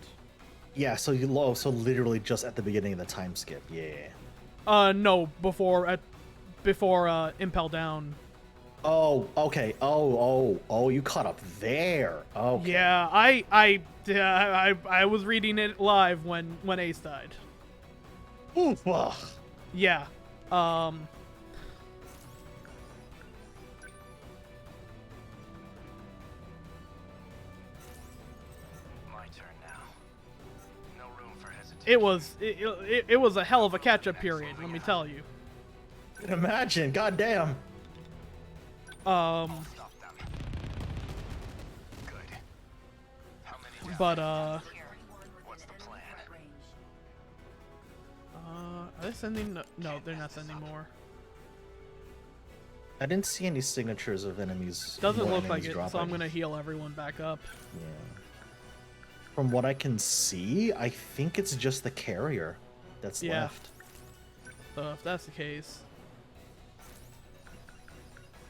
Yeah, so literally just at the beginning of the time skip, yeah. No, before Impel Down. Oh, okay. Oh, you caught up there. Okay. Yeah, I was reading it live when Ace died. Oof. Ugh. Yeah. It was a hell of a catch-up period, let me tell you. I can imagine, goddamn. But are they sending? No, they're not sending more. I didn't see any signatures of enemies. Doesn't look like enemies it, dropping. so I'm gonna heal everyone back up. Yeah. From what I can see, I think it's just the carrier that's left. So if that's the case.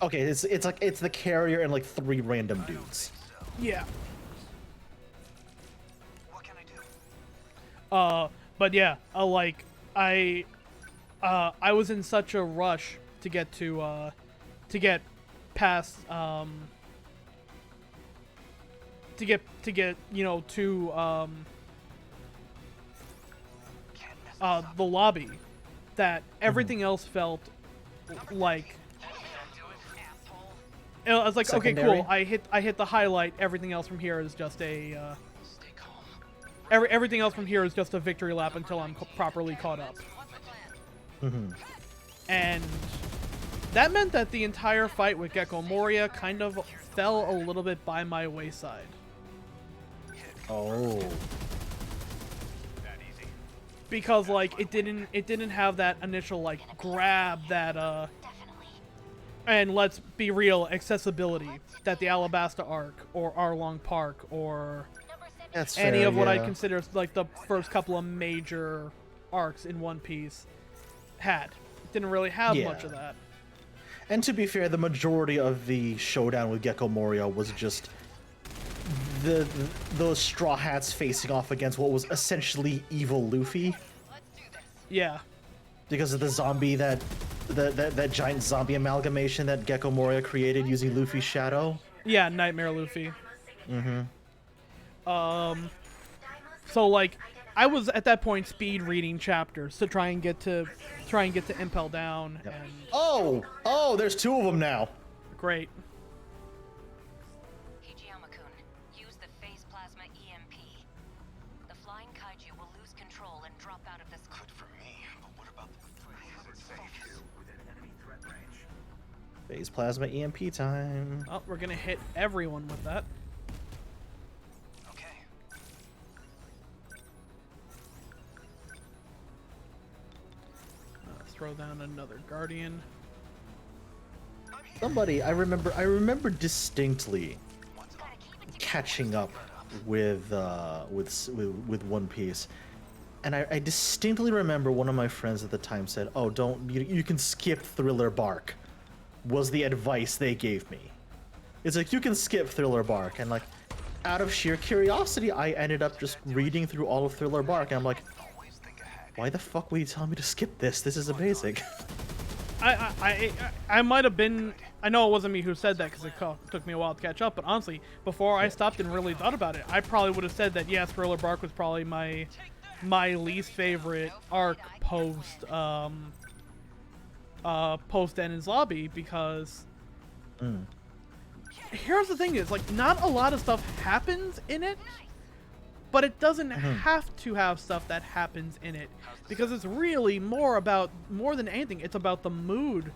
Okay, it's the carrier and like 3 random dudes. Yeah. But yeah, I was in such a rush to get past to get you know to the lobby that everything else felt like I was like, secondary? okay, cool, I hit the highlight. Everything else from here is just a everything else from here is just a victory lap until I'm properly caught up. And that meant that the entire fight with Gecko Moria kind of fell a little bit by my wayside. Oh. Because like it didn't have that initial like grab that and let's be real, accessibility that the Alabasta arc or Arlong Park or That's any fair, of what I yeah. consider like the first couple of major arcs in One Piece had. Didn't really have much of that. And to be fair, the majority of the showdown with Gecko Moria was just the those straw hats facing off against what was essentially evil Luffy Yeah. because of the zombie that giant zombie amalgamation that Gecko Moria created using Luffy's shadow. Yeah, Nightmare Luffy. Mm-hmm. So like, I was at that point speed reading chapters to try and get to Impel Down, Yep. and Oh, there's 2 of them now. great. Hijiyama-kun, use the phase plasma EMP. The flying kaiju will lose control and drop out of this. Good for me, but what about the... Is it safe? Phase plasma EMP time. Oh, we're gonna hit everyone with that. Okay. Throw down another Guardian. Somebody, I remember distinctly catching up with One Piece, and I distinctly remember one of my friends at the time said, "Oh, you can skip Thriller Bark," was the advice they gave me. It's like, you can skip Thriller Bark, and like, out of sheer curiosity, I ended up just reading through all of Thriller Bark, and I'm like, why the fuck would you tell me to skip this? This is a basic. I might have been. I know it wasn't me who said that because it took me a while to catch up. But honestly, before I stopped and really thought about it, I probably would have said that yeah, Thriller Bark was probably my least favorite arc post Enies Lobby, because here's the thing: is like, not a lot of stuff happens in it, but it doesn't have to have stuff that happens in it, because it's really more than anything, it's about the mood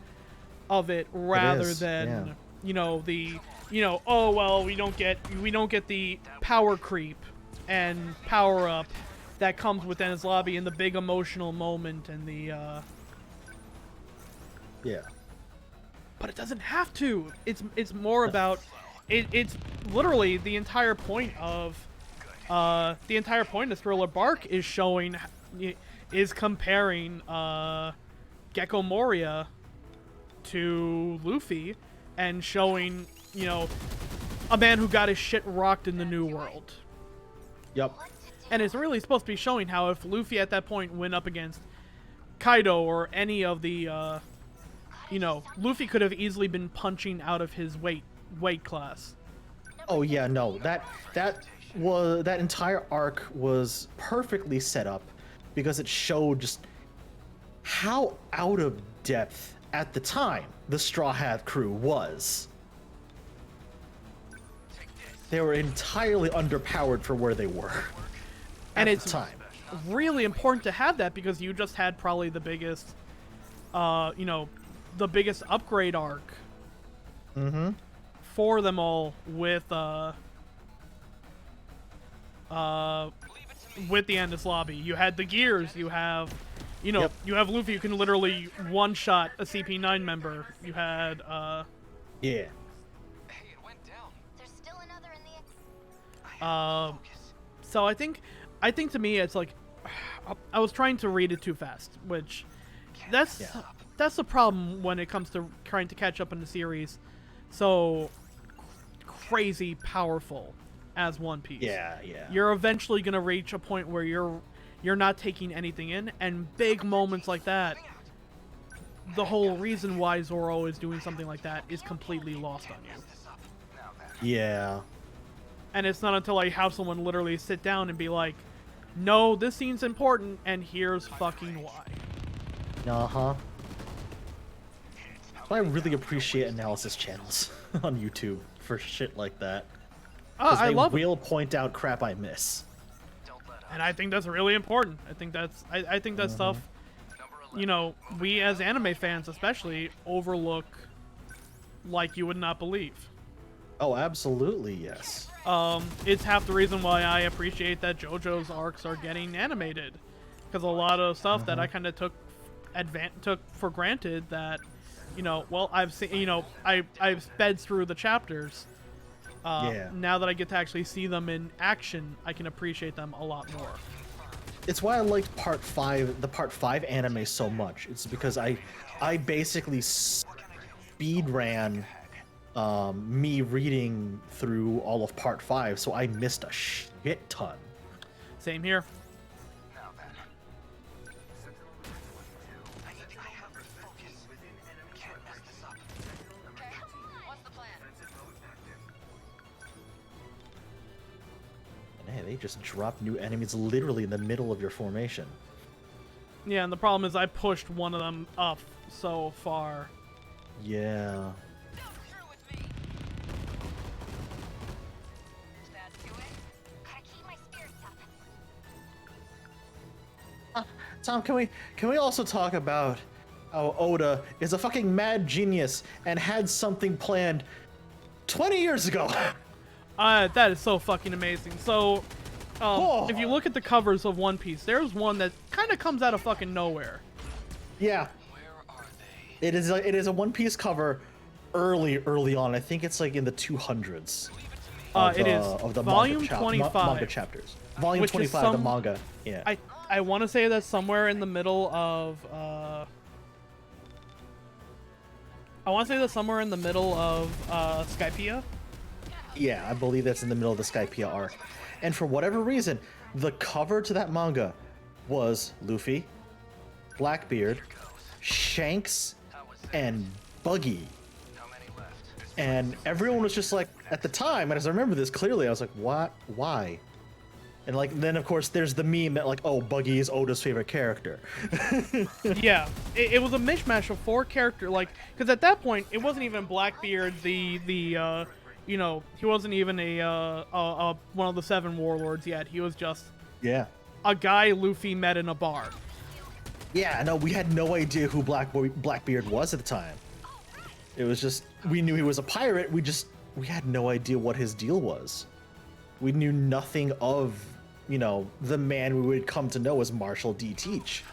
of it rather than oh well, we don't get the power creep and power up that comes with Enies Lobby and the big emotional moment and the but it doesn't have to. It's more about it's literally the entire point of Thriller Bark is comparing Gecko Moria to Luffy and showing, a man who got his shit rocked in the New World. Yep. And it's really supposed to be showing how if Luffy at that point went up against Kaido or any of the, Luffy could have easily been punching out of his weight class. Oh yeah, no, that entire arc was perfectly set up because it showed just how out of depth at the time the Straw Hat crew was. They were entirely underpowered for where they were And at it's the time. really important to have that because you just had probably the biggest, the biggest upgrade arc for them all with the Enies Lobby. You had the gears, you have you have Luffy who can literally one-shot a CP9 member. You had Yeah. Hey, it went down. There's still another in the... so I think to me it's like I was trying to read it too fast, which that's the problem when it comes to trying to catch up in the series so crazy powerful as One Piece. Yeah. You're eventually gonna reach a point where you're not taking anything in, and big moments like that, the whole reason why Zoro is doing something like that is completely lost on you. Yeah. And it's not until I have someone literally sit down and be like, no, this scene's important, and here's fucking why. Uh-huh. I really appreciate analysis channels on YouTube for shit like that. I love it. They will point out crap I miss. And I think that's really important. I think that stuff, we as anime fans especially overlook like you would not believe. Oh, absolutely, yes. It's half the reason why I appreciate that JoJo's arcs are getting animated, because a lot of stuff that I kind of took for granted that, well, I've seen, I've sped through the chapters. Now that I get to actually see them in action, I can appreciate them a lot more. It's why I liked the Part 5 anime so much. It's because I basically speed ran me reading through all of part 5, so I missed a shit ton. Same here. Now then. I have to focus. Can't mess this up. Okay, what's the plan? And hey, they just dropped new enemies literally in the middle of your formation. Yeah, and the problem is I pushed one of them up so far. Yeah. Tom, can we also talk about how Oda is a fucking mad genius and had something planned 20 years ago? That is so fucking amazing. So, Oh. if you look at the covers of One Piece, there's one that kind of comes out of fucking nowhere. Yeah. Where are they? It is a One Piece cover early on. I think it's like in the 200s. It is of the volume manga 25. Manga chapters. Volume Which is 25 of the some- manga. Yeah. I want to say that's somewhere in the middle of Skypiea. Yeah, I believe that's in the middle of the Skypiea arc. And for whatever reason, the cover to that manga was Luffy, Blackbeard, Shanks, and Buggy. How many left? And everyone was just like, at the time, and as I remember this clearly, I was like, what? Why? And like, then of course there's the meme that like, oh, Buggy is Oda's favorite character. Yeah, it was a mishmash of 4 characters, like, because at that point it wasn't even Blackbeard, you know, he wasn't even a one of the 7 warlords yet. He was just Yeah. a guy Luffy met in a bar. Yeah, no, we had no idea who Blackbeard was at the time. It was just, we knew he was a pirate, we had no idea what his deal was. We knew nothing of, you know, the man we would come to know as Marshall D. Teach.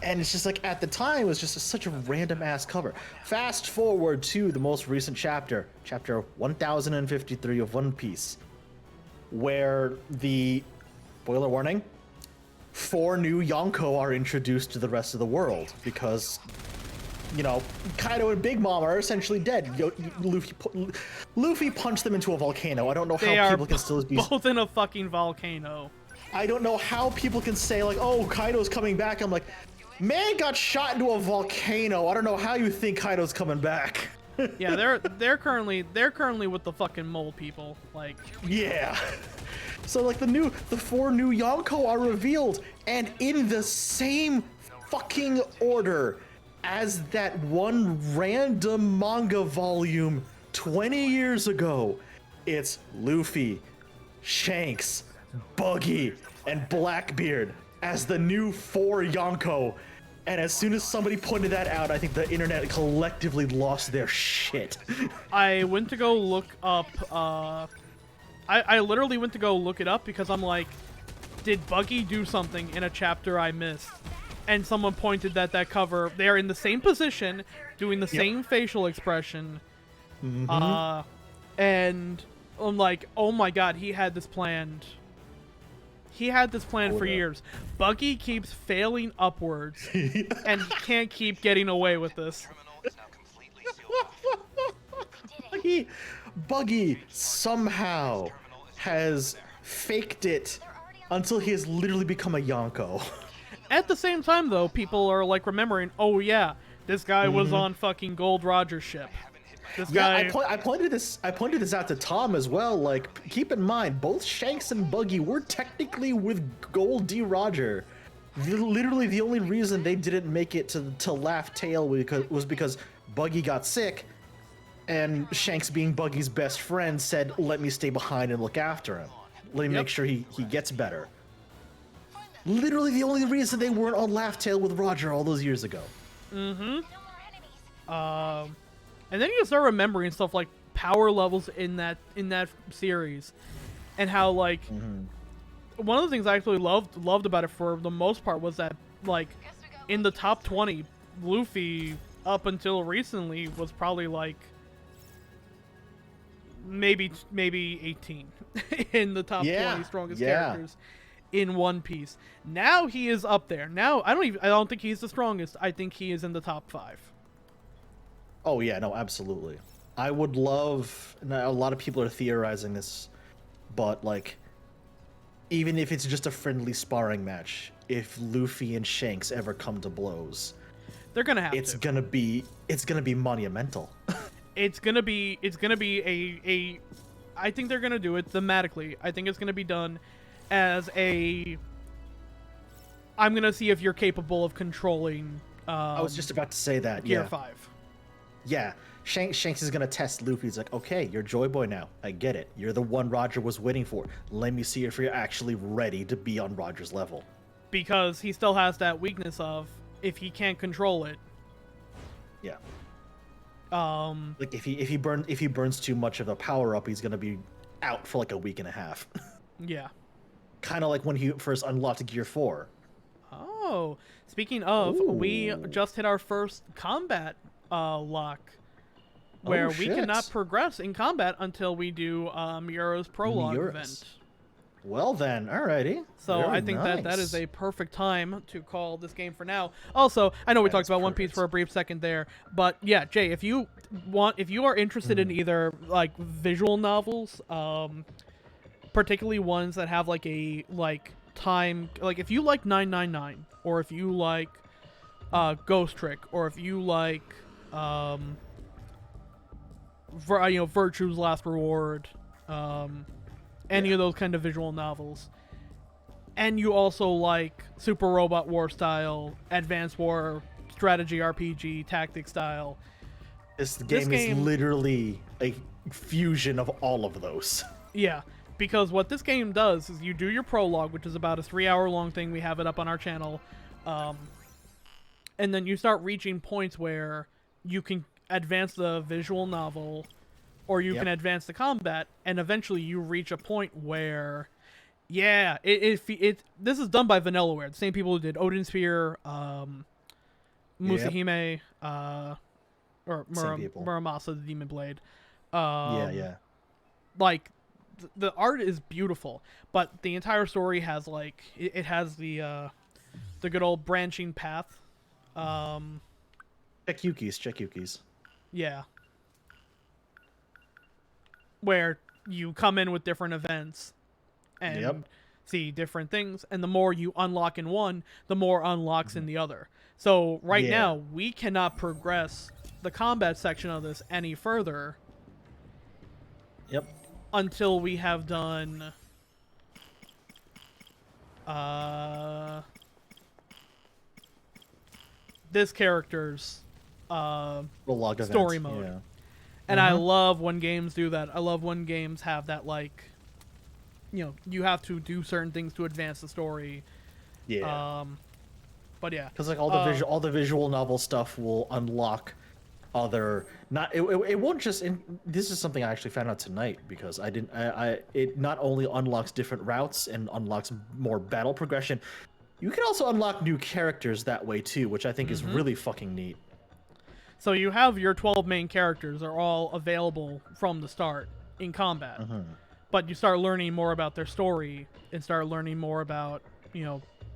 And it's just like, at the time, it was just such a random ass cover. Fast forward to the most recent chapter, chapter 1053 of One Piece, where the, spoiler warning, 4 new Yonko are introduced to the rest of the world because, you know, Kaido and Big Mom are essentially dead. Luffy punched them into a volcano. I don't know They how are people can still be. both in a fucking volcano. I don't know how people can say like, "Oh, Kaido's coming back." I'm like, man got shot into a volcano. I don't know how you think Kaido's coming back. Yeah, they're currently with the fucking mole people. Like, Yeah. So like the 4 new Yonko are revealed, and in the same fucking order as that one random manga volume 20 years ago. It's Luffy, Shanks, Buggy, and Blackbeard as the new 4 Yonko. And as soon as somebody pointed that out, I think the internet collectively lost their shit. I went to go look up. I literally went to go look it up because I'm like, did Buggy do something in a chapter I missed? And someone pointed that cover, they are in the same position, doing the same facial expression. Mm-hmm. And I'm like, oh my god, he had this planned. He had this planned for years. Buggy keeps failing upwards, and he can't keep getting away with this. Terminal is now completely sealed off. Buggy somehow has faked it until he has literally become a Yonko. At the same time, though, people are like remembering, oh yeah, this guy was on fucking Gold Roger's ship. This guy. Yeah, I pointed this out to Tom as well. Like, keep in mind, both Shanks and Buggy were technically with Gold D. Roger. Literally, the only reason they didn't make it to Laugh Tale was because Buggy got sick, and Shanks, being Buggy's best friend, said, "Let me stay behind and look after him. Let me make sure he gets better." Literally, the only reason they weren't on Laugh Tale with Roger all those years ago. And then you start remembering stuff like power levels in that series, and how like one of the things I actually loved about it for the most part was that like in the top 20, Luffy up until recently was probably like maybe 18 in the top 20 strongest characters in One Piece. Now he is up there. Now I don't think he's the strongest. I think he is in the top 5. Oh yeah, no, absolutely. I would love. Now, a lot of people are theorizing this, but like, even if it's just a friendly sparring match, if Luffy and Shanks ever come to blows, They're gonna have it's to. gonna be monumental. It's gonna be a. I think they're gonna do it thematically. I think it's gonna be done as a. I'm gonna see if you're capable of controlling. I was just about to say that. Gear Yeah. 5. Yeah. Shanks is gonna test Luffy. He's like, okay, you're Joy Boy now. I get it. You're the one Roger was waiting for. Let me see if you're actually ready to be on Roger's level. Because he still has that weakness of if he can't control it. Yeah. Like if he burns too much of a power up, he's gonna be out for like a week and a half. Yeah. Kind of like when he first unlocked Gear 4. Oh, speaking of, we just hit our first combat lock, where we cannot progress in combat until we do Miura's prologue event. Well then, alrighty. So Very I think nice. that is a perfect time to call this game for now. Also, I know we talked about One Piece for a brief second there, but yeah, Jay, if you are interested in either like visual novels, particularly ones that have like a time, like if you like 999, or if you like Ghost Trick, or if you like Virtue's Last Reward, any of those kind of visual novels, and you also like Super Robot War style, Advanced War strategy RPG tactic style, This game is literally a fusion of all of those. Yeah, because what this game does is you do your prologue, which is about a 3-hour long thing. We have it up on our channel. And then you start reaching points where you can advance the visual novel, or you can advance the combat, and eventually you reach a point where, yeah, this is done by Vanillaware, the same people who did Odin Sphere, Musahime, or Muramasa, the Demon Blade. Like, the art is beautiful, but the entire story has like it has the good old branching path. Check Yukis. Yeah. Where you come in with different events and see different things, and the more you unlock in one, the more unlocks in the other. So right now, we cannot progress the combat section of this any further. Yep. Until we have done this character's story mode. Yeah. And I love when games do that. I love when games have that, like, you have to do certain things to advance the story. Yeah. But yeah, because like all the visual novel stuff will unlock other it won't just this is something I actually found out tonight, because it not only unlocks different routes and unlocks more battle progression, you can also unlock new characters that way too, which I think is really fucking neat. So you have your 12 main characters are all available from the start in combat, but you start learning more about their story and start learning more about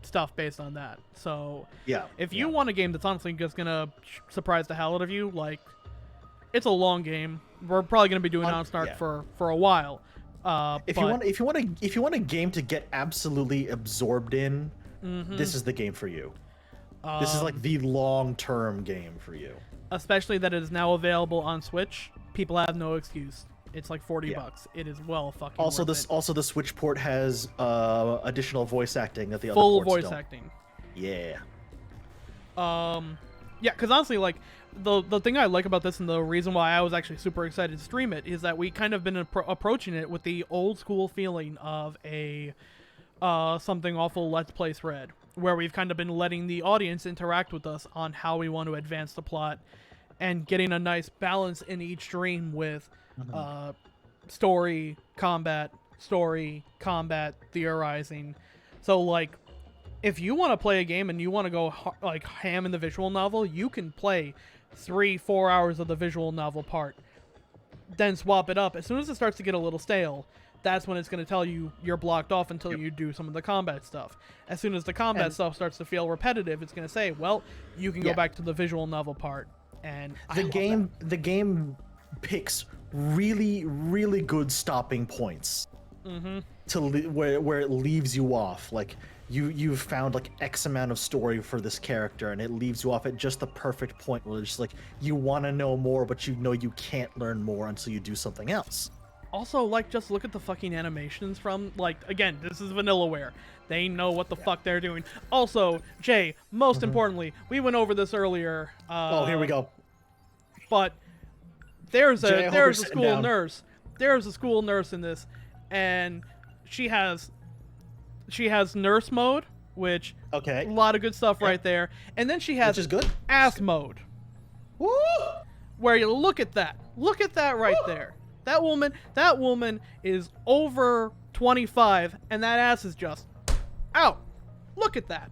stuff based on that. So if you want a game that's honestly just gonna surprise the hell out of you, like, it's a long game. We're probably gonna be doing on Snark for a while. If you want a game to get absolutely absorbed in, this is the game for you. This is like the long-term game for you. Especially that it is now available on Switch. People have no excuse. It's like $40. It is well fucking also worth it. Also the Switch port has additional voice acting that the other full ports voice don't. acting. Yeah. Yeah, because honestly, like, the thing I like about this, and the reason why I was actually super excited to stream it, is that we kind of been approaching it with the old school feeling of a Something Awful Let's Play thread, where we've kind of been letting the audience interact with us on how we want to advance the plot, and getting a nice balance in each stream with story, combat, theorizing. So, like, if you want to play a game and you want to go like ham in the visual novel, you can play 3-4 hours of the visual novel part, then swap it up. As soon as it starts to get a little stale, that's when it's going to tell you you're blocked off until you do some of the combat stuff. As soon as the combat stuff starts to feel repetitive, it's going to say, well, you can go back to the visual novel part. And the game picks really, really good stopping points where it leaves you off. Like you've found like X amount of story for this character, and it leaves you off at just the perfect point where it's just like you want to know more, but you know you can't learn more until you do something else. Also, like, just look at the fucking animations from, like, again, this is Vanillaware. They know what the fuck they're doing. Also, Jay, most importantly, we went over this earlier. Oh, here we go. But there's Jay, a school nurse. There's a school nurse in this, and she has nurse mode, which a lot of good stuff right there. And then she has which is good. Ass mode. Woo! Where you look at that right there. That woman is over 25, and that ass is just out. Look at that.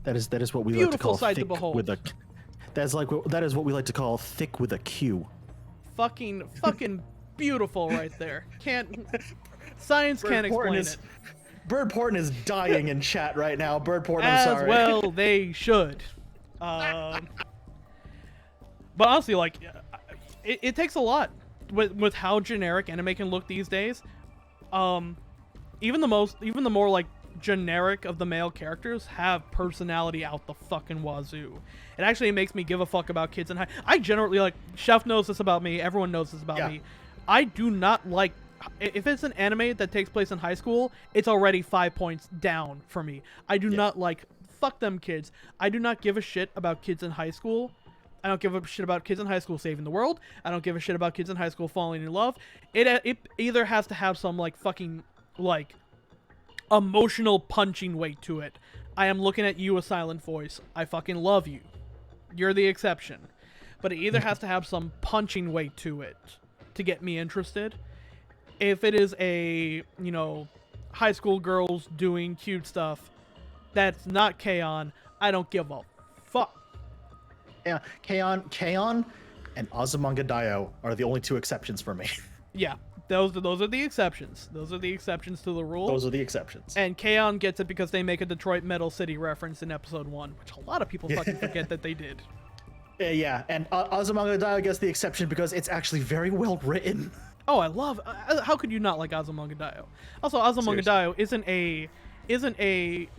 That is what we Beautiful like to call sight to thick behold. with a. That is what we like to call thick with a Q. Fucking beautiful right there. Science can't explain it. Bird Porton is dying in chat right now. Bird Porton, I'm As sorry. well they should. But honestly, like, it takes a lot with how generic anime can look these days. Even the more like generic of the male characters have personality out the fucking wazoo. It actually makes me give a fuck about kids in high. I generally, like, Chef knows this about me. Everyone knows this about me. I do not like. If it's an anime that takes place in high school, it's already 5 points down for me. I do not like. Fuck them kids. I do not give a shit about kids in high school. I don't give a shit about kids in high school saving the world. I don't give a shit about kids in high school falling in love. It either has to have some, like, fucking, like, emotional punching weight to it. I am looking at you, a silent voice. I fucking love you. You're the exception. But it either has to have some punching weight to it to get me interested. If it is a, you know, high school girls doing cute stuff that's not K-On!, I don't give a fuck. Yeah, K-On! And Azumanga Daioh are the only two exceptions for me. Yeah, those are the exceptions. Those are the exceptions to the rule. Those are the exceptions. And K-On! Gets it because they make a Detroit Metal City reference in episode 1, which a lot of people fucking forget that they did. Yeah, and Azumanga Daioh gets the exception because it's actually very well written. Oh, I love. How could you not like Azumanga Daioh? Also, Azumanga Daioh isn't a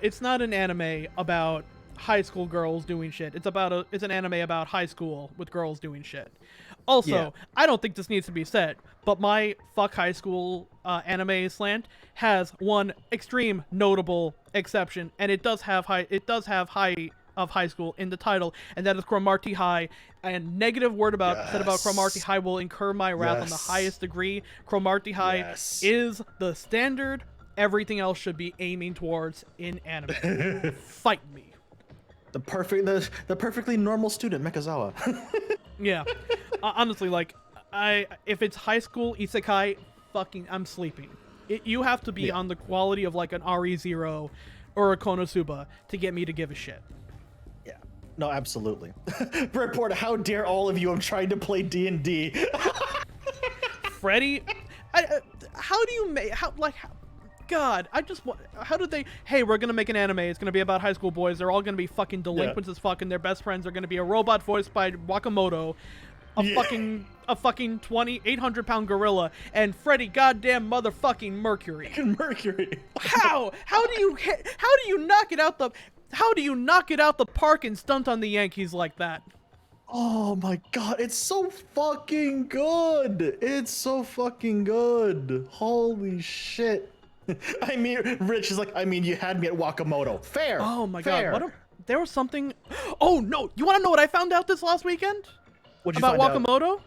it's not an anime about high school girls doing shit. It's an anime about high school with girls doing shit. Also, I don't think this needs to be said, but my fuck high school anime slant has one extreme notable exception, and it does have high of high school in the title, and that is Cromartie High. And negative word said about Cromartie High will incur my wrath on the highest degree. Cromartie High is the standard everything else should be aiming towards in anime. Fight me. The perfectly normal student, Mekazawa. Yeah. Honestly, like, if it's high school isekai, I'm sleeping. You have to be on the quality of, like, an RE0 or a Konosuba to get me to give a shit. Yeah. No, absolutely. Report, how dare all of you, I'm trying to play D&D. Freddy, how do you make, God, how did they, hey, we're gonna make an anime, it's gonna be about high school boys, they're all gonna be fucking delinquents as fuck, and their best friends are gonna be a robot voiced by Wakamoto, a fucking 800-pound gorilla, and Freddy goddamn motherfucking Mercury. Mercury. How do you knock it out the park and stunt on the Yankees like that? Oh my god, it's so fucking good. It's so fucking good. Holy shit. I mean, Rich is like, you had me at Wakamoto. Fair. Oh my god, there was something. Oh no, you want to know what I found out this last weekend? What'd you about find Wakamoto? Out?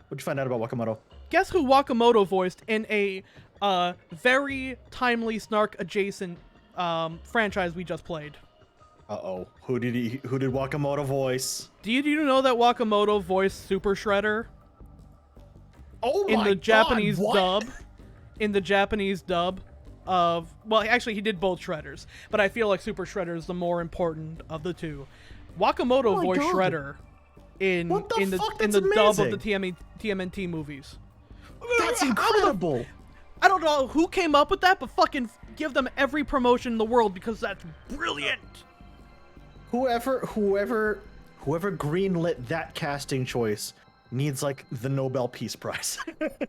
What'd you find out about Wakamoto? Guess who Wakamoto voiced in a very timely Snark adjacent franchise we just played? Uh-oh. Who did Wakamoto voice? Do you know that Wakamoto voiced Super Shredder? Oh my god! In the Japanese what? dub. In the Japanese dub of, well, actually he did both Shredders, but I feel like Super Shredder is the more important of the two. Wakamoto voiced Shredder in the dub of the TMNT movies. That's incredible. I don't know who came up with that, but fucking give them every promotion in the world because that's brilliant. Whoever Whoever greenlit that casting choice needs like the Nobel Peace Prize.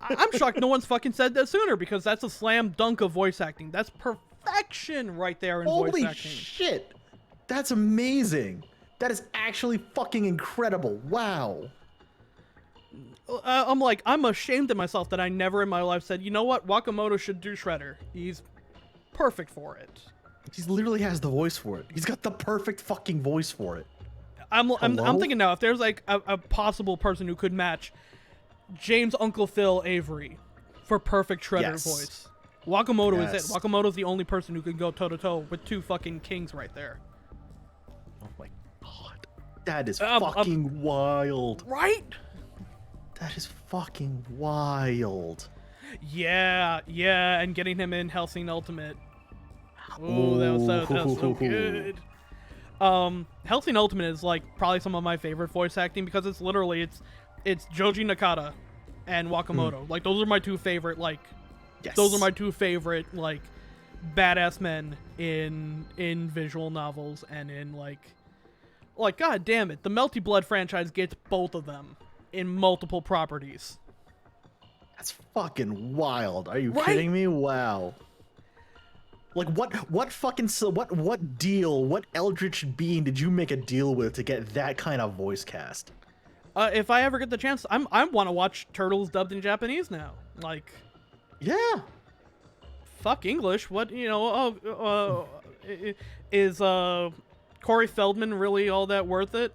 I'm shocked no one's fucking said that sooner, because that's a slam dunk of voice acting. That's perfection right there in voice Holy acting. shit! That's amazing. That is actually fucking incredible. Wow. I'm ashamed of myself that I never in my life said, you know what, Wakamoto should do Shredder. He's perfect for it. He literally has the voice for it. He's got the perfect fucking voice for it. I'm Hello? thinking now, if there's like a possible person who could match James Uncle Phil Avery for perfect Shredder Yes. voice, Wakamoto is Yes. it. Wakamoto's the only person who can go toe to toe with two fucking kings right there. Oh my god. That is fucking wild. Right? That is fucking wild. Yeah, and getting him in Hellsing Ultimate. Oh, that was so good. Hellsing Ultimate is like probably some of my favorite voice acting, because it's literally it's Joji Nakata and Wakamoto. Like those are my two favorite those are my two favorite like badass men in visual novels, and in like god damn it, the Melty Blood franchise gets both of them in multiple properties. That's fucking wild. Are you Right? kidding me? Wow. Like what fucking what deal, what eldritch being did you make a deal with to get that kind of voice cast? If I ever get the chance, I want to watch Turtles dubbed in Japanese now. Like, yeah. Fuck English. What, you know? Is Corey Feldman really all that worth it?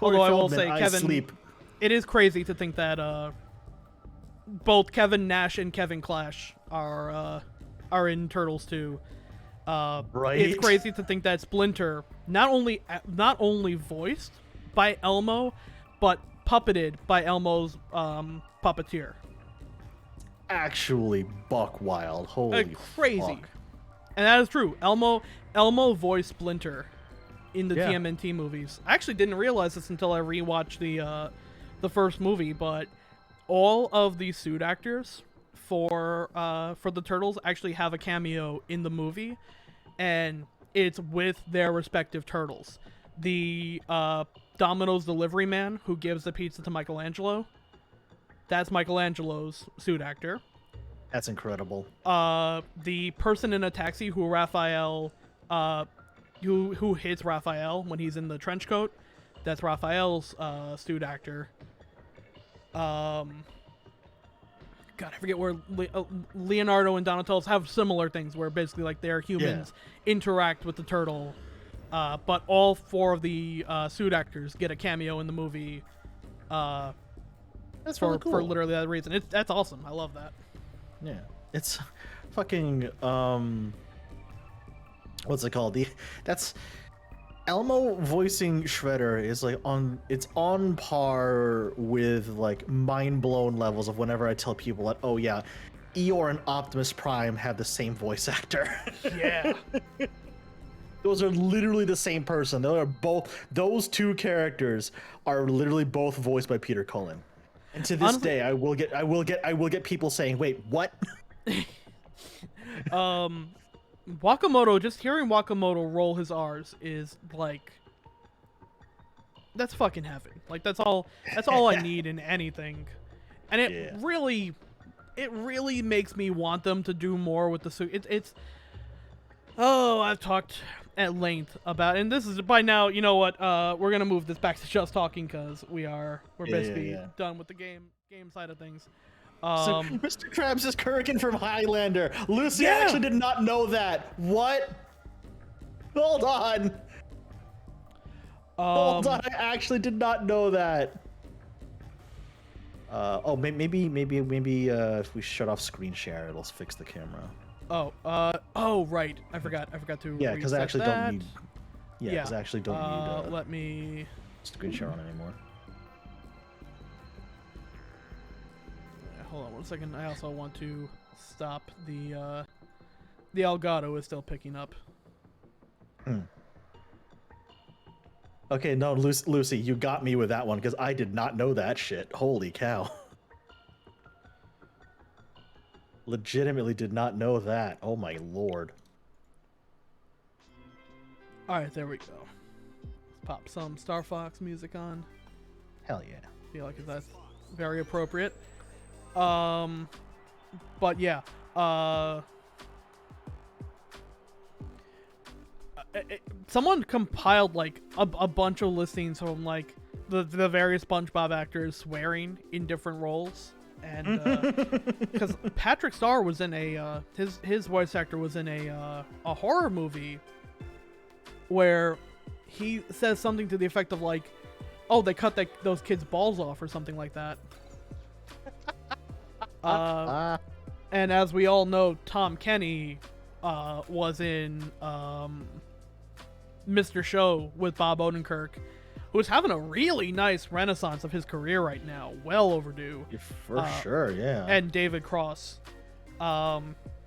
Although I will say, Kevin, sleep. it is crazy to think that both Kevin Nash and Kevin Clash are in Turtles 2. Right. It's crazy to think that Splinter not only voiced by Elmo, but puppeted by Elmo's puppeteer. Actually, buck wild. Holy crazy. fuck. And that is true. Elmo voiced Splinter in the TMNT movies. I actually didn't realize this until I rewatched the first movie, but all of the suit actors for the Turtles actually have a cameo in the movie, and it's with their respective turtles. The Domino's delivery man who gives the pizza to Michelangelo, that's Michelangelo's suit actor. That's incredible. The person in a taxi who Raphael, who hits Raphael when he's in the trench coat, that's Raphael's suit actor. God, I forget where Leonardo and Donatello's have similar things where basically like their humans interact with the turtle, but all four of the suit actors get a cameo in the movie. That's really cool. For literally that reason. That's awesome. I love that. Yeah, it's fucking what's it called? That's Elmo voicing Shredder is like on par with like mind blown levels of whenever I tell people that, oh yeah, Eeyore and Optimus Prime have the same voice actor. Yeah. Those are literally the same person. Those two characters are literally both voiced by Peter Cullen. And to this day, I will get people saying, "Wait, what?" Wakamoto, just hearing Wakamoto roll his R's is like, that's fucking heaven. Like that's all I need in anything. And it really makes me want them to do more with the suit. I've talked at length about, and this is by now, you know what, we're gonna move this back to just talking, because we're basically done with the game side of things. So Mr. Krabs is Kurgan from Highlander. Lucy actually did not know that. What? Hold on. Hold on. I actually did not know that. Maybe if we shut off screen share, it'll fix the camera. Right. I forgot to. Yeah, because I actually that. don't need. Yeah, because I actually don't need. Let me. Screen share on anymore. Hold on 1 second. I also want to stop the Elgato is still picking up. Okay, no, Lucy, you got me with that one because I did not know that shit. Holy cow. Legitimately did not know that. Oh my lord. Alright, there we go. pop some Star Fox music on. Hell yeah. Feel like that's very appropriate. But yeah, someone compiled like a bunch of listings from like the various SpongeBob actors swearing in different roles, and because Patrick Star was in a his voice actor was in a horror movie where he says something to the effect of like, "Oh, they cut those kids' balls off" or something like that. And as we all know, Tom Kenny was in Mr. Show with Bob Odenkirk, who's having a really nice renaissance of his career right now. Well overdue. For sure, yeah. And David Cross,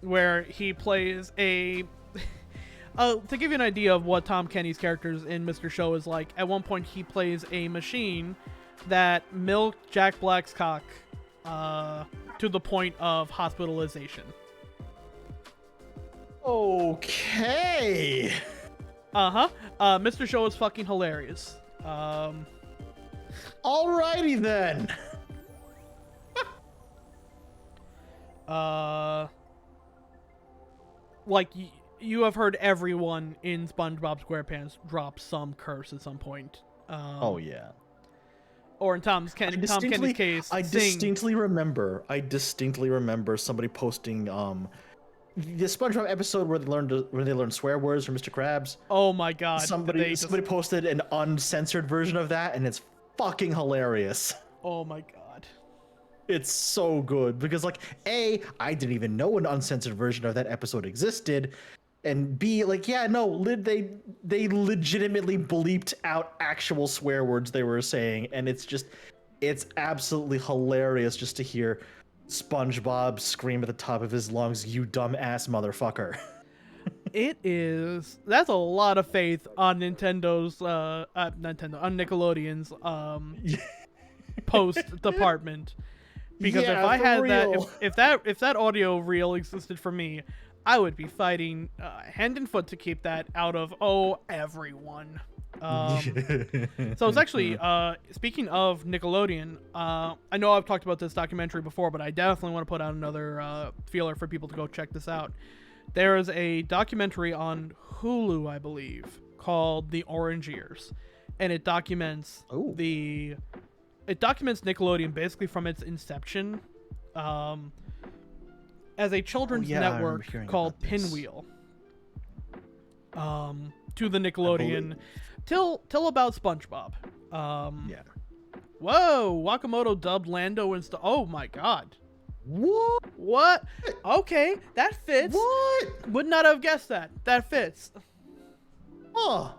where he plays a... to give you an idea of what Tom Kenny's characters in Mr. Show is like, at one point he plays a machine that milked Jack Black's cock to the point of hospitalization. Okay. Mr. Show is fucking hilarious. Alrighty then. Like you have heard everyone in SpongeBob SquarePants drop some curse at some point. Oh yeah. Or in Tom Kenny's case, I distinctly remember somebody posting the SpongeBob episode where they learn swear words from Mr. Krabs. Oh my god! Somebody posted an uncensored version of that, and it's fucking hilarious. Oh my god! It's so good because, like, A, I didn't even know an uncensored version of that episode existed, and B, like, yeah, no, they legitimately bleeped out actual swear words they were saying, and it's absolutely hilarious just to hear SpongeBob scream at the top of his lungs, "You dumbass motherfucker." That's a lot of faith on Nintendo's on Nickelodeon's post department. Because yeah, if I had real. if that audio reel existed for me, I would be fighting hand and foot to keep that out of everyone. So it's actually speaking of Nickelodeon, I know I've talked about this documentary before, but I definitely want to put out another feeler for people to go check this out. There is a documentary on Hulu, I believe, called The Orange Years, and it documents Nickelodeon basically from its inception as a children's network called Pinwheel to the Nickelodeon till about SpongeBob. Yeah. Whoa, Wakamoto dubbed Lando and oh my god. What? Okay, that fits. What? Would not have guessed that. That fits. Oh.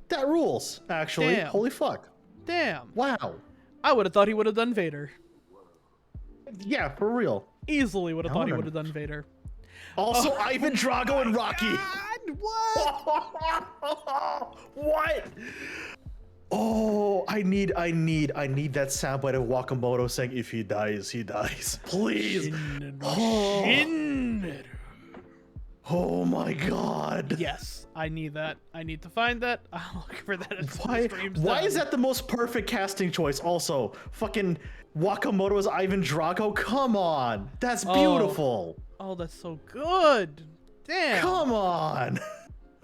That rules, actually. Damn. Holy fuck. Damn. Wow. I would have thought he would have done Vader. Yeah, for real. Easily would have thought he would have done Vader. Also, Ivan Drago and Rocky. God, what? What? Oh, I need that soundbite of Wakamoto saying, "If he dies, he dies." Please. Oh my god. Yes, I need that. I need to find that. I'll look for that. Why is that the most perfect casting choice? Also, fucking Wakamoto as Ivan Drago. Come on, that's beautiful. Oh, that's so good. Damn. Come on.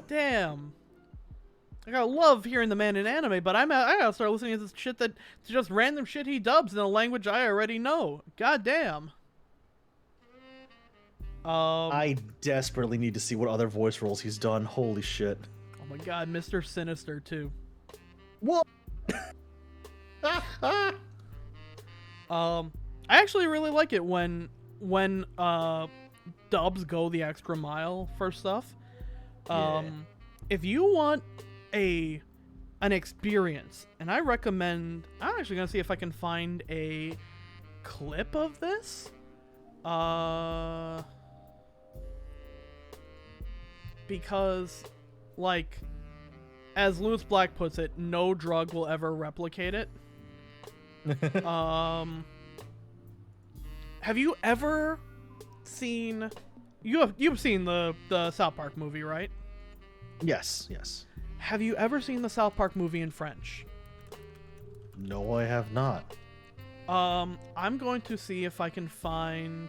Damn. Like, I love hearing the man in anime, but I gotta start listening to this shit to just random shit he dubs in a language I already know. God damn. I desperately need to see what other voice roles he's done. Holy shit. Oh my god, Mr. Sinister too. What? I actually really like it when dubs go the extra mile for stuff. If you want an experience, and I'm actually gonna see if I can find a clip of this. Because, like, as Lewis Black puts it, no drug will ever replicate it. Have you ever seen? You've seen the South Park movie, right? Yes. Have you ever seen the South Park movie in French? No, I have not. I'm going to see if I can find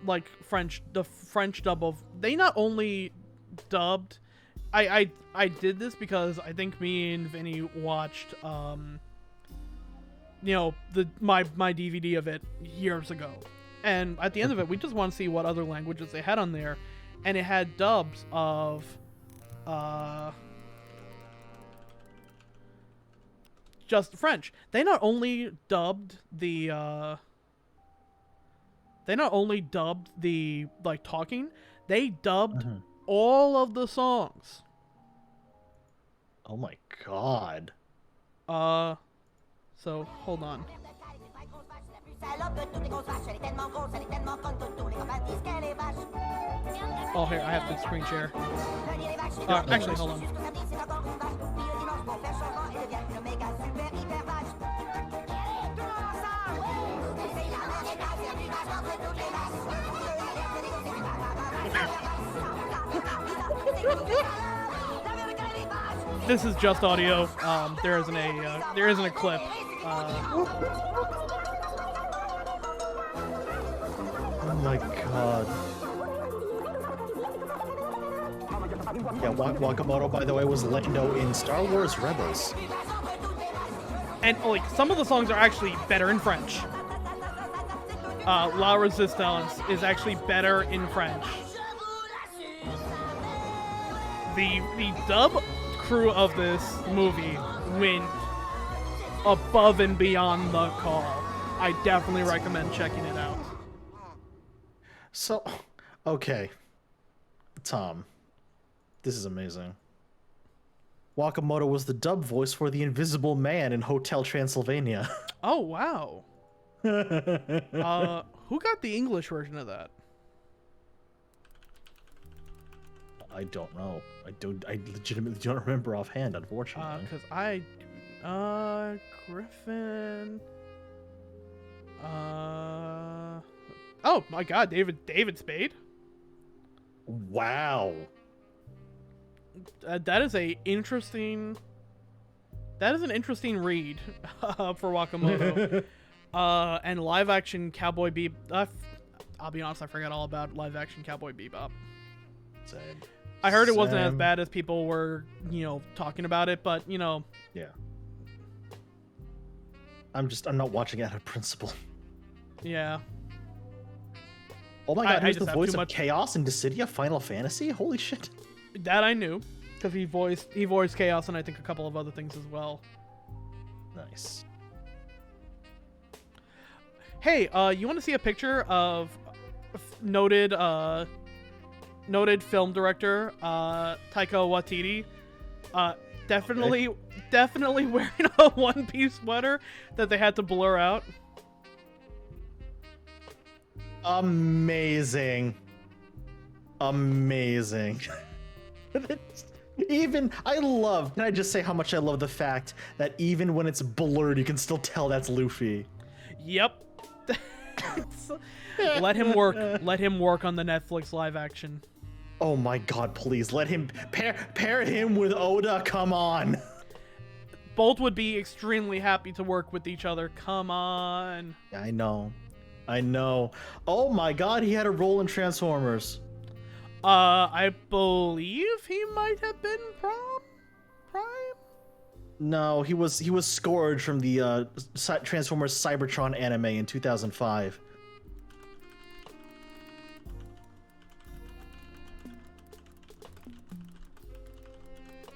like the French dub of. They not only dubbed. I did this because I think me and Vinny watched my DVD of it years ago, and at the end of it, we just want to see what other languages they had on there, and it had dubs of just French. They not only dubbed the like talking, they dubbed all of the songs. Oh my god. So hold on. Oh, here, I have to screen share. Actually, hold on. This is just audio. There isn't a clip. Oh my god. Yeah, Wakamoto, by the way, was Lando in Star Wars Rebels. And like some of the songs are actually better in French. La Resistance is actually better in French. The dub crew of this movie went above and beyond the call. I definitely recommend checking it out. So, okay. Tom, this is amazing. Wakamoto was the dub voice for the Invisible Man in Hotel Transylvania. Oh, wow. Who got the English version of that? I don't know. I legitimately don't remember offhand, unfortunately. Because Griffin. Oh my God, David Spade. Wow. That is an interesting read for Wakamoto. And live action Cowboy Bebop. I'll be honest, I forgot all about live action Cowboy Bebop. Same. I heard it wasn't as bad as people were, talking about it, but Yeah. I'm not watching out of principle. Yeah. Oh my god, I he's just the have voice too of much- Chaos in Dissidia Final Fantasy? Holy shit. That I knew, because he voiced Chaos and I think a couple of other things as well. Nice. Hey, you want to see a picture of noted film director Taika Waititi? Definitely wearing a One Piece sweater that they had to blur out. Amazing. Amazing. Can I just say how much I love the fact that even when it's blurred, you can still tell that's Luffy. Yep. Let him work. Let him work on the Netflix live action. Oh my god, please let him pair him with Oda. Come on. Both would be extremely happy to work with each other. Come on. I know. Oh my god, he had a role in Transformers. I believe he might have been Prime. No, he was Scourge from the Transformers Cybertron anime in 2005.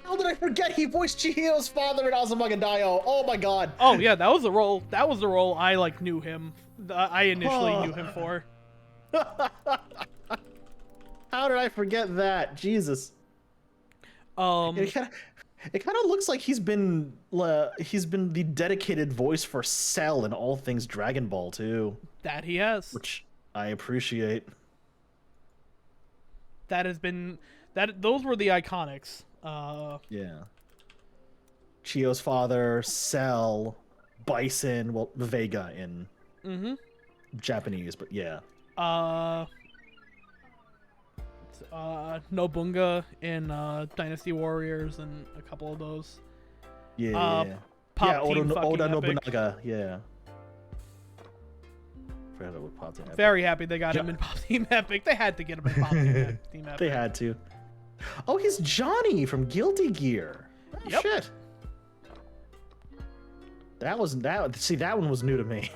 How did I forget he voiced Chihiro's father in Azumarill? Oh my god. Oh yeah, that was the role. That was the role I knew him. I initially knew him for. How did I forget that? Jesus. It kind of looks like he's been the dedicated voice for Cell in all things Dragon Ball too. That he has. Which I appreciate. Those were the iconics. Yeah. Chio's father, Cell, Bison, well, Vega in Japanese, but yeah. Nobunga in Dynasty Warriors and a couple of those. Yeah. Pop Team fucking Oda epic. Nobunaga. Yeah. Forgot what Pop Team Epic. Very happy they got him in Pop Team Epic. They had to get him in Pop Team Epic. They had to. Oh, he's Johnny from Guilty Gear. Oh, Yep. shit. See, that one was new to me.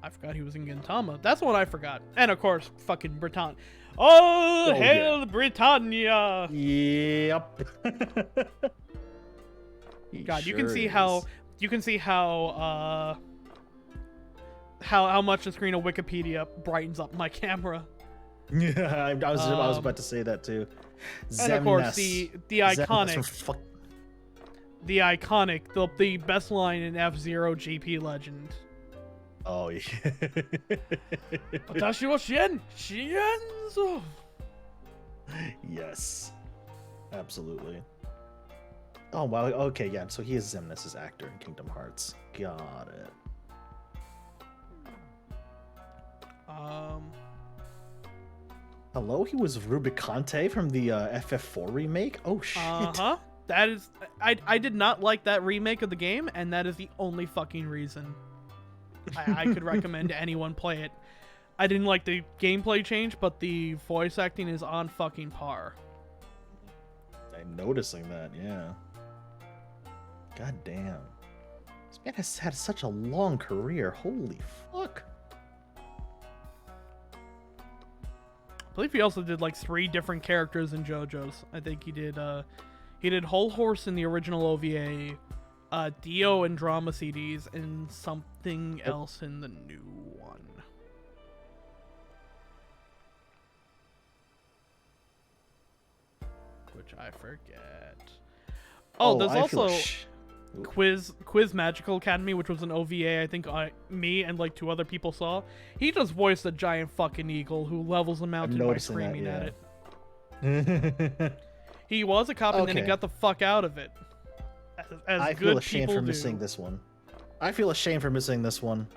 I forgot he was in Gintama. That's the one I forgot. And of course, fucking Britannia. Oh, hail yeah. Britannia! Yep. God, you can see how how much the screen of Wikipedia brightens up my camera. Yeah, I was about to say that too. And of course Zemnis. the iconic Zemnis the best line in F-Zero GP Legend. Oh yeah. Watashi wa Shienzo. Yes. Absolutely. Oh wow. Okay, yeah. So he is Zemnis' actor in Kingdom Hearts. Got it. Hello, he was Rubicante from the FF4 remake. Oh shit. That is, I did not like that remake of the game, and that is the only fucking reason I could recommend anyone play it. I didn't like the gameplay change, but the voice acting is on fucking par. I'm noticing that, yeah. God damn. This man has had such a long career. Holy fuck. I believe he also did like 3 different characters in JoJo's. I think he did Whole Horse in the original OVA, Dio in drama CDs, and something else in the new one. Which I forget. Oh, there's also Quiz Magical Academy, which was an OVA I think me and like 2 other people saw. He just voiced a giant fucking eagle who levels a mountain by screaming at it. He was a cop and then he got the fuck out of it. As I good feel ashamed for do. missing this one. I feel ashamed for missing this one.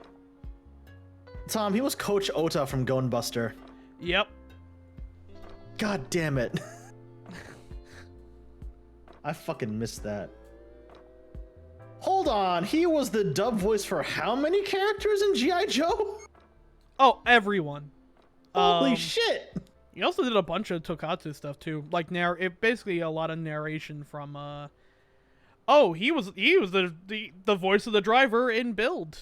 Tom, he was Coach Ota from Gunbuster. Yep. God damn it. I fucking missed that. Hold on, he was the dub voice for how many characters in G.I. Joe? Oh, everyone. Holy shit. He also did a bunch of Tokatsu stuff too, like basically a lot of narration from. Oh, he was the voice of the driver in Build.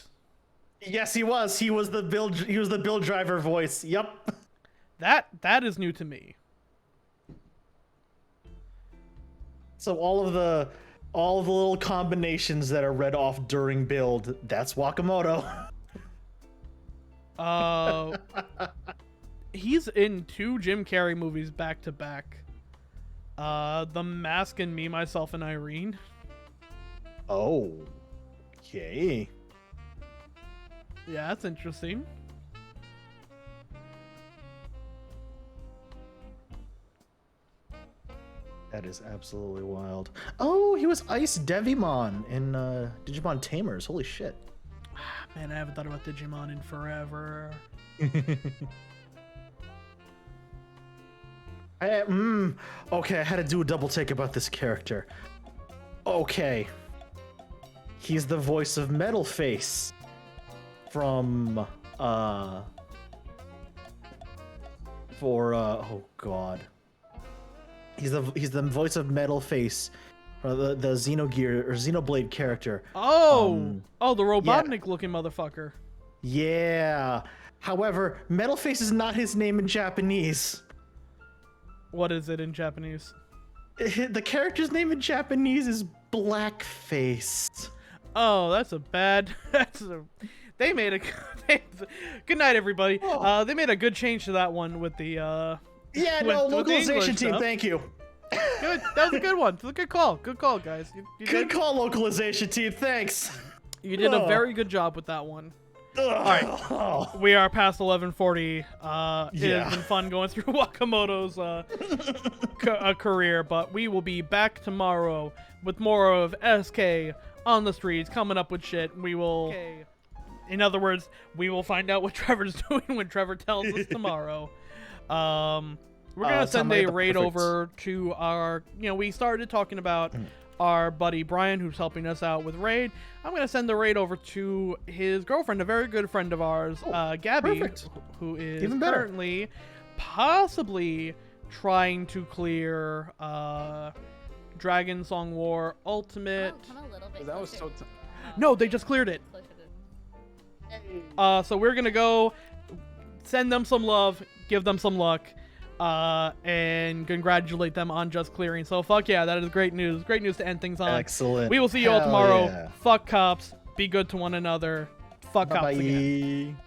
Yes, he was. He was the Build driver voice. Yep. That is new to me. So all of the little combinations that are read off during Build, that's Wakamoto. He's in 2 Jim Carrey movies back to back. The Mask and Me, Myself, and Irene. Oh. Okay. Yeah, that's interesting. That is absolutely wild. Oh, he was Ice Devimon in Digimon Tamers. Holy shit. Man, I haven't thought about Digimon in forever. Okay, I had to do a double take about this character. Okay. He's the voice of Metal Face from oh god. He's the voice of Metal Face for the Xenogear or Xenoblade character. Oh, the Robotnik looking motherfucker. Yeah. However, Metal Face is not his name in Japanese. What is it in Japanese? The character's name in Japanese is Blackface. Oh, that's a bad. They made a. Good night, everybody. Oh. They made a good change to that one with the. Localization team. stuff. Thank you. Good. That was a good one. It's a good call. Good call, guys. Good call, localization team. Thanks. You did a very good job with that one. All right, we are past 11:40. It has been fun going through Wakamoto's career, but we will be back tomorrow with more of SK on the streets, coming up with shit. We will, in other words, we will find out what Trevor's doing when Trevor tells us tomorrow. We're gonna Tom, send I a got the raid perfect- over to our. We started talking about our buddy Brian, who's helping us out with raid. I'm gonna send the raid over to his girlfriend, a very good friend of ours, Gabby, perfect. who is Even better. currently possibly trying to clear Dragon Song War Ultimate. Come a little bit That was closer. so. No, they just cleared it. Closer to- So we're gonna go send them some love, give them some luck, and congratulate them on just clearing. So fuck yeah, that is great news. Great news to end things on. Excellent. We will see you all Hell tomorrow. yeah. Fuck cops. Be good to one another. Fuck cops again. Bye-bye.